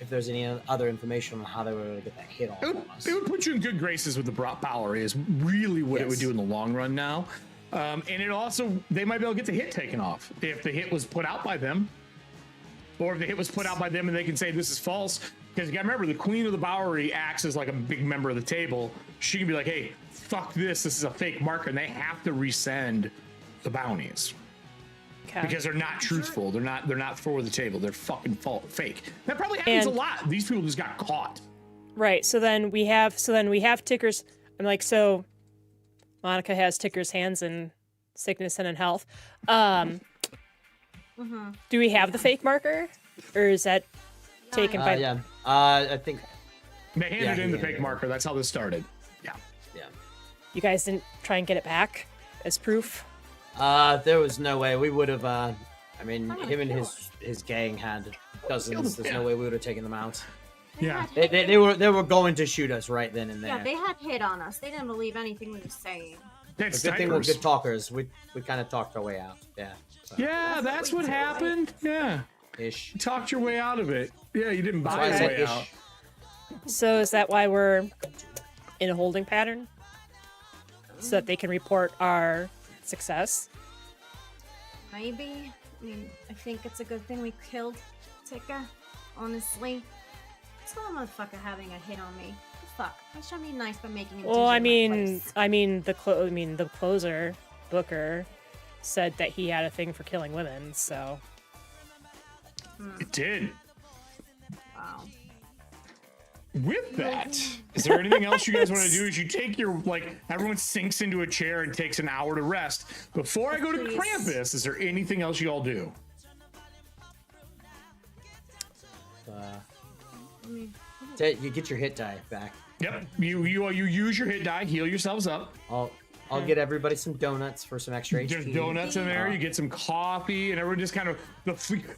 if there's any other information on how they were gonna get that hit on us. It would put you in good graces with the Power is really what it would do in the long run now. And it also, they might be able to get the hit taken off if the hit was put out by them. Or if the hit was put out by them and they can say this is false. Because you gotta remember, the Queen of the Bowery acts as like a big member of the table. She can be like, hey, fuck this is a fake marker, and they have to resend the bounties. Because they're not truthful. They're not for the table. They're fucking fake. That probably happens a lot. These people just got caught. Right. So then we have Ticker's. I'm like, so Monica has Ticker's hands in sickness and in health. Do we have the fake marker, or is that taken by? Yeah. I think they handed in the fake marker. That's how this started. Yeah. Yeah. You guys didn't try and get it back as proof? There was no way we would have. I mean, him and his gang had dozens. There's no way we would have taken them out. Yeah. They were going to shoot us right then and there. Yeah, they had hit on us. They didn't believe anything we were saying. The good thing we're good talkers. We kind of talked our way out. Yeah. So. Yeah, that's what happened. Yeah. Ish. You talked your way out of it. Yeah, you didn't buy your way out. So is that why we're in a holding pattern? So that they can report our success? Maybe. I mean, I think it's a good thing we killed Ticker. Honestly, it's not a motherfucker having a hit on me. Fuck. I should be nice by making him. Well, I mean, the closer, Booker, said that he had a thing for killing women. So it did. Wow. With that, is there anything else you guys want to do? Is you take your, like, everyone sinks into a chair and takes an hour to rest. Before I go to Krampus, is there anything else you all do? You get your hit die back. Yep. You use your hit die, heal yourselves up. I'll get everybody some donuts for some extra HP. There's donuts in there. You get some coffee, and everyone just kind of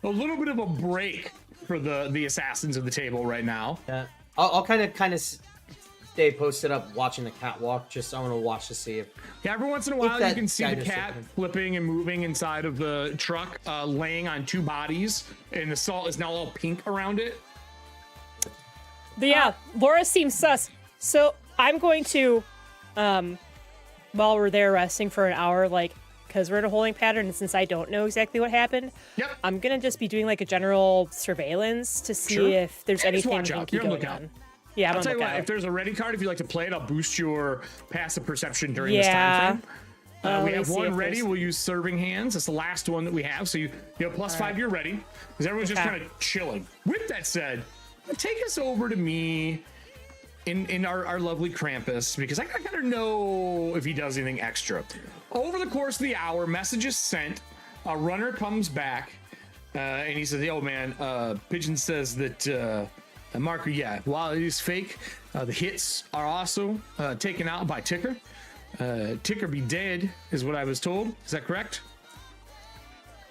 a little bit of a break for the assassins of the table right now. Yeah. I'll kind of stay posted up watching the catwalk. Just I want to watch to see if. Yeah, every once in a while you can see the cat flipping and moving inside of the truck, laying on two bodies, and the salt is now all pink around it. But yeah, Laura seems sus. So I'm going to, while we're there resting for an hour, like, because we're in a holding pattern, and since I don't know exactly what happened, I'm gonna just be doing like a general surveillance to see if there's anything watch out. You're on lookout. Yeah, I'll tell you what, if there's a ready card, if you like to play it, I'll boost your passive perception during this time frame. We have one ready. We'll use serving hands. That's the last one that we have. So you have +5. You're ready because everyone's just kind of chilling. With that said, take us over to me in our lovely Krampus, because I gotta know if he does anything extra. Over the course of the hour, message is sent. A runner comes back, and he says, "Yo, man, Pigeon says that Marker, while it is fake, the hits are also taken out by Ticker. Ticker be dead, is what I was told. Is that correct?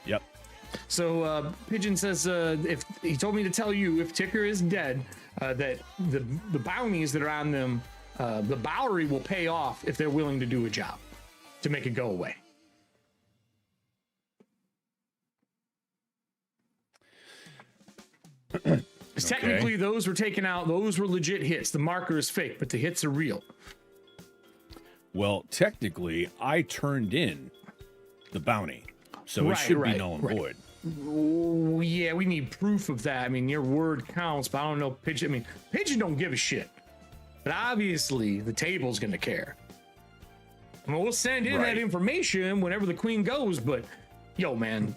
Yep. So Pigeon says, if he told me to tell you if Ticker is dead, that the bounties that are on them, the Bowery will pay off if they're willing to do a job to make it go away. Okay. Technically, those were taken out. Those were legit hits. The marker is fake, but the hits are real. Well, technically, I turned in the bounty, so it should be null and void. Oh, yeah, we need proof of that. I mean, your word counts, but I don't know Pigeon. I mean, Pigeon don't give a shit. But obviously, the table's going to care. I mean, we'll send in that information whenever the queen goes, but yo, man,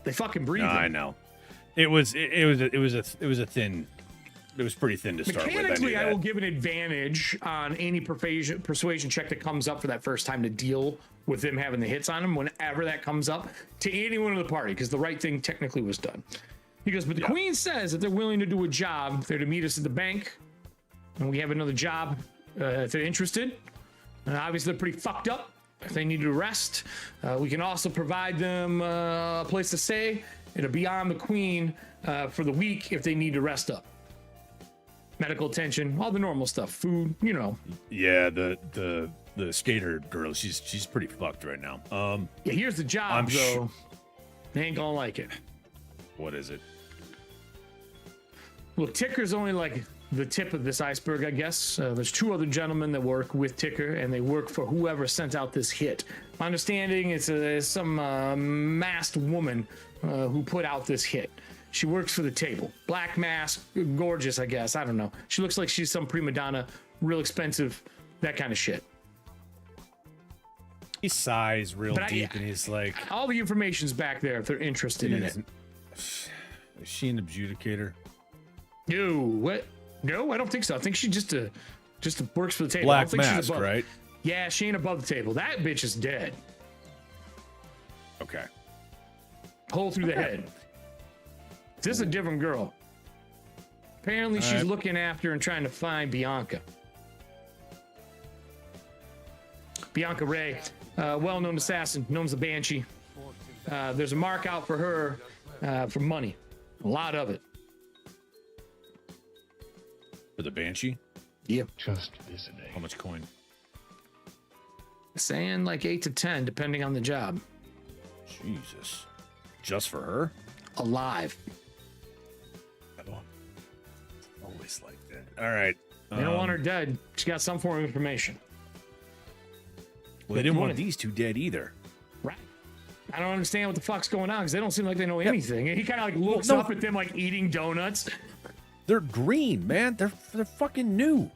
they fucking breathe. I know. It was pretty thin to start with. Mechanically, I will give an advantage on any persuasion check that comes up for that first time to deal with them having the hits on them whenever that comes up to anyone in the party, because the right thing technically was done. He goes, but the queen says that they're willing to do a job. They're to meet us at the bank, and we have another job if they're interested. And obviously, they're pretty fucked up. If they need to rest, we can also provide them a place to stay. It'll be on the queen for the week if they need to rest up. Medical attention, all the normal stuff, food, you know. Yeah, the skater girl, she's pretty fucked right now. Yeah, here's the job though. They ain't gonna like it. What is it? Well, Ticker's only like the tip of this iceberg, I guess. There's two other gentlemen that work with Ticker, and they work for whoever sent out this hit. My understanding is some masked woman who put out this hit. She works for the table. Black mask, gorgeous, I guess. I don't know. She looks like she's some prima donna, real expensive, that kind of shit. He sighs real deep, and he's like... All the information's back there if they're interested in it. Is she an adjudicator? No, what? No, I don't think so. I think she just works for the table. Black I don't think mask, she's above. right? Yeah, she ain't above the table. That bitch is dead. Okay. Hole through the head. This is a different girl. Apparently, she's looking after and trying to find Bianca. Bianca Ray, well-known assassin, known as the Banshee. There's a mark out for her for money. A lot of it. For the Banshee? Yep. Just visiting. How much coin? Saying like 8 to 10, depending on the job. Jesus. Just for her? Alive. Always like that. All right. They don't want her dead. She got some form of information. Well, they didn't want these two dead either. Right. I don't understand what the fuck's going on because they don't seem like they know anything. He kind of like looks up at them like eating donuts. They're green, man. They're fucking new.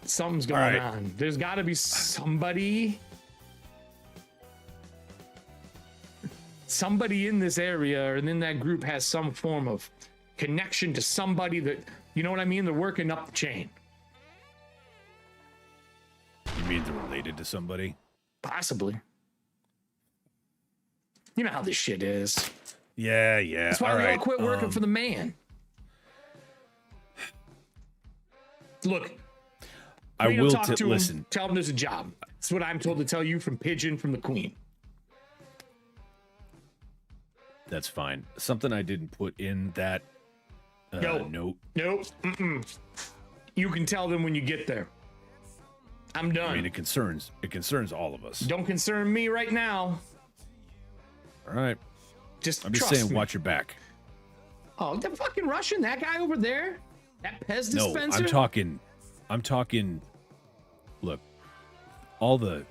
Something's going on. There's got to be somebody in this area or in that group has some form of connection to somebody that, you know what I mean? They're working up the chain. You mean they're related to somebody? Possibly. You know how this shit is. Yeah. That's why they all quit working for the man. Look, I will talk to listen. him, tell him there's a job. That's what I'm told to tell you from Pigeon from the Queen. That's fine. Something I didn't put in that note. Nope. Mm-mm. You can tell them when you get there. I'm done. I mean, it concerns all of us. Don't concern me right now. All right. I'm just saying, watch your back. Oh, the fucking Russian, that guy over there, that Pez dispenser. No, I'm talking. Look, all the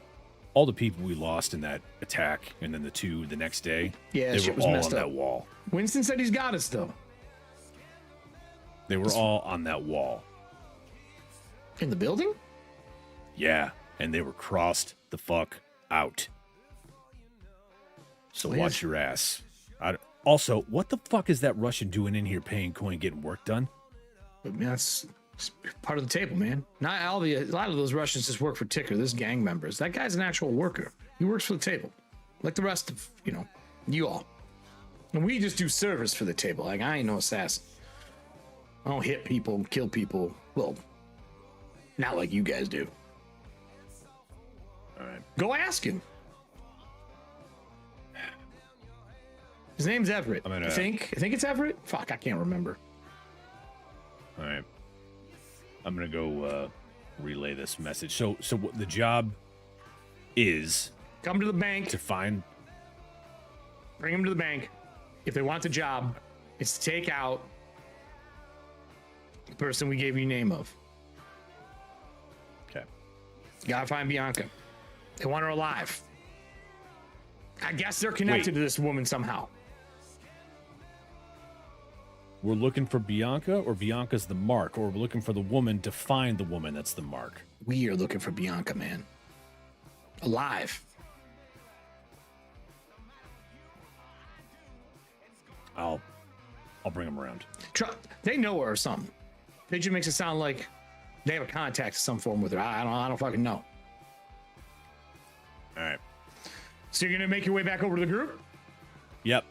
people we lost in that attack, and then the next day. Yeah, they shit were was all messed on up. that wall. Winston said he's got us though. They were all on that wall. In the building? Yeah, and they were crossed the fuck out. So watch your ass. Also, what the fuck is that Russian doing in here paying coin, getting work done? I mean, that's part of the table, man. Not all a lot of those Russians just work for Ticker. This gang members. That guy's an actual worker. He works for the table, like the rest of you all. And we just do service for the table. Like I ain't no assassin. I don't hit people, kill people. Well, Not like you guys do. All right. Go ask him. His name's Everett. I think it's Everett. Fuck, I can't remember. All right. I'm gonna go relay this message. So what the job is? Come to the bank to find. Bring them to the bank. If they want the job, it's to take out the person we gave you name of. Okay. Gotta find Bianca. They want her alive. I guess they're connected to this woman somehow. We're looking for Bianca, or Bianca's the mark, or we're looking for the woman to find the woman that's the mark. We are looking for Bianca, man. Alive. I'll bring them around. They know her or something. They just makes it sound like they have a contact of some form with her. I don't fucking know. All right. So you're gonna make your way back over to the group? Yep.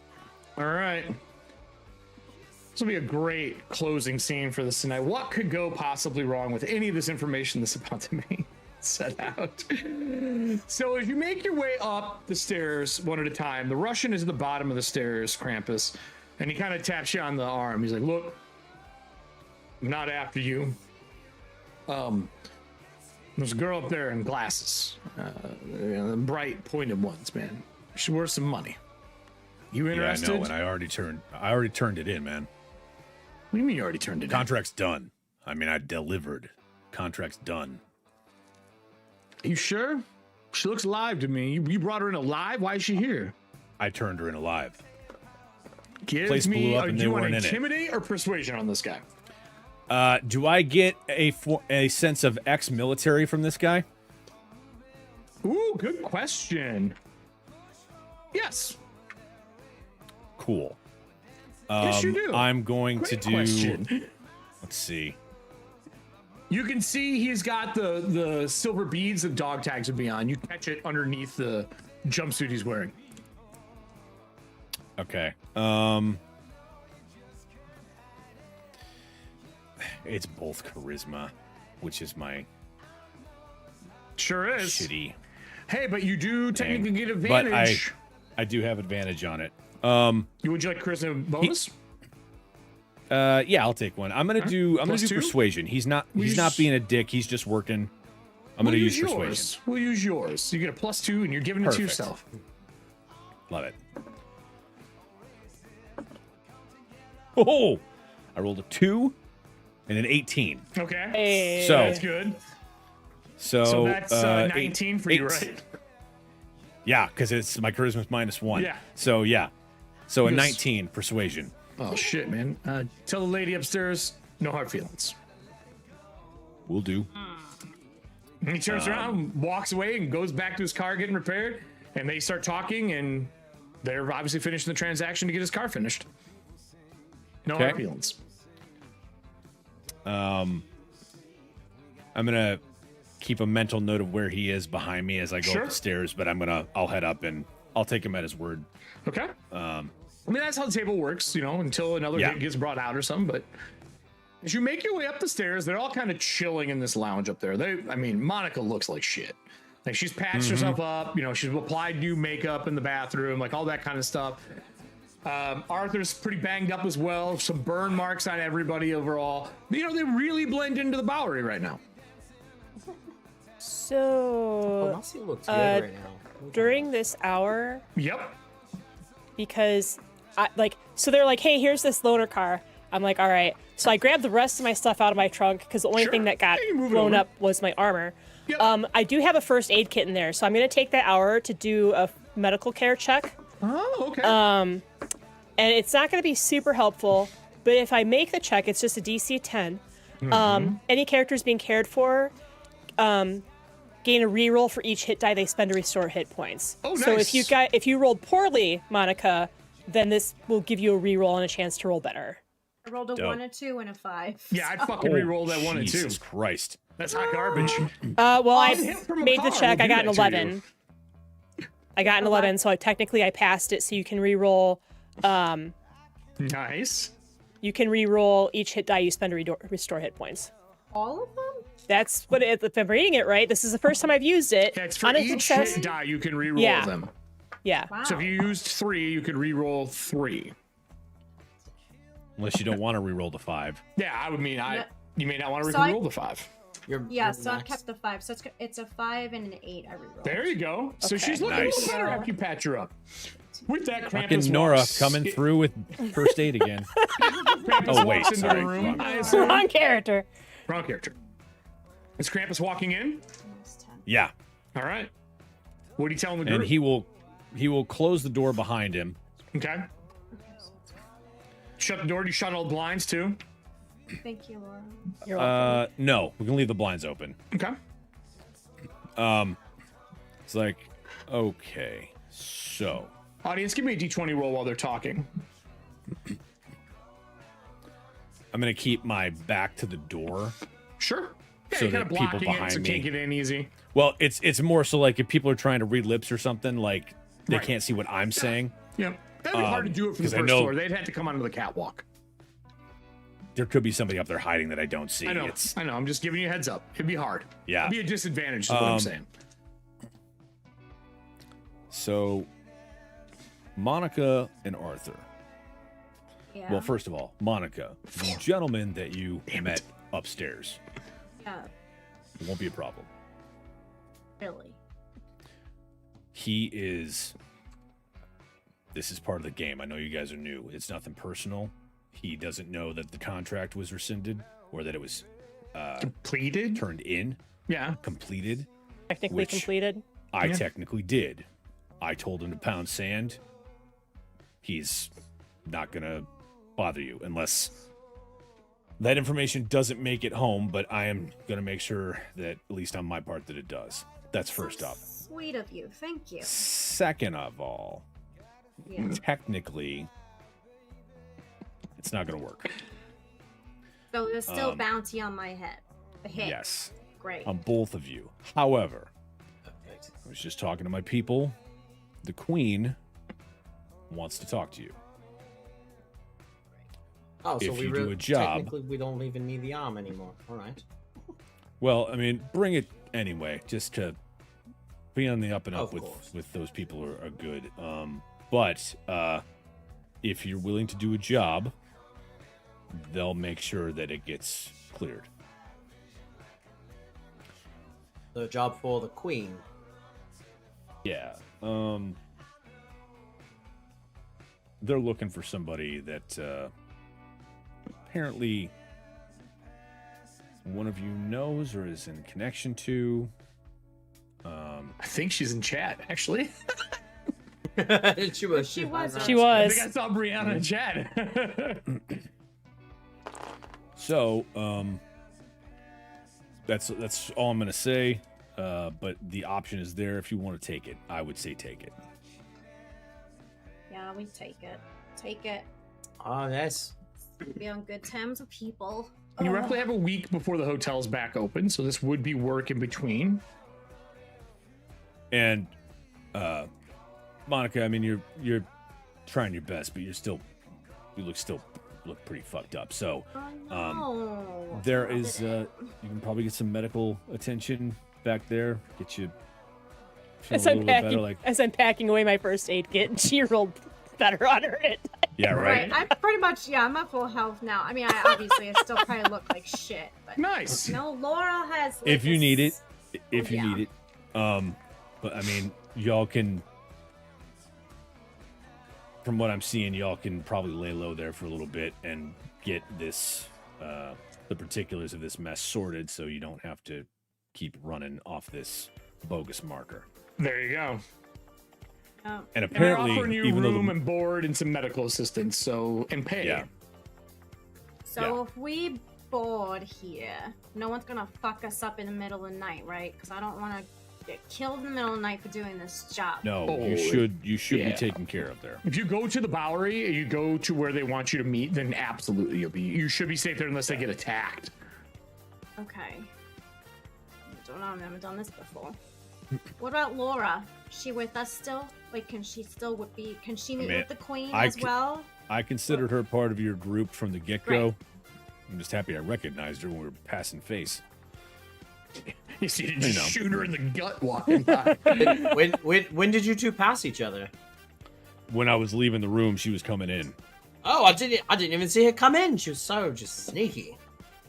All right. This will be a great closing scene for this tonight. What could go possibly wrong with any of this information that's about to be set out? So as you make your way up the stairs one at a time, the Russian is at the bottom of the stairs, Krampus, and he kind of taps you on the arm. He's like, look, I'm not after you. There's a girl up there in glasses, the bright pointed ones, man. She's worth some money. You interested? Yeah, I know, and I already turned it in, man. What do you mean you already turned it in? Contract's done. I mean, I delivered. Contract's done. Are you sure? She looks alive to me. You brought her in alive? Why is she here? I turned her in alive. Give Place me, blew up and do they you want weren't to in it. intimidate or persuasion on this guy? Do I get a sense of ex-military from this guy? Ooh, good question. Yes. Cool. Yes, you do. I'm going Great to do. question. Let's see. You can see he's got the silver beads that dog tags would be on. You catch it underneath the jumpsuit he's wearing. Okay. It's both charisma, which is my sure is shitty. Hey, but you do technically get advantage. But I do have advantage on it. Would you like charisma bonus? Yeah, I'll take one. I'm gonna do persuasion. He's not being a dick. He's just working. I'm gonna use persuasion. We'll use yours. You get a +2 and you're giving it to yourself. Love it. Oh, I rolled a 2 and an 18. Okay. Hey. So that's good. So that's 19 for you, right? Yeah, because it's my charisma's -1. Yeah. So yeah. So a Yes. 19 persuasion. Oh shit, man. Tell the lady upstairs, no hard feelings. Will do. And he turns around, walks away, and goes back to his car getting repaired. And they start talking, and they're obviously finishing the transaction to get his car finished. No hard feelings. I'm gonna keep a mental note of where he is behind me as I go up the stairs, but I'll head up and I'll take him at his word. Okay. I mean, that's how the table works, you know, until another hit gets brought out or something. But as you make your way up the stairs, they're all kind of chilling in this lounge up there. I mean, Monica looks like shit. Like, she's patched herself up, you know, she's applied new makeup in the bathroom, like all that kind of stuff. Arthur's pretty banged up as well. Some burn marks on everybody overall. You know, they really blend into the Bowery right now. So, Mossy looks good right now. during this hour, Yep. because so they're like, hey, here's this loaner car. I'm like, all right. So I grabbed the rest of my stuff out of my trunk because the only thing that got blown up was my armor. Yep. I do have a first aid kit in there, so I'm going to take that hour to do a medical care check. Oh, okay. And it's not going to be super helpful, but if I make the check, it's just a DC 10. Any characters being cared for gain a reroll for each hit die they spend to restore hit points. Oh, nice. So if you rolled poorly, Monica, then this will give you a reroll and a chance to roll better. I rolled a 1, a 2, and a 5. Yeah, I'd fucking re-roll that 1 and 2. Jesus Christ. That's hot garbage. Well, I hit from a made the car check. will I do got an that to 11. I got an 11, so I passed it. So you can re-roll. Nice. You can re-roll each hit die you spend to restore hit points. All of them? That's what it, if I'm reading it right. This is the first time I've used it. That's for On a each success. hit die, you can reroll them. Yeah. So if you used 3, you could reroll 3. Unless you don't want to reroll the 5. Yeah, I would mean you may not want to So reroll the 5. So I kept the 5. So it's a 5 and an 8 I rerolled. There you go. So she's looking a little better after you patch her up. With that, Krampus Fucking Nora walks- coming through with first aid again. Oh wait, walks into sorry. the room. Wrong character. Wrong character. Is Krampus walking in? Yeah. All right. What are you telling the group? And he will close the door behind him. Okay. Shut the door. Do you shut all the blinds too? Thank you, Laura. No, we can leave the blinds open. Okay. It's like, okay, so Audience, give me a d20 roll while they're talking. I'm gonna keep my back to the door. Sure. Yeah, So you're kind of that people blocking it behind so me can't get in easy. Well, it's more so like if people are trying to read lips or something, like they Right. can't see what I'm saying. Yeah. That'd be hard to do it from the 'cause I first know floor. They'd have to come onto the catwalk. there could be somebody up there hiding that I don't see. I know. It's I know. I'm just giving you a heads up. It'd be hard. Yeah. It'd be a disadvantage, is what I'm saying. So Monica and Arthur. Yeah. Well, first of all, Monica, the gentleman that you met upstairs. It won't be a problem. Really? He is. This is part of the game. I know you guys are new. It's nothing personal. He doesn't know that the contract was rescinded or that it was completed, turned in. Yeah, completed. Technically which completed. I technically did. I told him to pound sand. He's not gonna bother you unless that information doesn't make it home. But I am gonna make sure that at least on my part that it does. That's first up. Sweet of you. Thank you. Second of all, Yeah. technically, it's not going to work. So there's still bounty on my head. A hit. Yes. Great. On both of you. However, I was just talking to my people. The queen wants to talk to you. Oh, so If we you do a job- technically we don't even need the arm anymore. All right. Well, I mean, bring it anyway, just to be on the up and up Of with those people who are good. But if you're willing to do a job, they'll make sure that it gets cleared. The job for the queen. Yeah. They're looking for somebody that apparently one of you knows or is in connection to. I think she's in chat, actually. She was. She I was. think I saw Brianna in chat. So, that's all I'm gonna say. But the option is there if you want to take it. I would say take it. Yeah, we take it. Take it. Oh, yes. Be on good terms with people. You roughly have a week before the hotel's back open, so this would be work in between. And Monica, I mean, you're trying your best, but you look pretty fucked up. So there is you can probably get some medical attention back there. Get you feeling As a I'm little bit packing, better. Like as I'm packing away my first aid kit, and she rolled better on her hit. yeah, right. I pretty much, I'm at full health now. I mean, I still probably look like shit. But nice. No, Laura has. If you need it, Yeah. need it. But I mean, y'all can. From what I'm seeing, y'all can probably lay low there for a little bit and get this, the particulars of this mess sorted, so you don't have to keep running off this bogus marker. There you go. And apparently, they're offering you even though room and board and some medical assistance, and pay. Yeah. So if we board here, no one's gonna fuck us up in the middle of the night, right? Because I don't want to get killed in the middle of the night for doing this job. No, you should be taken care of there. If you go to the Bowery, you go to where they want you to meet, then absolutely you should be safe there unless they get attacked. Okay. I don't know. I've never done this before. What about Laura? She with us still? Like, can she still be? Can she meet with the queen as well? I considered her part of your group from the get-go. I'm just happy I recognized her when we were passing face. You see him just shoot her in the gut walking by. when did you two pass each other? When I was leaving the room, she was coming in. Oh, I didn't even see her come in. She was so just sneaky.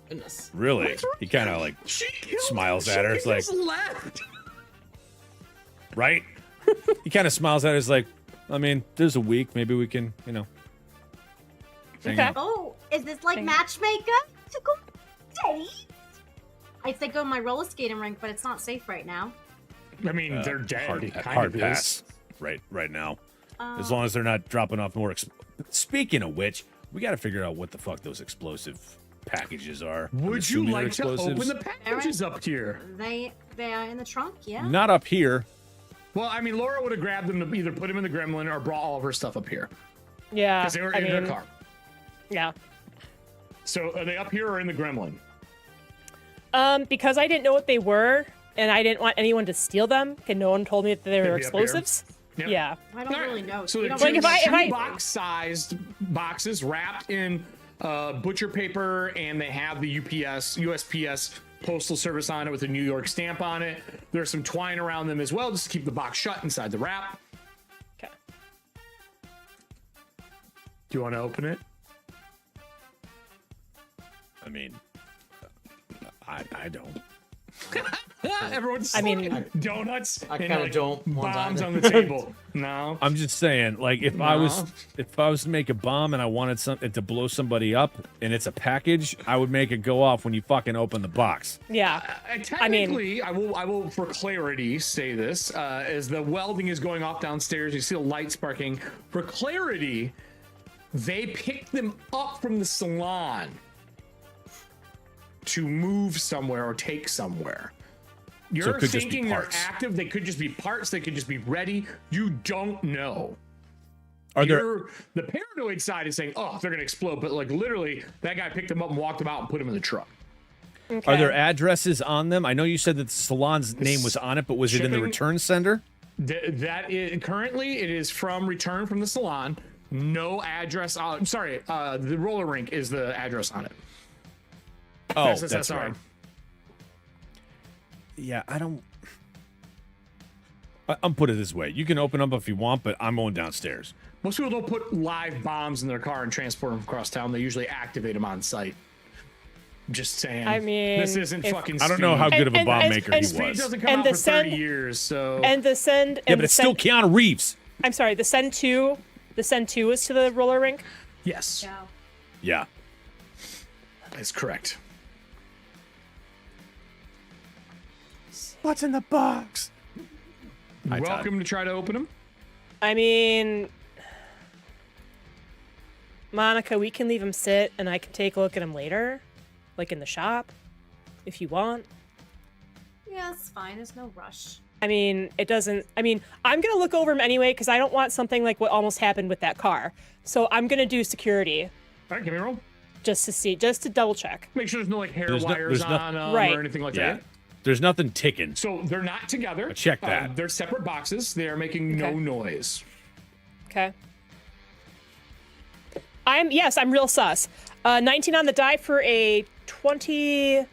Goodness. Really? He kind of like smiles at her. It's like, left. Right? He kind of smiles at her. It's like, I mean, there's a week. Maybe we can, hang out. Oh, is this like matchmaker to go date? I'd say go to my roller skating rink, but it's not safe right now. I mean, they're dead. Hard pass. Right now. As long as they're not dropping off more. Speaking of which, we got to figure out what the fuck those explosive packages are. Would you like to open the packages up here? They are in the trunk, yeah. Not up here. Well, I mean, Laura would have grabbed them to either put them in the gremlin or brought all of her stuff up here. Yeah. Because they were in their car. Yeah. So are they up here or in the gremlin? Because I didn't know what they were, and I didn't want anyone to steal them, and no one told me that they were explosives. Yep. Yeah. I don't really know. So they're two box-sized boxes wrapped in butcher paper, and they have the USPS Postal Service on it with a New York stamp on it. There's some twine around them as well, just to keep the box shut inside the wrap. Okay. Do you want to open it? I mean, I don't. Everyone's donuts. I and kind of don't. Bombs on the table. No. I'm just saying, like, if I was to make a bomb and I wanted something to blow somebody up and it's a package, I would make it go off when you fucking open the box. Yeah. Technically, I will for clarity say this, as the welding is going off downstairs, you see the light sparking. For clarity, they picked them up from the salon to move somewhere or take somewhere. You're thinking they're active. They could just be parts. They could just be ready. You don't know. The paranoid side is saying, oh, they're going to explode. But like literally, that guy picked them up and walked them out and put them in the truck. Okay. Are there addresses on them? I know you said that the salon's name was on it, but was it in the return sender? Currently, it is from return from the salon. No address. I'm sorry. The roller rink is the address on it. Oh, SSSR. that's right. Yeah, I'm put it this way. You can open up if you want, but I'm going downstairs. Most people don't put live bombs in their car and transport them across town. They usually activate them on site. Just saying. I mean, this isn't fucking. I don't know how good of a bomb maker he was. Speed doesn't come out for 30 years, so. And the send. Yeah, but it's still Keanu Reeves. I'm sorry. The send 2 is to the roller rink. Yes. Yeah. That's correct. What's in the box? Welcome to try to open them. I mean, Monica, we can leave them sit, and I can take a look at them later, like in the shop, if you want. Yeah, it's fine. There's no rush. I mean, I'm gonna look over them anyway because I don't want something like what almost happened with that car. So I'm gonna do security. All right, give me a roll. Just to double check. Make sure there's no like hair wires on them or anything like that. There's nothing ticking. So they're not together. Check that. They're separate boxes. They are making no noise. Okay. I'm real sus. 19 on the die for a 20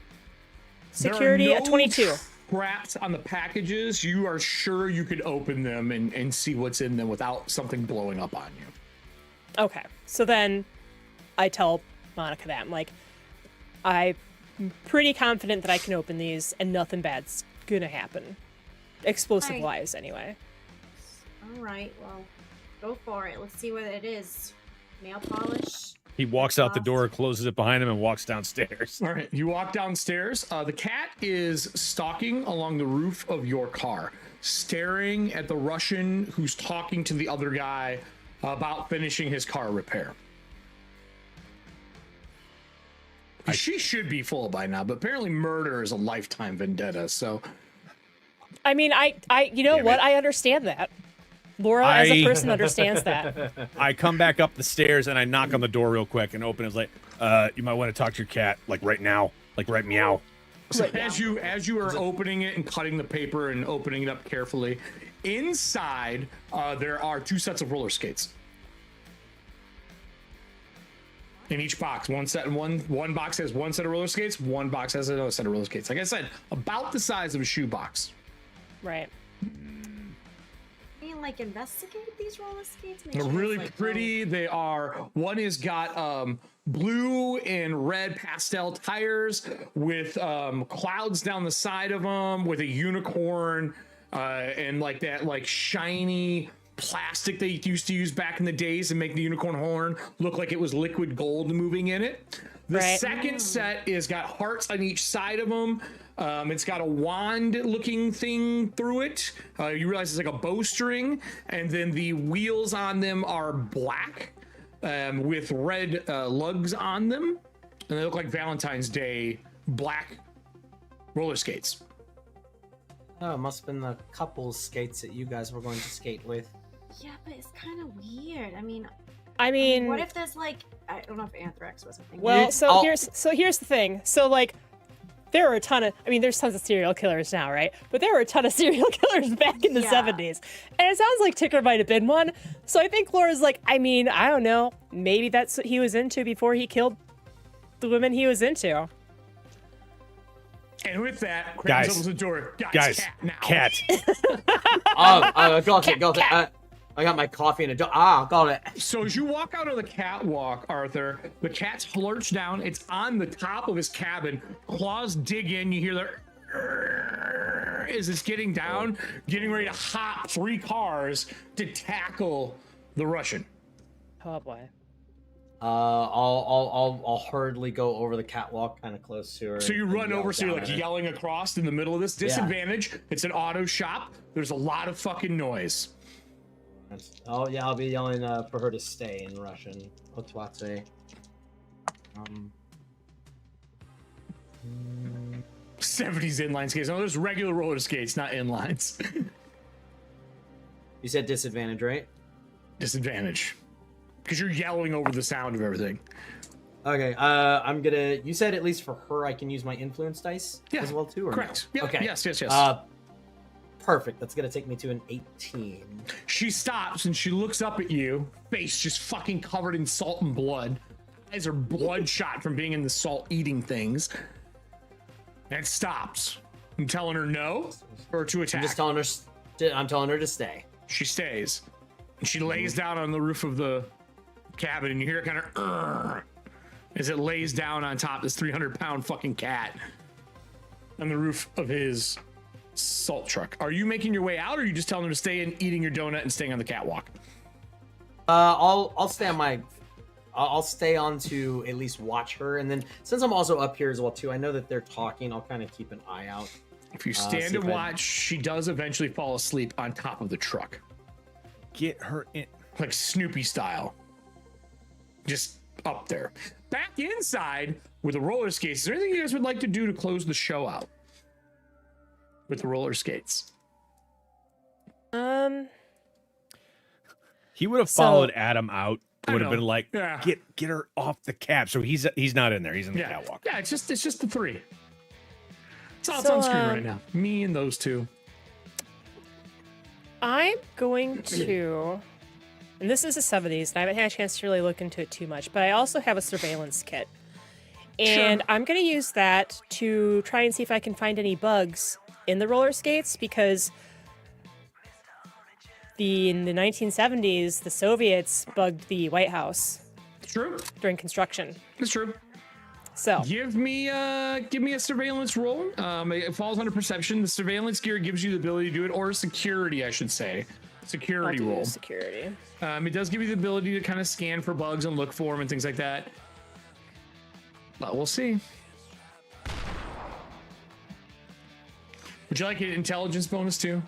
security, there are no a 22. Traps on the packages. You are sure you could open them and see what's in them without something blowing up on you. Okay. So then I tell Monica that. I'm like, I'm pretty confident that I can open these and nothing bad's gonna happen. Explosive wise, anyway. All right, well, go for it. Let's see what it is. Nail polish. He walks out the door, closes it behind him, and walks downstairs. All right, you walk downstairs. The cat is stalking along the roof of your car, staring at the Russian who's talking to the other guy about finishing his car repair. She should be full by now, but apparently murder is a lifetime vendetta, so... I mean, you know what? I understand that. Laura, as a person, understands that. I come back up the stairs, and I knock on the door real quick and open it. It's like, you might want to talk to your cat, like right now. Like right meow. So as you are opening it and cutting the paper and opening it up carefully, inside, there are 2 sets of roller skates. in each box. One box has one set of roller skates, one box has another set of roller skates. Like I said, about the size of a shoe box. Right. Like investigate these roller skates. They're really pretty. They are. One has got blue and red pastel tires with clouds down the side of them, with a unicorn and like that like shiny plastic they used to use back in the days and make the unicorn horn look like it was liquid gold moving in it. The second set is got hearts on each side of them. It's got a wand looking thing through it. You realize it's like a bowstring, and then the wheels on them are black with red lugs on them, and they look like Valentine's Day black roller skates. Oh, it must have been the couples skates that you guys were going to skate with. Yeah, but it's kind of weird. I mean, what if there's like, I don't know if anthrax was a thing. Well, here's the thing. So like, there are a ton of, there's tons of serial killers now, right? But there were a ton of serial killers back in the 70s. And it sounds like Ticker might have been one. So I think Laura's like, I don't know. Maybe that's what he was into before he killed the women he was into. And with that, Craig opens the door. Guys, cat. Got it. I got my coffee in a jar. Got it. So as you walk out on the catwalk, Arthur, the cat's lurched down. It's on the top of his cabin. Claws dig in. You hear the as it's getting down, getting ready to hop 3 cars to tackle the Russian. Oh boy. I'll hurriedly go over the catwalk, kind of close to her. So you run over, so you're like yelling across in the middle of this. Disadvantage. Yeah. It's an auto shop. There's a lot of fucking noise. Oh yeah, I'll be yelling for her to stay in Russian. Otwace. 70s inline skates. No, there's regular roller skates, not inlines. You said disadvantage, right? Disadvantage. Because you're yelling over the sound of everything. Okay, I'm gonna. You said at least for her, I can use my influence dice as well too. Or correct. No? Yeah. Okay. Yes. Perfect. That's gonna take me to an 18. She stops and she looks up at you, face just fucking covered in salt and blood. Eyes are bloodshot from being in the salt eating things. And stops. I'm telling her no or to attack. I'm just telling her. I'm telling her to stay. She stays. And she lays down on the roof of the cabin, and you hear it kind of as it lays down on top this 300-pound fucking cat on the roof of his salt truck. Are you making your way out, or are you just telling her to stay in, eating your donut and staying on the catwalk? I'll stay on my. I'll stay on to at least watch her, and then since I'm also up here as well too, I know that they're talking. I'll kind of keep an eye out. If you stand and watch, she does eventually fall asleep on top of the truck. Get her in, like Snoopy style, just up there. Back inside with the roller skates. Is there anything you guys would like to do to close the show out with the roller skates? He would have followed Adam out. Would have been like, yeah. get her off the cab. So he's not in there. He's in the catwalk. Yeah, it's just the 3. It's all on screen right now. Me and those 2. I'm going to, and this is the 70s, and I haven't had a chance to really look into it too much, but I also have a surveillance kit. And I'm going to use that to try and see if I can find any bugs in the roller skates, because in the 1970s, the Soviets bugged the White House. True. During construction. It's true. So give me a surveillance roll. It falls under perception. The surveillance gear gives you the ability to do it, or security, I should say. Security roll. Security. It does give you the ability to kind of scan for bugs and look for them and things like that. But we'll see. Would you like an intelligence bonus too?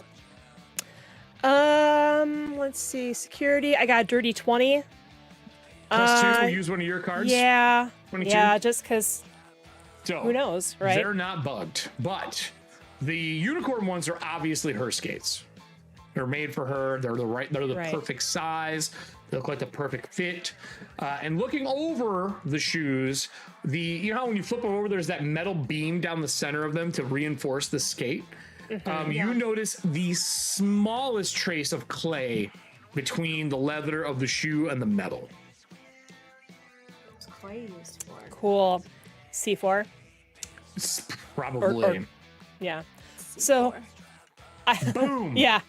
Let's see. Security. I got a dirty 20. +2. We'll use one of your cards. Yeah. 22. Yeah, just because. So who knows, right? They're not bugged, but the unicorn ones are obviously her skates. They're made for her. They're the perfect size. They look like the perfect fit. And looking over the shoes, you know how when you flip them over, there's that metal beam down the center of them to reinforce the skate. You notice the smallest trace of clay between the leather of the shoe and the metal. what are you used for? Cool. C4. Probably. Yeah. So, boom. Yeah.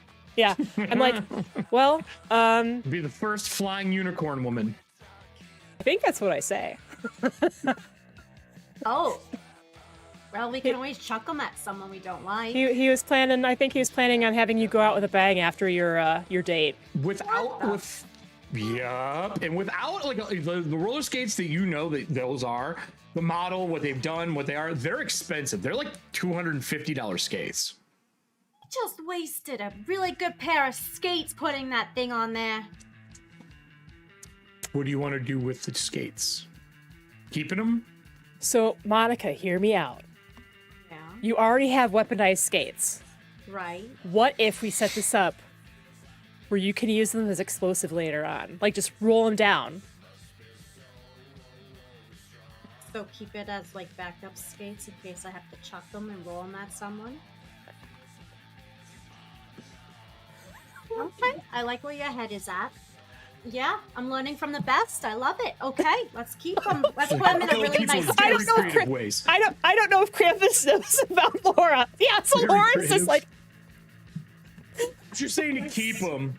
I'm like, well, be the first flying unicorn woman. I think that's what I say. Oh. Well, we can always chuck them at someone we don't like. He was planning. I think he was planning on having you go out with a bang after your date. Yup. And without like the roller skates that you know that those are the model, what they've done, what they are, they're expensive. They're like $250 skates. Just wasted a really good pair of skates putting that thing on there. What do you want to do with the skates? Keeping them? So, Monica, hear me out. Yeah. You already have weaponized skates. Right. What if we set this up where you can use them as explosive later on? Like, just roll them down. So keep it as like backup skates in case I have to chuck them and roll them at someone. Okay, I like where your head is at. Yeah, I'm learning from the best. I love it. Okay, let's keep them. Let's put them in a really nice. I don't know if Krampus knows about Laura. Yeah, so Laura's just like. If you're saying to keep them,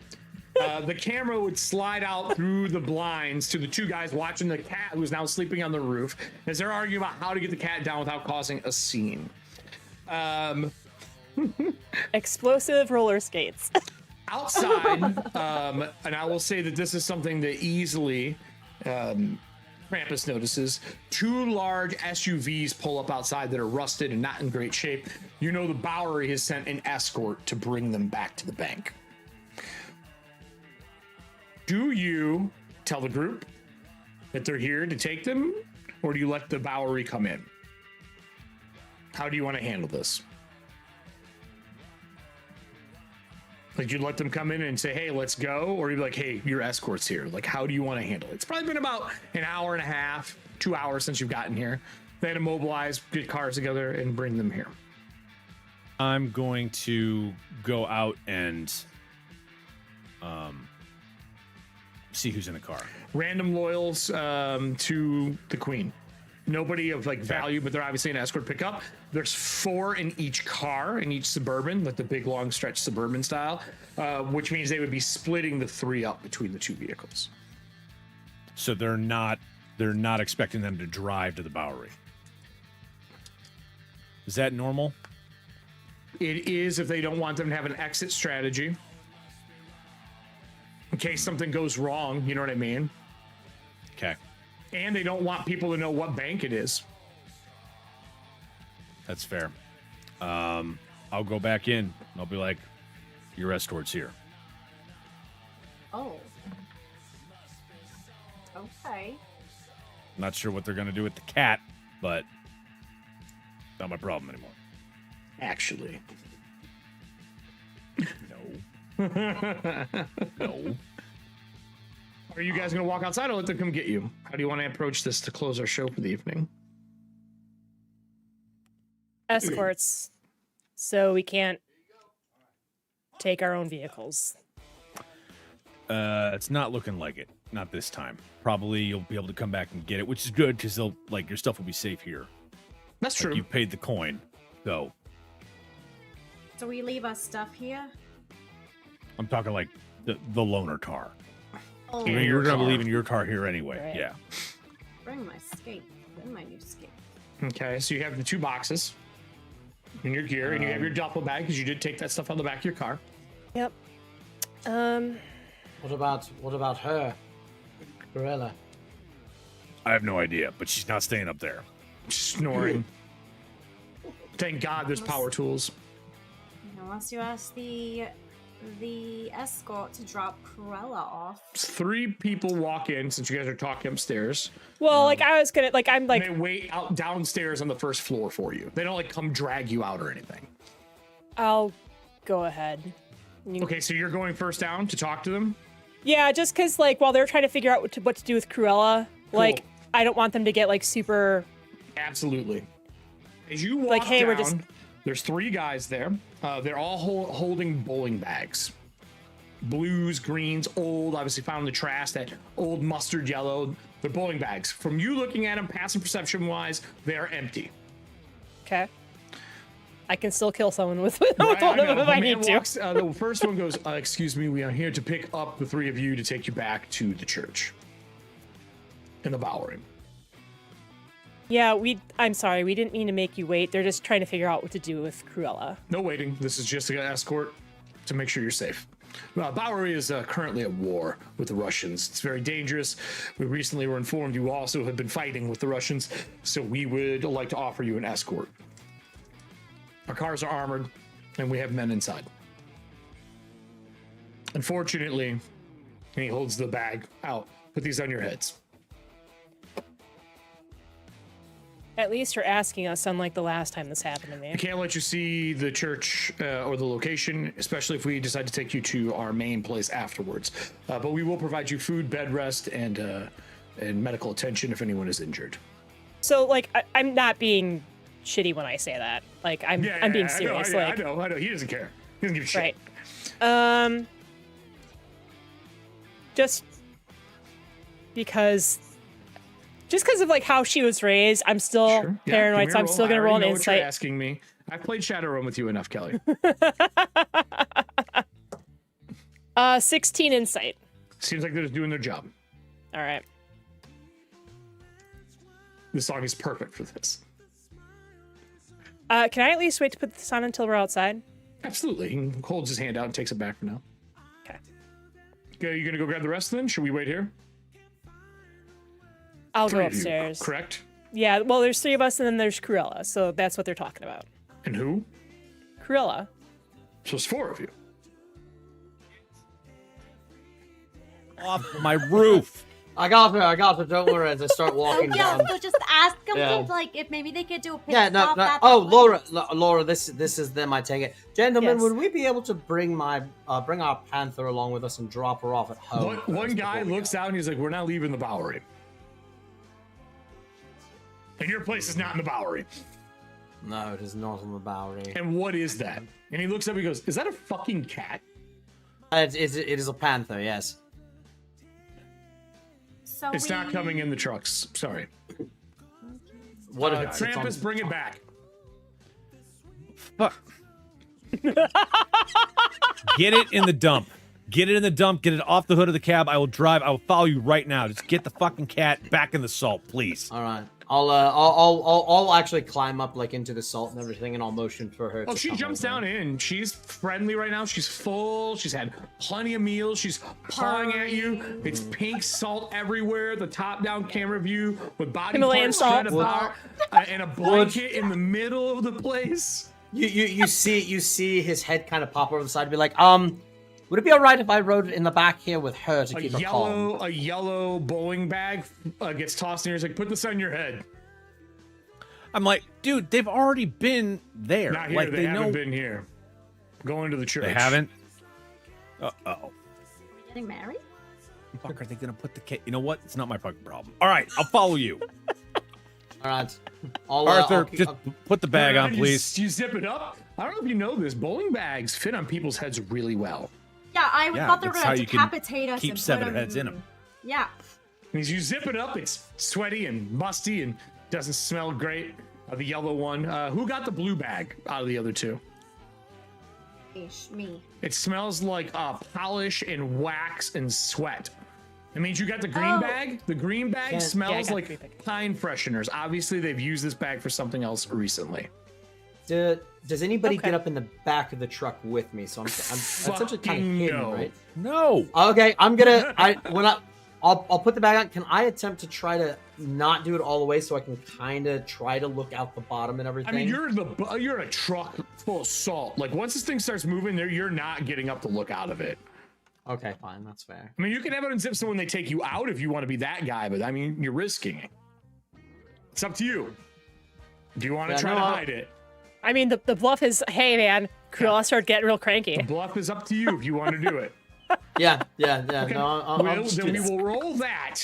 the camera would slide out through the blinds to the two guys watching the cat who's now sleeping on the roof as they're arguing about how to get the cat down without causing a scene. Explosive roller skates. Outside, and I will say that this is something that easily Krampus notices. 2 large SUVs pull up outside that are rusted and not in great shape. You know the Bowery has sent an escort to bring them back to the bank. Do you tell the group that they're here to take them, or do you let the Bowery come in? How do you want to handle this? Like, you let them come in and say, hey, let's go? Or you're like, hey, your escort's here. Like, how do you want to handle it? It's probably been about an hour and a half, 2 hours since you've gotten here. They had to mobilize, get cars together, and bring them here. I'm going to go out and see who's in the car. Random loyals to the Queen. Nobody of like value, but they're obviously an escort pickup. There's 4 in each car, in each Suburban, like the big long stretch Suburban style, which means they would be splitting the 3 up between the 2 vehicles. So they're not expecting them to drive to the Bowery. Is that normal? It is if they don't want them to have an exit strategy. In case something goes wrong, you know what I mean? Okay. And they don't want people to know what bank it is. That's fair. I'll go back in and I'll be like, your escort's here. Oh. Okay. Not sure what they're going to do with the cat, but not my problem anymore. Actually. No. No. Are you guys going to walk outside or let them come get you? How do you want to approach this to close our show for the evening? Escorts. So we can't take our own vehicles. It's not looking like it. Not this time. Probably you'll be able to come back and get it, which is good because they'll your stuff will be safe here. That's true. You paid the coin, so. So we leave our stuff here? I'm talking like the loaner car. Oh. I mean, you're gonna be leaving your car here anyway. Right. Yeah. Bring my skate. Bring my new skate. Okay, so you have the 2 boxes in your gear, and you have your duffel bag because you did take that stuff out of the back of your car. Yep. What about her, Gorilla? I have no idea, but she's not staying up there. Snoring. Thank God there's power tools. Unless you ask the escort to drop Cruella off. 3 people walk in since you guys are talking upstairs. Well, like I was gonna, I'm like. They wait out downstairs on the first floor for you. They don't like come drag you out or anything. I'll go ahead. Okay, so you're going first down to talk to them? Yeah, just because like while they're trying to figure out what to do with Cruella, like I don't want them to get like super. Absolutely. As you walk like, hey, down, we're just. There's 3 guys there. They're all holding bowling bags. Blues, greens, old, obviously found in the trash, that old mustard yellow. They're bowling bags. From you looking at them, passive perception-wise, they are empty. Okay. I can still kill someone with one of them if I need to. The first one goes, excuse me, we are here to pick up the three of you to take you back to the church. In the Bowery. Yeah, I'm sorry, we didn't mean to make you wait. They're just trying to figure out what to do with Cruella. No waiting. This is just an escort to make sure you're safe. Bowery is currently at war with the Russians. It's very dangerous. We recently were informed you also have been fighting with the Russians, so we would like to offer you an escort. Our cars are armored, and we have men inside. Unfortunately, and he holds the bag out. Put these on your heads. At least you're asking us, unlike the last time this happened to me. I can't let you see the church or the location, especially if we decide to take you to our main place afterwards. But we will provide you food, bed rest, and medical attention if anyone is injured. So, like, I'm not being shitty when I say that. Like, I'm being serious. I know. He doesn't care. He doesn't give a shit. Right. Just because of like how she was raised, I'm still paranoid, so I'm still gonna roll an insight. What you're asking me. I've played Shadowrun with you enough, Kelly. 16 insight. Seems like they're just doing their job. All right. This song is perfect for this. Can I at least wait to put this on until we're outside? Absolutely. He holds his hand out and takes it back for now. Okay. Okay, you gonna go grab the rest then? Should we wait here? I'll go Three of you, upstairs. correct? Yeah, well, there's 3 of us, and then there's Cruella, so that's what they're talking about. And who? Cruella. So it's 4 of you. Off my roof. I got her. Don't worry. As I start walking Yeah, down. so just ask them Yeah. if, like, if maybe they could do a pit Yeah, no. stop at Oh, the Laura, this is them. I take it, gentlemen. Yes. Would we be able to bring our Panther along with us and drop her off at home? One guy looks out and he's like, "We're not leaving the Bowery." And your place is not in the Bowery. No, it is not in the Bowery. And what is that? And he looks up and he goes, "Is that a fucking cat?" It is a Panther, yes. So It's not coming in the trucks. Sorry. What if it's Krampus, on- bring it back. Fuck. Get it in the dump. Get it in the dump. Get it off the hood of the cab. I will drive. I will follow you right now. Just get the fucking cat back in the salt, please. All right. I'll actually climb up like into the salt and everything, and I'll motion for her. Oh, she jumps down in. She's friendly right now. She's full. She's had plenty of meals. She's pawing at you. It's pink salt everywhere. The top-down camera view with body Himalayan parts salt. spread about, and a blanket in the middle of the place. You see his head kind of pop over the side and be like, would it be all right if I rode in the back here with her to keep her calm? A yellow bowling bag gets tossed in here. He's like, "Put this on your head." I'm like, dude, they've already been there. Not here. Like, they haven't know been here. Going to the church. They haven't? Uh-oh. Getting married? Fuck, are they gonna put the cat? You know what? It's not my fucking problem. All right, I'll follow you. All right. Arthur, just put the bag on, please. You zip it up. I don't know if you know this. Bowling bags fit on people's heads really well. Yeah, I thought they were that's how going to you can decapitate us. keep and 7 put heads in them. Yeah. As you zip it up, it's sweaty and musty and doesn't smell great. The yellow one. Who got the blue bag out of the other 2? Me. It smells like polish and wax and sweat. It means you got the green bag. The green bag smells like pine fresheners. Obviously, they've used this bag for something else recently. Does anybody get up in the back of the truck with me? So I'm essentially kind of hidden, no. right? No. Okay, I'll put the bag on. Can I attempt to try to not do it all the way so I can kind of try to look out the bottom and everything? I mean, you're a truck full of salt. Like once this thing starts moving, you're not getting up to look out of it. Okay, fine, that's fair. I mean, you can have it unzip so when they take you out if you want to be that guy, but I mean, you're risking it. It's up to you. Do you want to try to hide it? I mean, the bluff is, hey man, Cruella started getting real cranky. The bluff is up to you if you want to do it. Yeah. Okay. No, Then we will roll that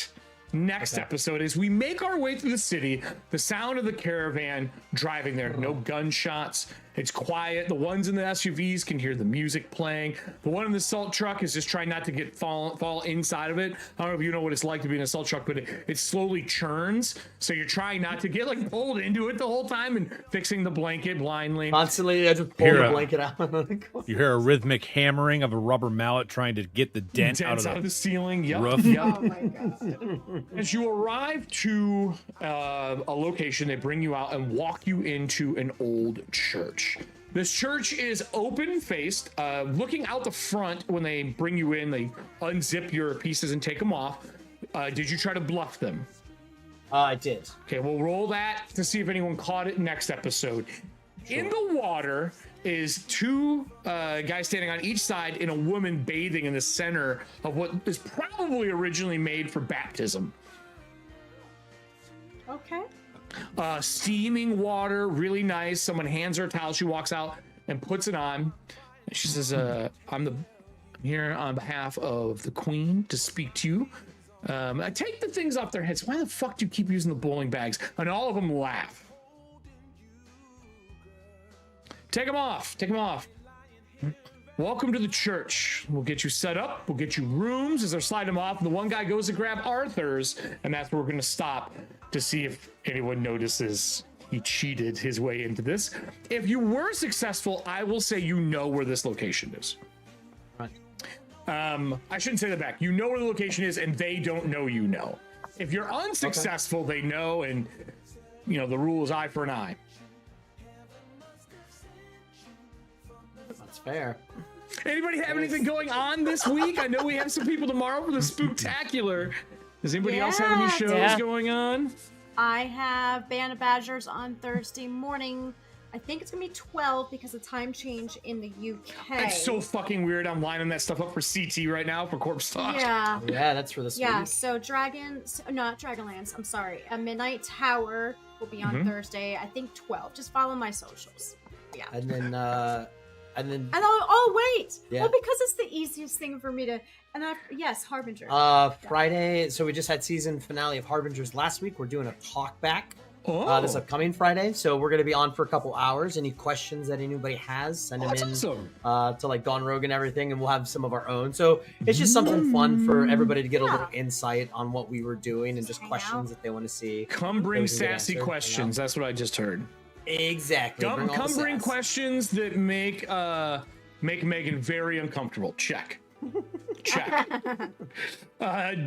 next episode as we make our way through the city. The sound of the caravan driving there. No gunshots. It's quiet. The ones in the SUVs can hear the music playing. The one in the salt truck is just trying not to get fall inside of it. I don't know if you know what it's like to be in a salt truck, but it slowly churns. So you're trying not to get like pulled into it the whole time and fixing the blanket blindly. Constantly, I just pull the blanket out. You hear a rhythmic hammering of a rubber mallet trying to get the dent out of the ceiling. Yep. Roof. Yep. Oh my God. As you arrive to a location, they bring you out and walk you into an old church. This church is open-faced, looking out the front. When they bring you in, they unzip your pieces and take them off. Did you try to bluff them? I did. Okay, we'll roll that to see if anyone caught it next episode. Sure. In the water is two guys standing on each side and a woman bathing in the center of what is probably originally made for baptism. Okay. Steaming water, really nice. Someone hands her a towel. She walks out and puts it on. She says, I'm here on behalf of the Queen to speak to you. I take the things off their heads. Why the fuck do you keep using the bowling bags? And all of them laugh. Take them off. Take them off. Welcome to the church. We'll get you set up. We'll get you rooms. As they're sliding them off, the one guy goes to grab Arthur's, and that's where we're going to stop to see if anyone notices he cheated his way into this. If you were successful, I will say you know where this location is. Right. I shouldn't say that back. You know where the location is, and they don't know you know. If you're unsuccessful, they know, and you know the rule is eye for an eye. That's fair. Anybody have anything going on this week? I know we have some people tomorrow for the Spooktacular. Does anybody else have any shows going on? I have Band of Badgers on Thursday morning. I think it's gonna be 12 because of time change in the UK. That's so fucking weird. I'm lining that stuff up for CT right now for Corpse Talk. Yeah. Yeah, that's for this week. Yeah, so not Dragonlance, I'm sorry. A Midnight Tower will be on Thursday, I think 12. Just follow my socials. Yeah. And then wait. Yeah. Well, because it's the easiest thing for me to Harbinger. Friday, so we just had season finale of Harbingers last week. We're doing a talk back this upcoming Friday, so we're going to be on for a couple hours. Any questions that anybody has, send them in to like Dawn Rogue and everything, and we'll have some of our own. So it's just something fun for everybody to get a little insight on what we were doing and just questions that they want to see. Come bring sassy questions. That's what I just heard. Exactly. Come bring questions that make Megan very uncomfortable. Check.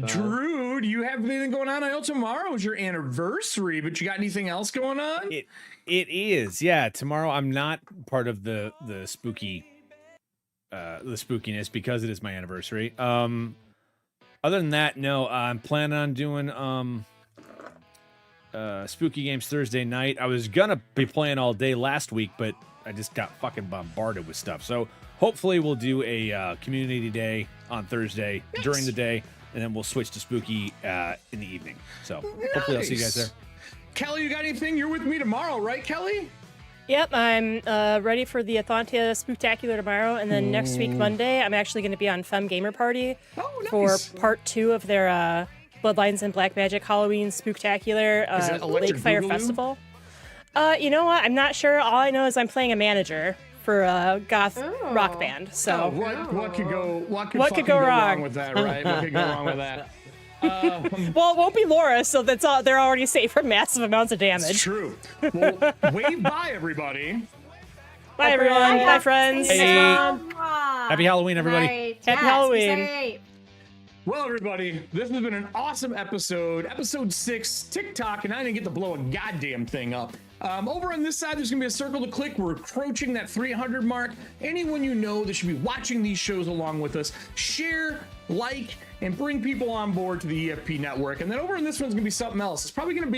Drew, do you have anything going on? I know tomorrow is your anniversary, but you got anything else going on? It is, yeah. Tomorrow I'm not part of the spooky the spookiness because it is my anniversary. Other than that, no, I'm planning on doing spooky games Thursday night. I was gonna be playing all day last week, but I just got fucking bombarded with stuff. So hopefully we'll do a community day on Thursday during the day, and then we'll switch to spooky in the evening. So hopefully I'll see you guys there. Kelly, you got anything? You're with me tomorrow, right, Kelly? Yep, I'm ready for the Athantia Spooktacular tomorrow, and then next week, Monday, I'm actually going to be on Femme Gamer Party for part 2 of their Bloodlines and Black Magic Halloween Spooktacular Lake Fire Festival. You know what? I'm not sure. All I know is I'm playing a manager for a goth rock band. So what could go wrong with that, right? What could go wrong with that? Well, it won't be Laura, so that's all. They're already safe from massive amounts of damage. It's true. Well, wave bye, everybody. Bye, everyone. Bye, friends. Hey. Happy Halloween, everybody. Happy Halloween. Well, everybody, this has been an awesome episode. Episode 6, TikTok, and I didn't get to blow a goddamn thing up. Over on this side, there's going to be a circle to click. We're approaching that 300 mark. Anyone you know that should be watching these shows along with us, share, like, and bring people on board to the EFP network. And then over in this one's going to be something else. It's probably going to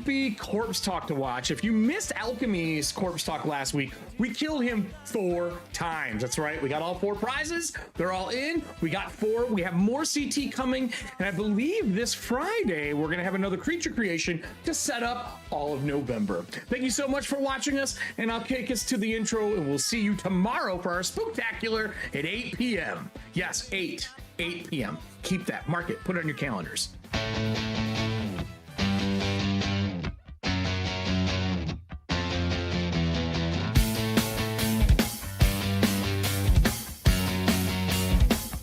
be Corpse Talk to watch. If you missed Alchemy's Corpse Talk last week, we killed him 4 times. That's right. We got all 4 prizes. They're all in. We got 4. We have more CT coming. And I believe this Friday, we're going to have another creature creation to set up all of November. Thank you so much for watching us. And I'll kick us to the intro, and we'll see you tomorrow for our Spooktacular at 8 p.m. Yes, 8 p.m. Keep that. Mark it. Put it on your calendars.